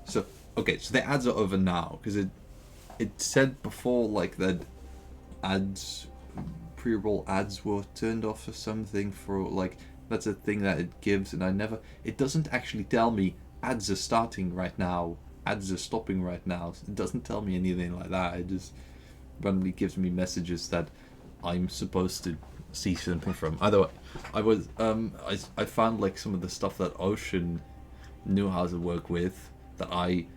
So okay, so the ads are over now because it said before like that ads, pre-roll ads were turned off or something for like that's a thing that it gives, and it doesn't actually tell me ads are starting right now, ads are stopping right now. It doesn't tell me anything like that. It just randomly gives me messages that I'm supposed to see something from. Either way, I found like some of the stuff that Ocean knew how to work with that I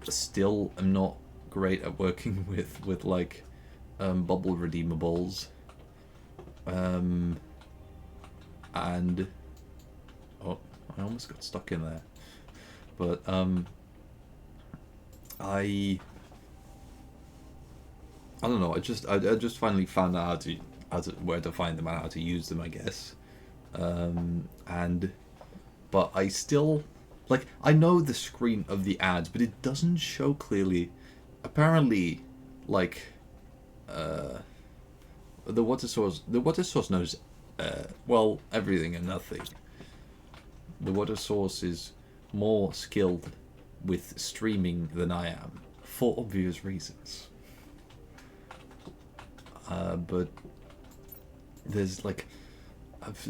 still am not great at working with like bubble redeemables, and oh, I almost got stuck in there, but I don't know. I just finally found out how to where to find them and how to use them, I guess. But I still like I know the screen of the ads, but it doesn't show clearly. Apparently, like the water source knows well everything and nothing. The water source is more skilled with streaming than I am for obvious reasons. But there's like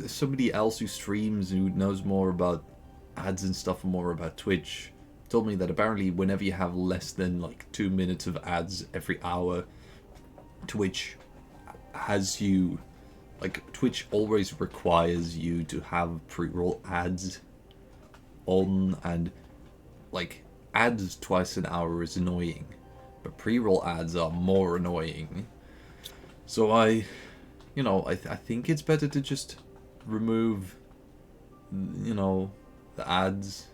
somebody else who streams who knows more about ads and stuff and more about Twitch told me that apparently whenever you have less than like 2 minutes of ads every hour, Twitch has you like Twitch always requires you to have pre-roll ads on, and like ads twice an hour is annoying, but pre-roll ads are more annoying. So I you know, I think it's better to just remove, you know, the ads,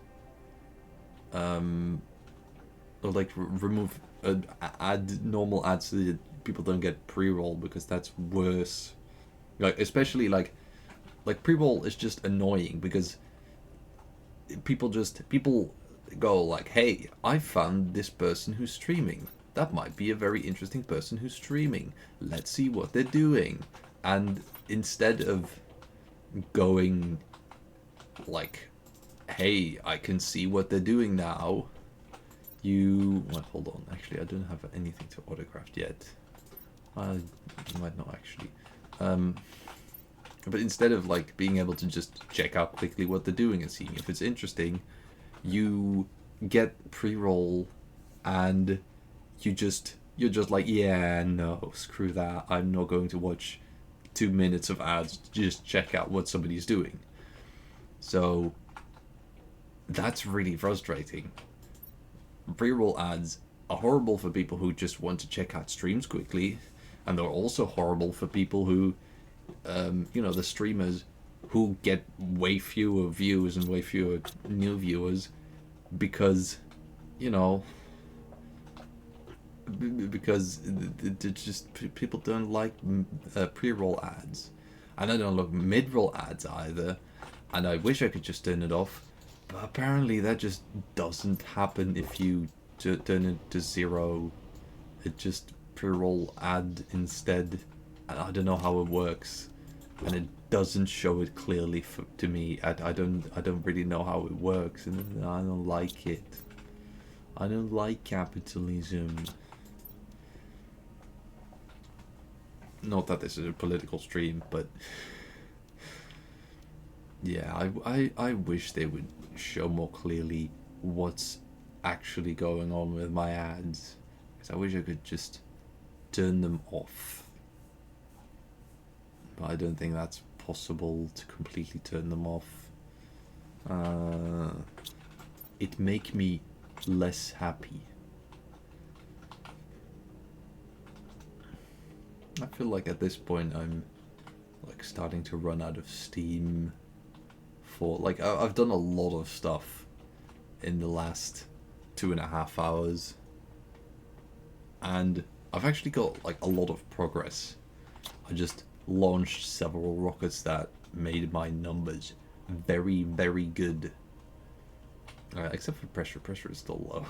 or like remove add normal ads so that people don't get pre-roll, because that's worse. Like especially like pre-roll is just annoying because people go like, hey, I found this person who's streaming. That might be a very interesting person who's streaming. Let's see what they're doing. And instead of going like, hey, I can see what they're doing now, you... Well, hold on. Actually, I don't have anything to autograph yet. I might not actually. But instead of like being able to just check out quickly what they're doing and seeing if it's interesting, you get pre-roll and you're just like, yeah, no, screw that. I'm not going to watch 2 minutes of ads to just check out what somebody's doing. So that's really frustrating. Pre-roll ads are horrible for people who just want to check out streams quickly, and they're also horrible for people who, you know, the streamers who get way fewer views and way fewer new viewers because, you know, because just people don't like pre-roll ads, and I don't like mid-roll ads either, and I wish I could just turn it off, but apparently that just doesn't happen if you turn it to 0. It just pre-roll ad instead, and I don't know how it works, and it doesn't show it clearly to me. I don't really know how it works, and I don't like it. I don't like capitalism. Not that this is a political stream, but yeah, I wish they would show more clearly what's actually going on with my ads, because I wish I could just turn them off. But I don't think that's possible to completely turn them off. It make me less happy. I feel like at this point I'm like starting to run out of steam for, like, I've done a lot of stuff in the last 2.5 hours, and I've actually got like a lot of progress. I just launched several rockets that made my numbers very, very good. Except for pressure. Pressure is still low.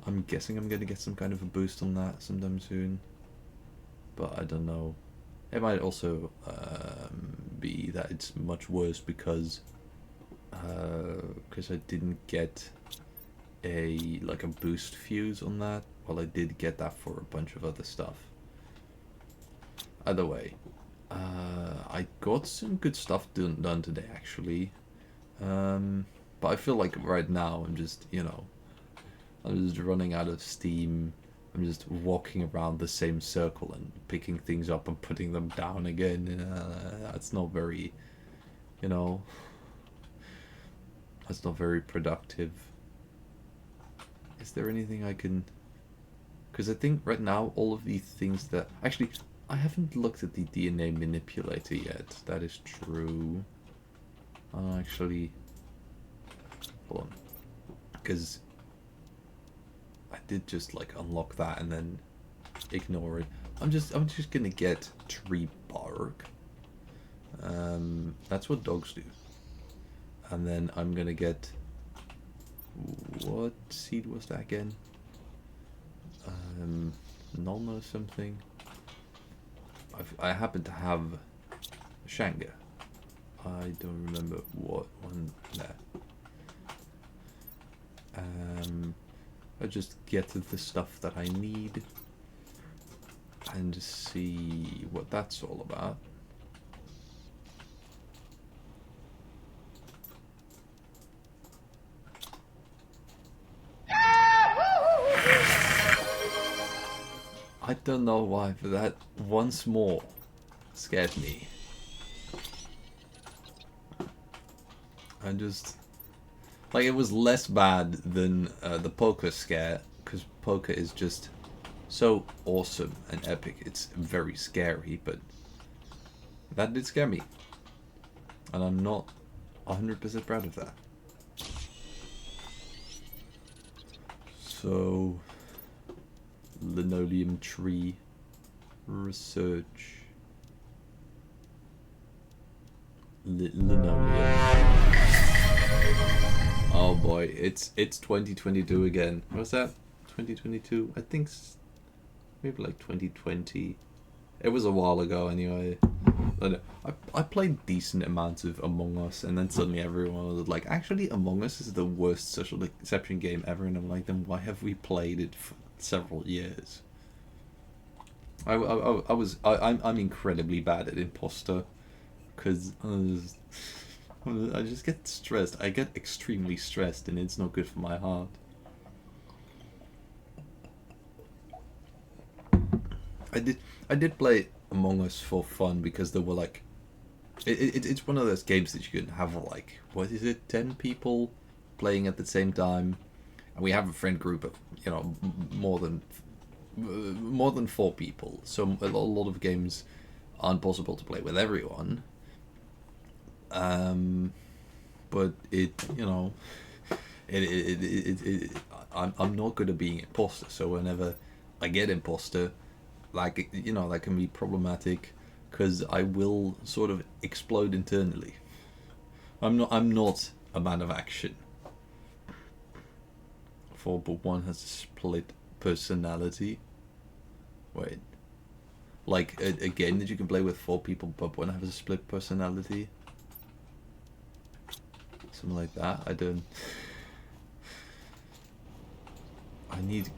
I'm guessing I'm going to get some kind of a boost on that sometime soon, but I don't know. It might also be that it's much worse because I didn't get a boost fuse on that. Well, I did get that for a bunch of other stuff. Either way, I got some good stuff done today actually, but I feel like right now I'm just, you know, I'm just running out of steam. I'm just walking around the same circle and picking things up and putting them down again. That's not very, you know, that's not very productive. Is there anything I can... Because I think right now all of the things that... Actually, I haven't looked at the DNA manipulator yet. That is true. Actually... Hold on. Because I did just like unlock that and then ignore it. I'm just gonna get tree bark. That's what dogs do. And then I'm gonna get... What seed was that again? Nuln or something. I happen to have Shanga. I don't remember what one there. I just get the stuff that I need and see what that's all about. I don't know why, but that once more scared me. I just... Like, it was less bad than the poker scare, because poker is just so awesome and epic. It's very scary, but that did scare me. And I'm not 100% proud of that. So, linoleum tree research. Linoleum. Oh boy, it's 2022 again. What's that? 2022? I think maybe like 2020. It was a while ago anyway. I played decent amounts of Among Us, and then suddenly everyone was like, actually Among Us is the worst social deception game ever, and I'm like, then why have we played it for several years? I'm incredibly bad at imposter, because I just get stressed. I get extremely stressed, and it's not good for my heart. I did play Among Us for fun because there were like, it's one of those games that you can have like, what is it, 10 people playing at the same time, and we have a friend group of, you know, more than 4 people. So a lot of games aren't possible to play with everyone. But it, you know, I'm not good at being imposter. So whenever I get imposter, like, you know, that can be problematic because I will sort of explode internally. I'm not a man of action. But one has a split personality. Wait, like a game that you can play with 4 people, but one has a split personality. Something like that. I don't. I need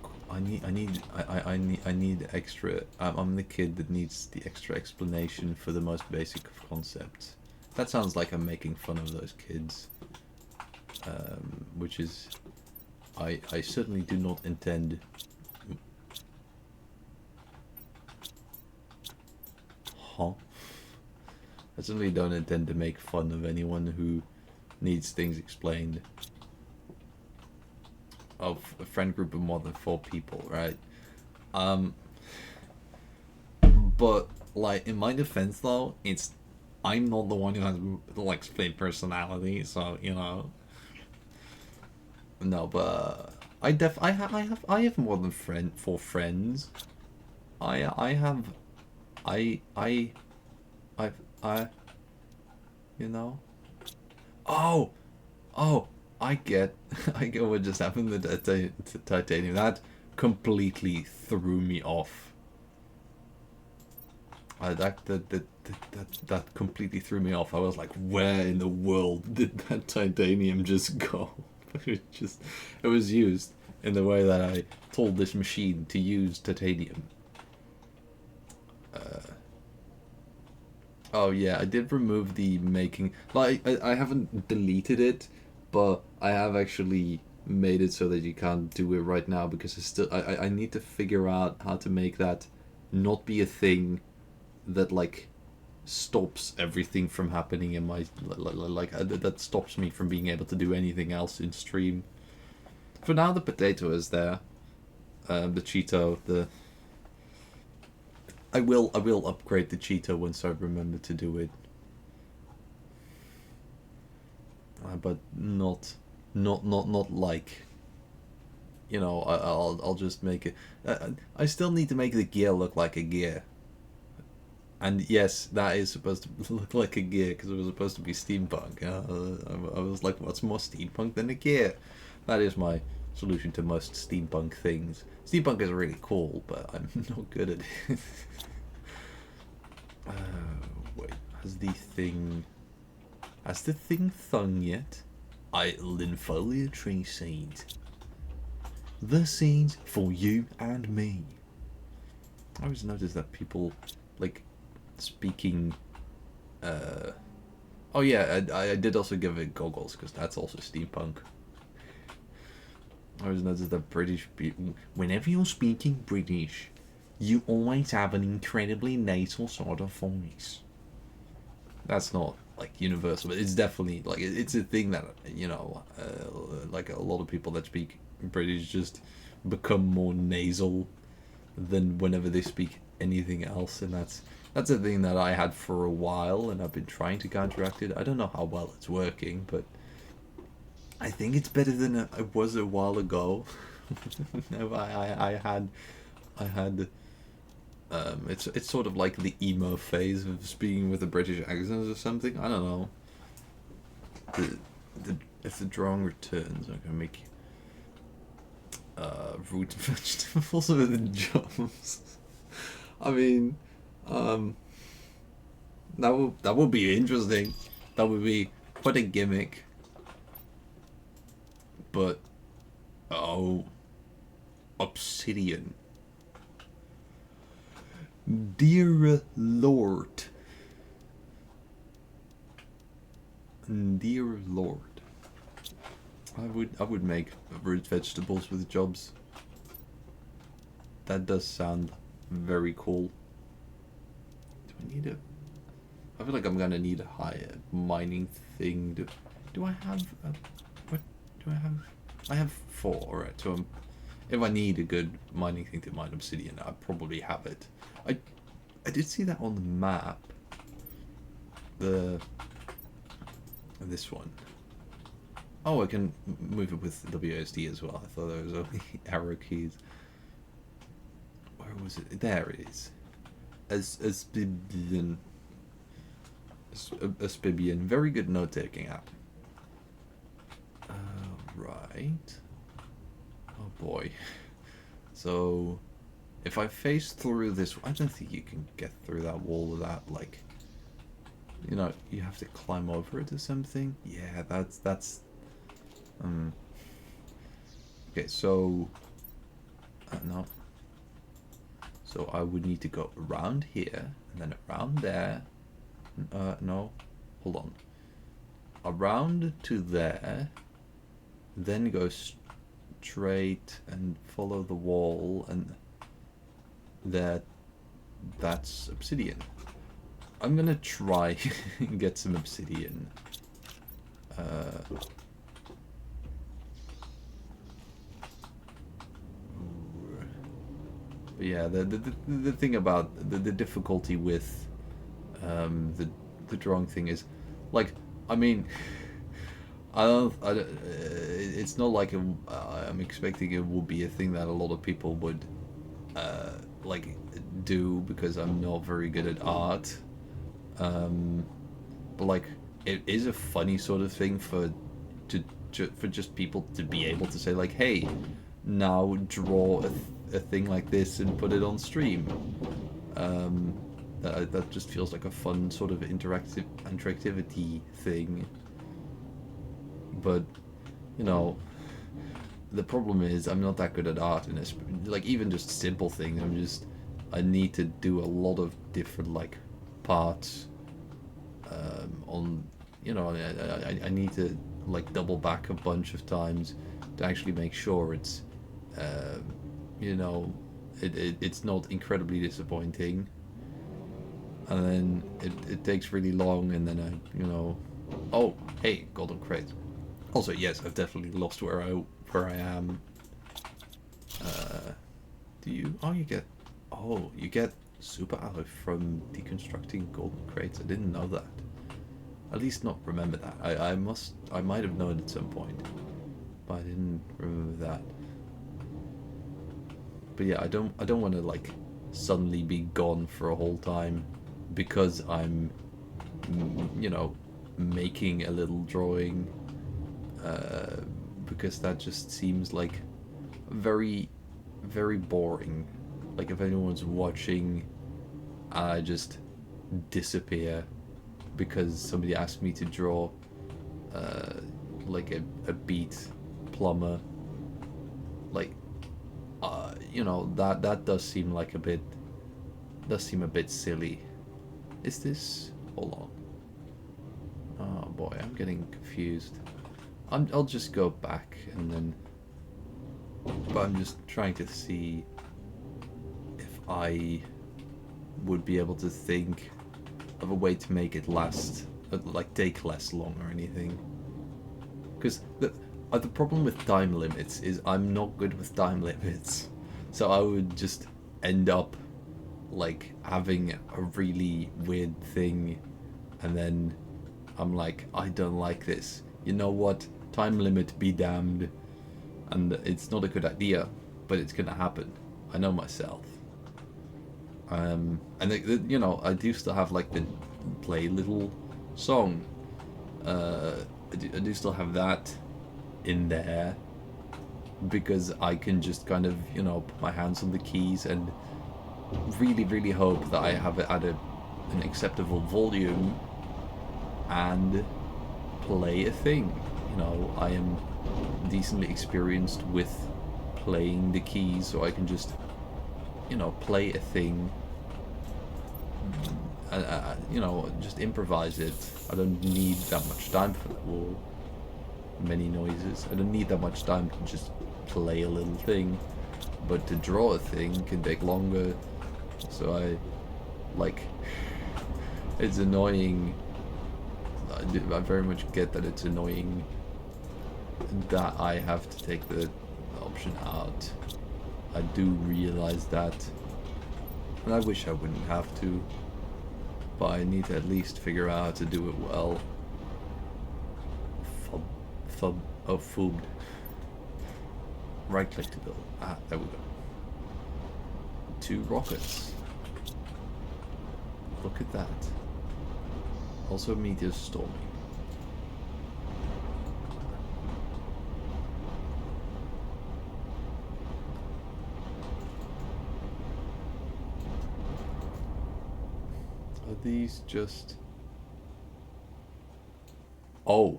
extra. I'm the kid that needs the extra explanation for the most basic of concepts. That sounds like I'm making fun of those kids, which is, I certainly do not intend. Huh? I certainly don't intend to make fun of anyone who needs things explained. Of a friend group of more than 4 people, right? But like, in my defense though, I'm not the one who has like split personality, so you know. No, but I have more than 4 friends. You know. Oh, I get what just happened to Titanium. That completely threw me off. That completely threw me off. I was like, where in the world did that Titanium just go? It was used in the way that I told this machine to use Titanium. Oh yeah, I did remove the making. Like, I haven't deleted it, but I have actually made it so that you can't do it right now because I need to figure out how to make that not be a thing that like stops everything from happening in my that stops me from being able to do anything else in stream. For now, the potato is there, the Cheeto, I will upgrade the Cheeto once I remember to do it. But not like, you know, I'll just make it. I still need to make the gear look like a gear. And yes, that is supposed to look like a gear because it was supposed to be steampunk. I was like, what's more steampunk than a gear? That is my solution to most steampunk things. Steampunk is really cool, but I'm not good at it. Wait, has the thing thung yet? Linfolia tree seeds. The seeds for you and me. I always notice that people like speaking. Oh yeah, I did also give it goggles because that's also steampunk. I always notice that British people, whenever you're speaking British, you always have an incredibly nasal sort of voice. That's not like universal, but it's definitely like it's a thing that, you know, like a lot of people that speak British just become more nasal than whenever they speak anything else, and that's a thing that I had for a while, and I've been trying to counteract it. I don't know how well it's working, but I think it's better than it was a while ago. No, I had it's sort of like the emo phase of speaking with a British accent or something. I don't know. If the drawing returns, I'm gonna make root vegetables with jobs. I mean, that would be interesting. That would be quite a gimmick. But oh, obsidian. Dear Lord. Dear Lord. I would make root vegetables with jobs. That does sound very cool. Do I need a... I feel like I'm gonna need a higher mining thing. Do I have a... What do I have? I have 4, alright, so if I need a good mining thing to mine obsidian, I probably have it. I did see that on the map. This one. Oh, I can move it with WSD as well. I thought there was only arrow keys. Where was it? There it is. Aspibian. Aspibian. Very good note-taking app. Right. Oh boy. So, if I face through this, I don't think you can get through that wall without, like, you know, you have to climb over it or something. Yeah, that's. Okay, so. No. So I would need to go around here and then around there. No, hold on. Around to there. Then go straight and follow the wall, and that's obsidian. I'm gonna try and get some obsidian. But yeah, the thing about the difficulty with the drawing thing is, like, I mean, it's not like I'm expecting it will be a thing that a lot of people would like do, because I'm not very good at art. But like, it is a funny sort of thing for just people to be able to say, like, hey, now draw a thing like this and put it on stream. That just feels like a fun sort of interactivity thing. But, you know, the problem is I'm not that good at art, and it's like, even just simple things, I need to do a lot of different, like, parts on, you know, I need to, like, double back a bunch of times to actually make sure it's you know, it's not incredibly disappointing, and then it takes really long, and then I, you know, oh, hey, golden crate. Also, yes, I've definitely lost where I am. Do you? Oh, you get super alloy from deconstructing golden crates. I didn't know that. At least not remember that. I might have known at some point, but I didn't remember that. But yeah, I don't want to, like, suddenly be gone for a whole time because I'm, you know, making a little drawing, because that just seems like very, very boring. Like, if anyone's watching, I just disappear because somebody asked me to draw like a beat plumber, like, you know, that does seem like a bit silly. Is this, hold on, oh boy, I'm getting confused. I'll just go back and then, but I'm just trying to see if I would be able to think of a way to make it last, like, take less long or anything. Because the problem with time limits is I'm not good with time limits. So I would just end up like having a really weird thing, and then I'm like, I don't like this. You know what? Time limit be damned. And it's not a good idea, but it's gonna happen. I know myself. And you know, I do still have like the play little song. I do still have that in there because I can just kind of, you know, put my hands on the keys and really, really hope that I have it at an acceptable volume and play a thing. You know, I am decently experienced with playing the keys, so I can just, you know, play a thing. You know, just improvise it. I don't need that much time for that. Or many noises. I don't need that much time to just play a little thing. But to draw a thing can take longer. So I, like, it's annoying. I very much get that it's annoying that I have to take the option out. I do realize that. And I wish I wouldn't have to. But I need to at least figure out how to do it well. Fubbed. Right click to build. Ah, there we go. 2 rockets. Look at that. Also meteor storming. Are these just... Oh.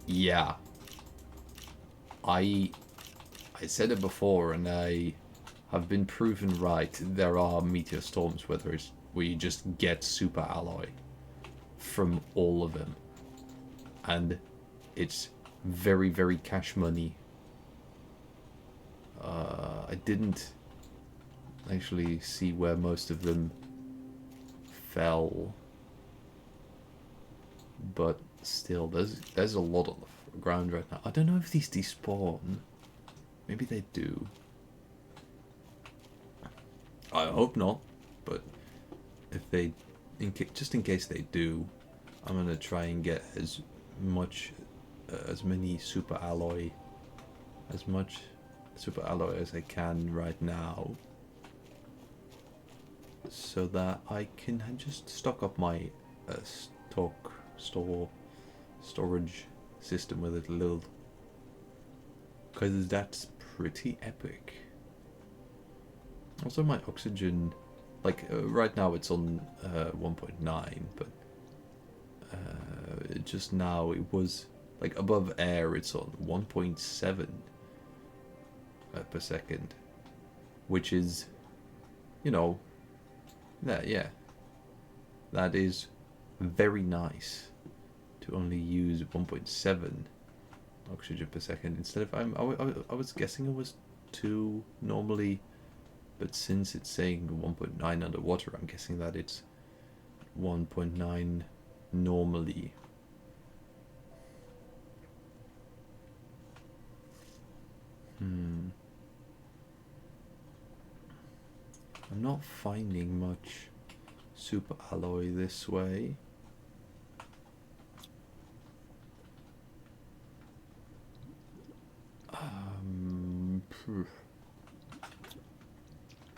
Yeah. I said it before, and I have been proven right. There are meteor storms where you just get super alloy from all of them, and it's very, very cash money. I didn't actually see where most of them fell, but still, there's a lot on the ground right now. I don't know if these despawn. Maybe they do. I hope not, but if they, just in case they do, I'm gonna try and get as many super alloy, as much super alloy as I can right now, so that I can just stock up my storage system with it a little, because that's pretty epic. Also, my oxygen, like right now it's on 1.9, but just now it was like above air, it's on 1.7 per second, which is, you know, that is very nice to only use 1.7 oxygen per second instead of I was guessing it was 2 normally, but since it's saying 1.9 underwater, I'm guessing that it's 1.9 normally. I'm not finding much super alloy this way.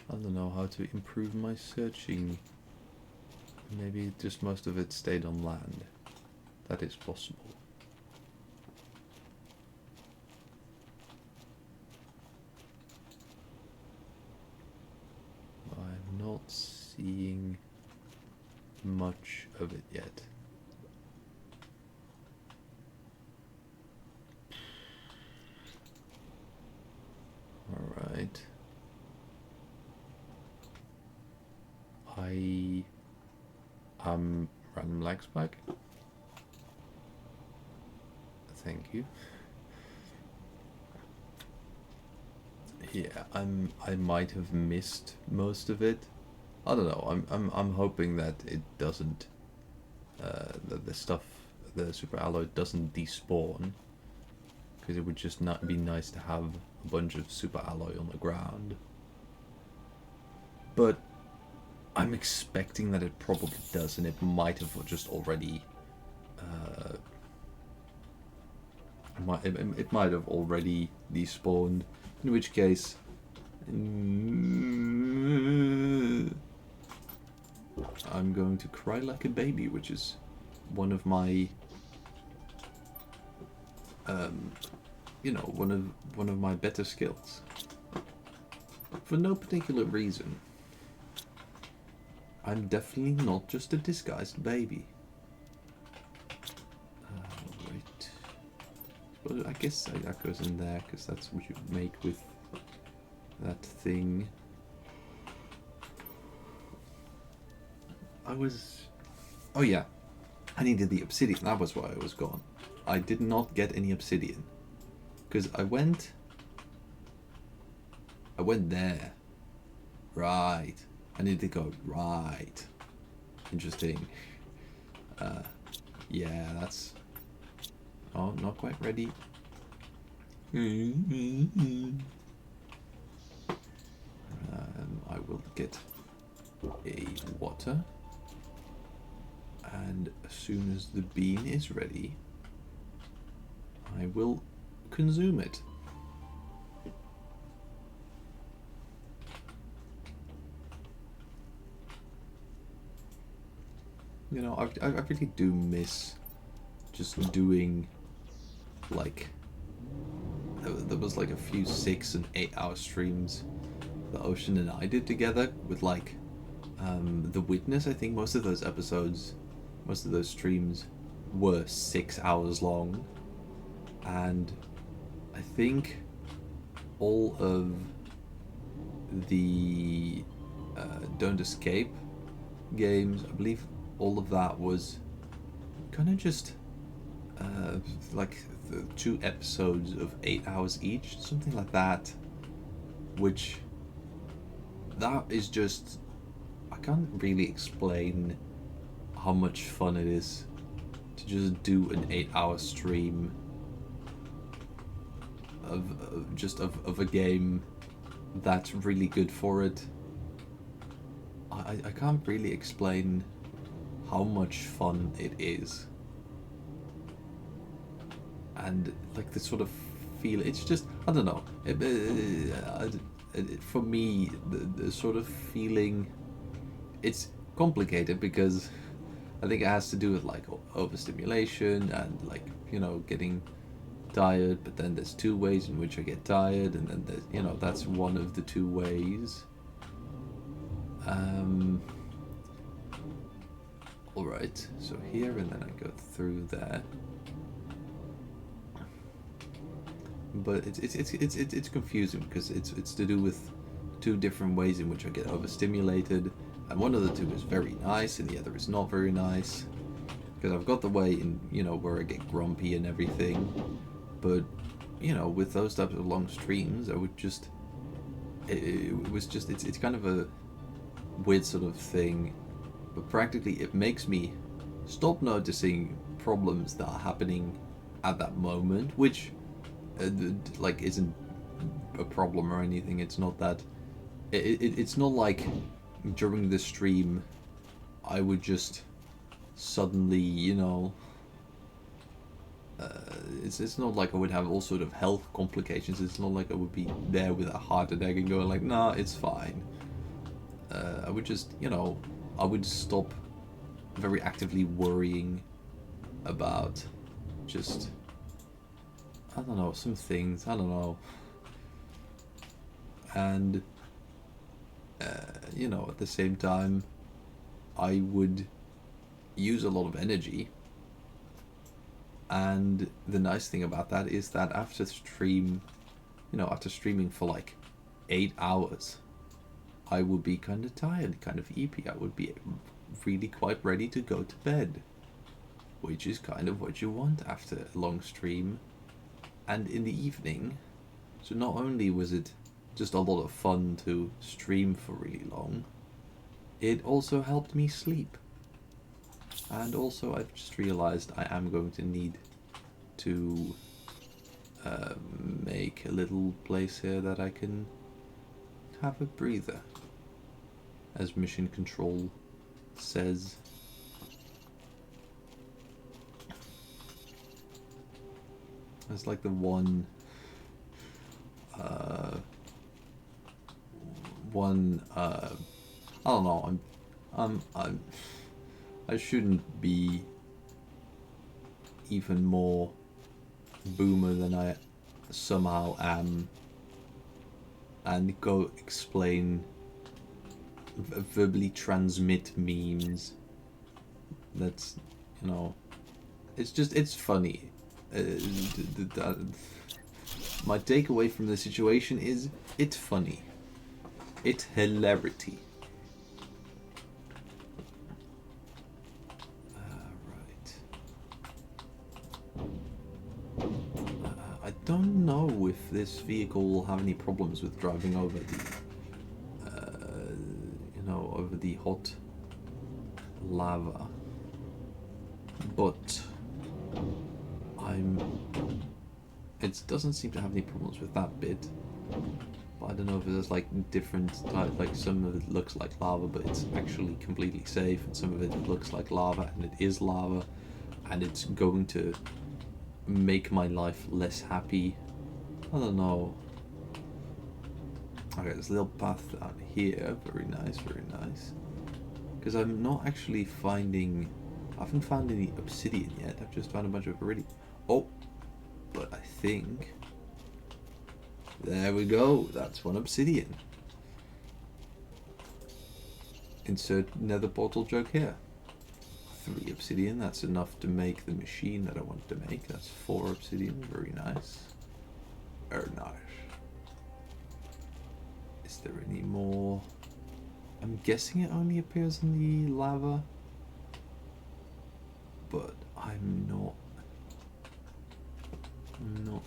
I don't know how to improve my searching. Maybe just most of it stayed on land. That is possible. I'm not seeing much of it yet. Alright. Random lag spike. Thank you. Yeah, I might have missed most of it. I don't know. I'm hoping that it doesn't, that the super alloy doesn't despawn, because it would just not be nice to have a bunch of super alloy on the ground. But I'm expecting that it probably does, and it might have just already. It might have already despawned. In which case, I'm going to cry like a baby, which is one of my, one of my better skills. For no particular reason. I'm definitely not just a disguised baby. Right. Well, I guess that goes in there, because that's what you make with that thing. Oh yeah, I needed the obsidian. That was why I was gone. I did not get any obsidian. Because I went there. Right. I need to go right. Interesting. Yeah, that's... Oh, not quite ready. I will get a water. And as soon as the bean is ready, I will consume it. You know, I really do miss just doing, like, there was like a few 6 and 8 hour streams that Ocean and I did together with, like, The Witness. I think most of those episodes, most of those streams were 6 hours long, and I think all of the Don't Escape games, I believe all of that was kind of just like 2 episodes of 8 hours each, something like that, which that is just, I can't really explain how much fun it is to just do an 8-hour stream of a game that's really good for it. I can't really explain how much fun it is. And like the sort of feel, it's just, I don't know, for me, the sort of feeling, it's complicated because I think it has to do with like overstimulation and, like, you know, getting tired, but then there's 2 ways in which I get tired, and then there's, you know, that's one of the 2 ways. Alright, so here, and then I go through there. But it's confusing because it's to do with 2 different ways in which I get overstimulated, and one of the 2 is very nice and the other is not very nice. Because I've got the way in, you know, where I get grumpy and everything, but, you know, with those types of long streams, I would just, it was just, it's kind of a weird sort of thing, but practically it makes me stop noticing problems that are happening at that moment, which like isn't a problem or anything. It's not that it's not like during the stream I would just suddenly, you know, it's not like I would have all sort of health complications. It's not like I would be there with a heart attack and going like, nah, it's fine. I would just, you know, I would stop very actively worrying about just, I don't know, some things, I don't know. And, you know, at the same time, I would use a lot of energy. And the nice thing about that is that after stream, you know, after streaming for like 8 hours, I would be kind of tired, kind of eepy. I would be really quite ready to go to bed, which is kind of what you want after a long stream. And in the evening, so not only was it just a lot of fun to stream for really long, it also helped me sleep. And also I've just realized I am going to need to make a little place here that I can have a breather, as mission control says. It's like the one I don't know, I shouldn't be even more boomer than I somehow am and go explain, verbally transmit memes. That's, you know, it's funny. My takeaway from the situation is it's funny. It's hilarity. I don't know if this vehicle will have any problems with driving over the, over the hot lava, but it doesn't seem to have any problems with that bit. But I don't know if there's like different type, like some of it looks like lava, but it's actually completely safe, and some of it looks like lava, and it is lava, and it's going to make my life less happy. I don't know. Okay, there's a little path down here. Very nice, very nice. Because I'm not actually finding... I haven't found any obsidian yet. I've just found a bunch of iridium. Oh, but I think... There we go. That's one obsidian. Insert nether portal joke here. 3 obsidian, that's enough to make the machine that I want to make. That's 4 obsidian, very nice. Very nice. Is there any more? I'm guessing it only appears in the lava, but I'm not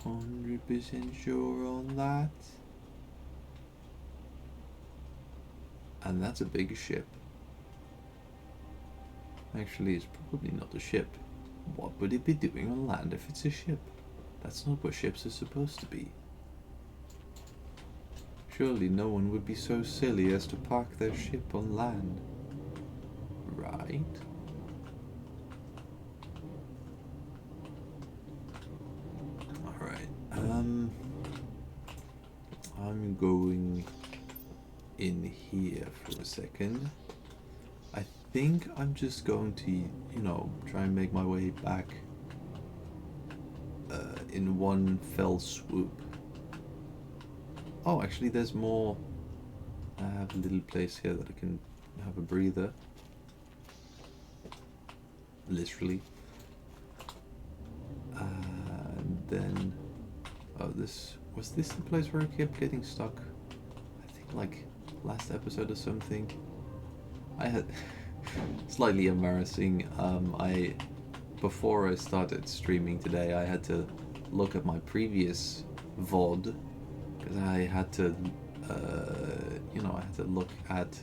100% sure on that. And that's a big ship. Actually, it's probably not a ship. What would it be doing on land if it's a ship? That's not what ships are supposed to be. Surely no one would be so silly as to park their ship on land. Right? Alright. I'm going in here for a second. I think I'm just going to, try and make my way back in one fell swoop. Oh, actually there's more. I have a little place here that I can have a breather. Literally. And then, was this the place where I kept getting stuck? I think like last episode or something. I had slightly embarrassing. Before I started streaming today, I had to look at my previous VOD because I had to, I had to look at.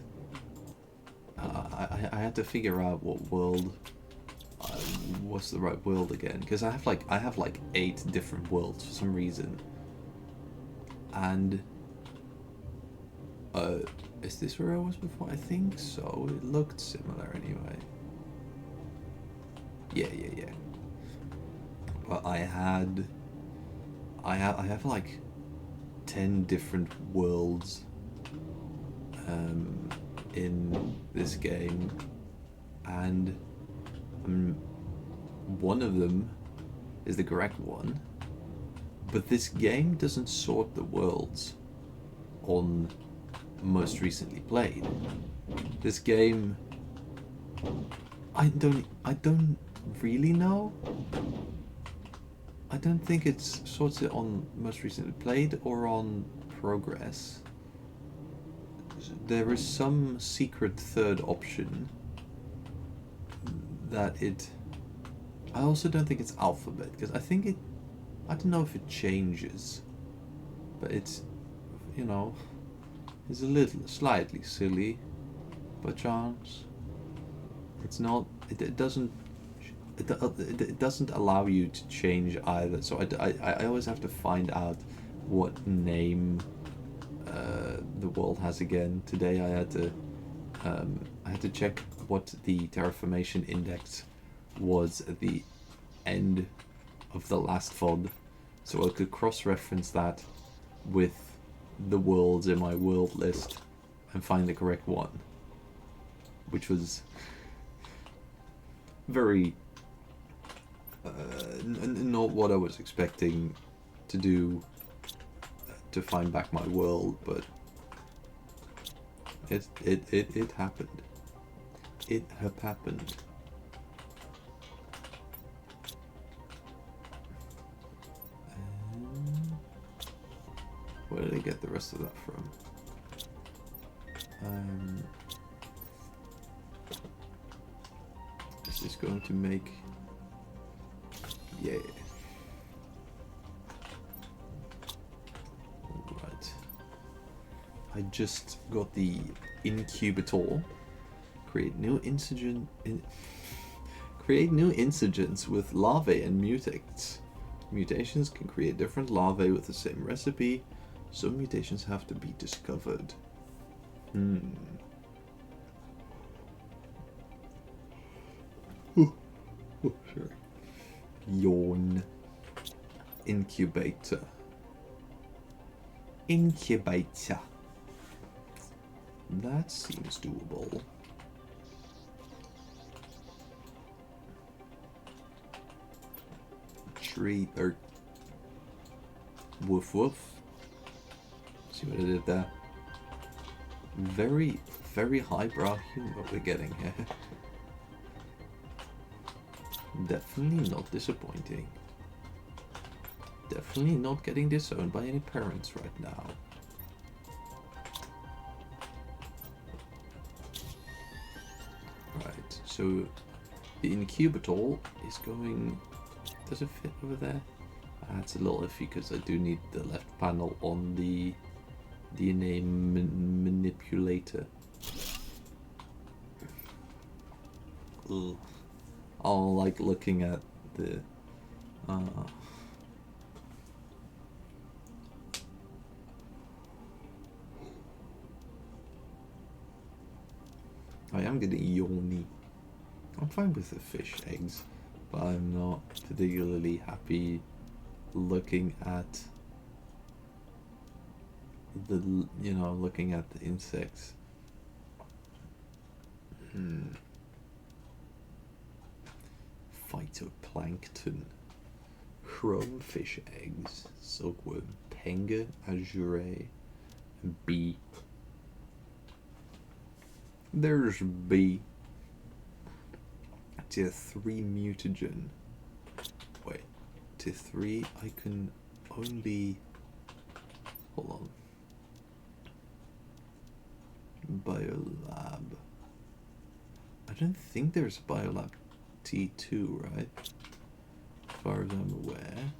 I had to figure out what world was the right world again, because I have like 8 different worlds for some reason, and is this where I was before? I think so. It looked similar anyway. Yeah. But I have like 10 different worlds in this game, and one of them is the correct one, but this game doesn't sort the worlds on most recently played. This game, I don't really know. I don't think it sorts it on most recently played or on progress. There is some secret third option that I also don't think it's alphabet, because I think I don't know if it changes, but it's, it's a little, slightly silly, by chance. It's not, it doesn't, it doesn't allow you to change either. So I always have to find out what name the world has again. Today I had to check what the terraformation index was at the end of the last VOD, so I could cross-reference that with the worlds in my world list and find the correct one, which was very not what I was expecting to do to find back my world, but it happened. It have happened. Where did I get the rest of that from? Is this going to make... Yeah. Alright. I just got the incubator. Create new insurgents with larvae and mutates. Mutations can create different larvae with the same recipe. Some mutations have to be discovered. Sure. Yawn. Incubator. Incubator. That seems doable. Tree or woof woof. See what I did there? Very, very highbrow humor we're getting here. Definitely not disappointing. Definitely not getting disowned by any parents right now. Right, so the incubator is going... Does it fit over there? It's a little iffy because I do need the left panel on the DNA manipulator. Ugh. I don't like looking at the... I am getting yawny. I'm fine with the fish eggs, but I'm not particularly happy looking at the, looking at the insects. Phytoplankton, chromefish eggs, silkworm, Penga azure, and bee. There's bee. Tier 3 mutagen. Wait, tier 3 I can only... Hold on. Biolab. I don't think there's Biolab T2, right? As far as I'm aware.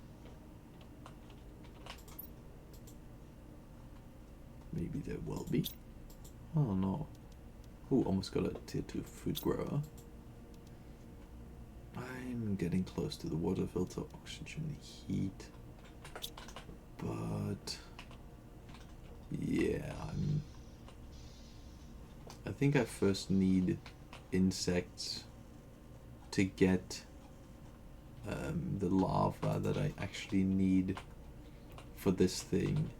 Maybe there will be. Oh no. Oh, almost got a tier 2 food grower. I'm getting close to the water filter, oxygen, heat. But yeah, I think I first need insects to get the larva that I actually need for this thing.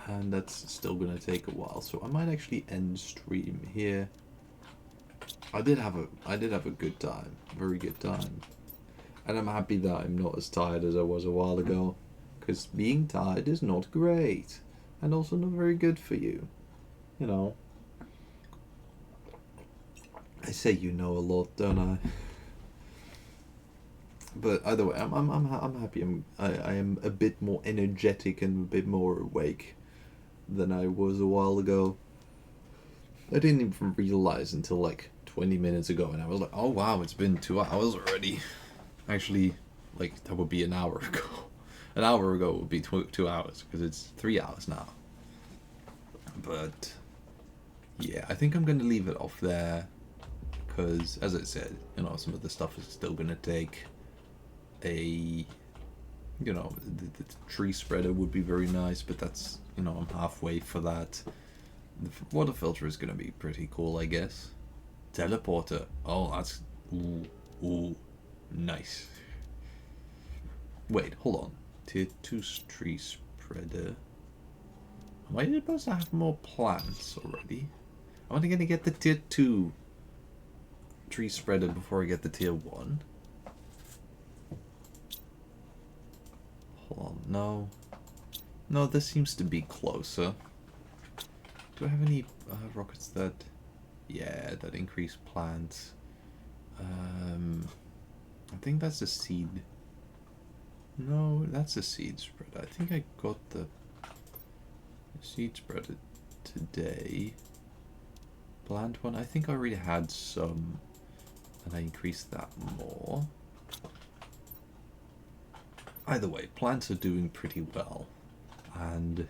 And that's still gonna take a while, so I might actually end stream here. I did have a good time, very good time, and I'm happy that I'm not as tired as I was a while ago, because being tired is not great, and also not very good for you, you know. I say you know a lot, don't I? But either way, I'm happy. I am a bit more energetic and a bit more awake than I was a while ago. I didn't even realize until like 20 minutes ago, and I was like, oh wow, it's been 2 hours already. Actually, like, that would be an hour ago. An hour ago would be 2 hours, because it's 3 hours now. But yeah, I think I'm going to leave it off there, because, as I said, some of the stuff is still gonna take a, the tree spreader would be very nice, but that's, I'm halfway for that. The water filter is gonna be pretty cool, I guess. Teleporter. Oh, that's ooh, nice. Wait, hold on. Tier 2 tree spreader. Am I supposed to have more plants already? Am I gonna get the tier 2 tree spreader before I get the tier 1? Hold on, no. No, this seems to be closer. Do I have any rockets that... Yeah, that increase plants. I think that's a seed. No, that's a seed spreader. I think I got the seed spreader today. Plant one. I think I already had some, and I increased that more. Either way, plants are doing pretty well, and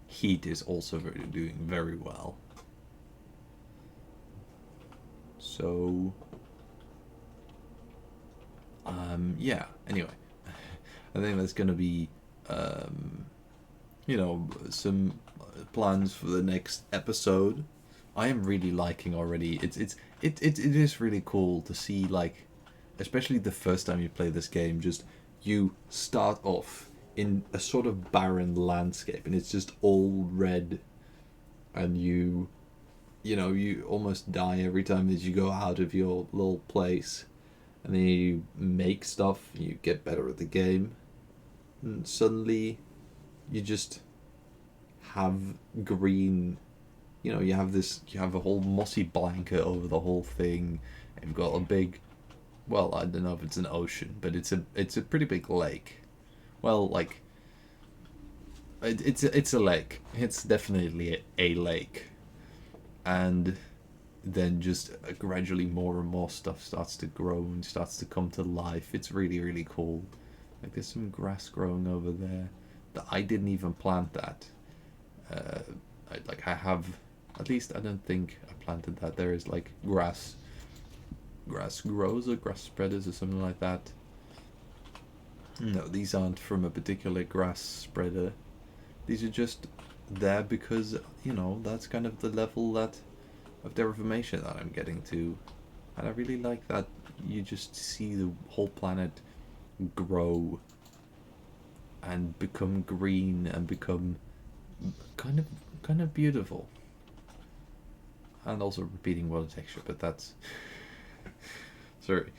heat is also doing very well. So, yeah. Anyway, I think that's gonna be, some plans for the next episode. I am really liking already. It is really cool to see, like, especially the first time you play this game. Just you start off in a sort of barren landscape, and it's just all red, and you almost die every time that you go out of your little place, and then you make stuff, you get better at the game, and suddenly you just have green, you have a whole mossy blanket over the whole thing, and you've got a big, well, I don't know if it's an ocean, but it's a pretty big lake. Well, like, it's a lake. It's definitely a lake. And then just gradually more and more stuff starts to grow and starts to come to life. It's really, really cool. Like, there's some grass growing over there that I didn't even plant that. I have, at least I don't think I planted that. There is like grass grows or grass spreaders or something like that. No, these aren't from a particular grass spreader. These are just there because, that's kind of the level of deformation that I'm getting to. And I really like that you just see the whole planet grow and become green and become kind of beautiful. And also repeating water texture, but that's... Sorry.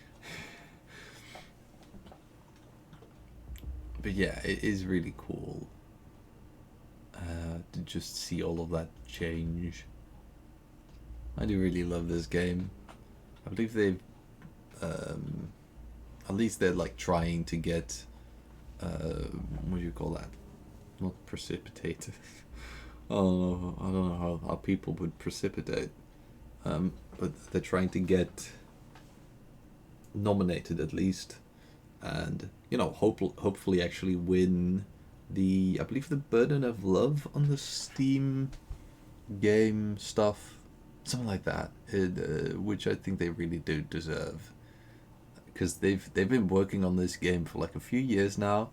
But yeah, it is really cool to just see all of that change. I do really love this game. I believe they've, at least they're like trying to get, what do you call that? Not precipitated. I don't know how people would precipitate. But they're trying to get nominated at least, and hopefully actually win I believe the Burden of Love on the Steam game stuff, something like that, which I think they really do deserve, because they've been working on this game for like a few years now,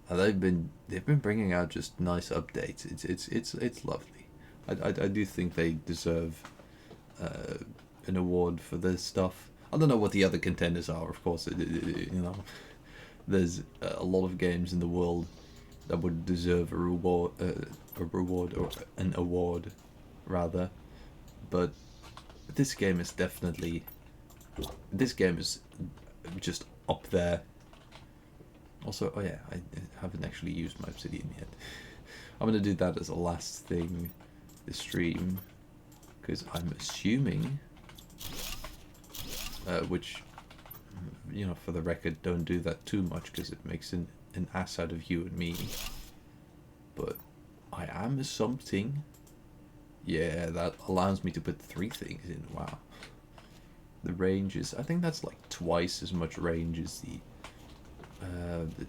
and they've been bringing out just nice updates. It's lovely. I do think they deserve an award for this stuff. I don't know what the other contenders are, of course. There's a lot of games in the world that would deserve a award, rather. But this game is just up there. Also, oh yeah, I haven't actually used my obsidian yet. I'm gonna do that as a last thing this stream, because I'm assuming, which, for the record, don't do that too much because it makes an ass out of you and me. But I am assuming, yeah, that allows me to put 3 things in. Wow. The range is, I think that's like twice as much range as the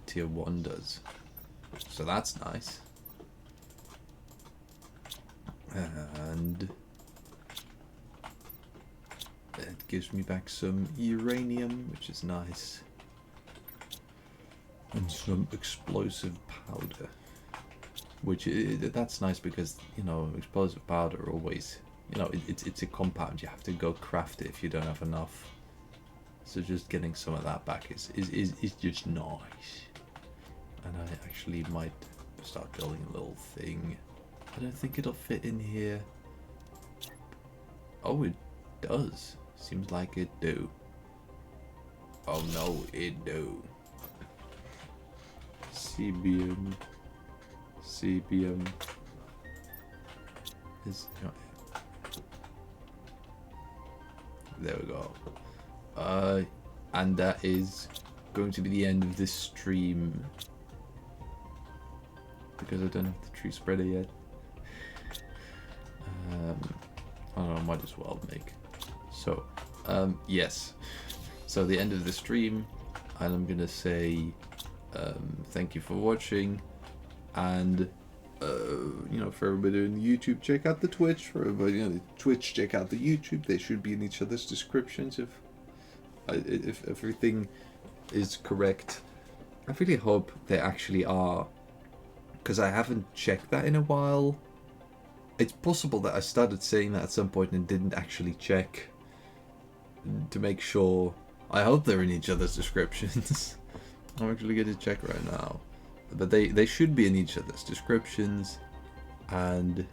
tier 1 does. So that's nice. And It gives me back some uranium, which is nice. And some explosive powder. Which, that's nice because, you know, explosive powder always, you know, it's a compound. You have to go craft it if you don't have enough. So just getting some of that back is just nice. And I actually might start building a little thing. I don't think it'll fit in here. Oh, it does. Seems like it do. Oh no, it do. CBM. CBM. Is, there we go. And that is going to be the end of this stream. Because I don't have the tree spreader yet. I don't know, might as well make. So, yes. So the end of the stream, and I'm gonna say thank you for watching, and you know, for everybody on YouTube, check out the Twitch. For everybody on the Twitch, check out the YouTube. They should be in each other's descriptions if everything is correct. I really hope they actually are, because I haven't checked that in a while. It's possible that I started saying that at some point and didn't actually check to make sure. I hope they're in each other's descriptions. I'm actually going to check right now. But they should be in each other's descriptions. And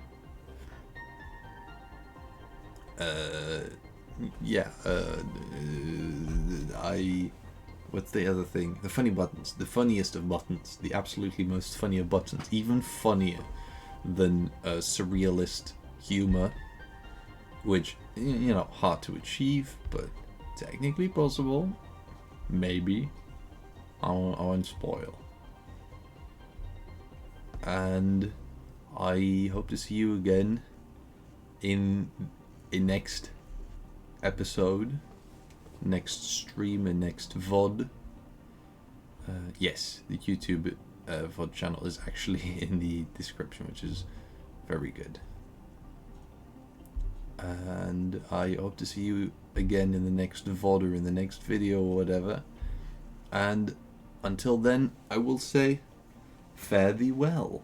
yeah, what's the other thing? The funny buttons. The funniest of buttons. The absolutely most funnier buttons. Even funnier than surrealist humor. Which, you know, hard to achieve, but technically possible. Maybe. I won't spoil. And I hope to see you again in next episode, next stream, and next VOD. Yes, the YouTube VOD channel is actually in the description, which is very good. And I hope to see you again in the next VOD or in the next video or whatever. And until then, I will say, fare thee well.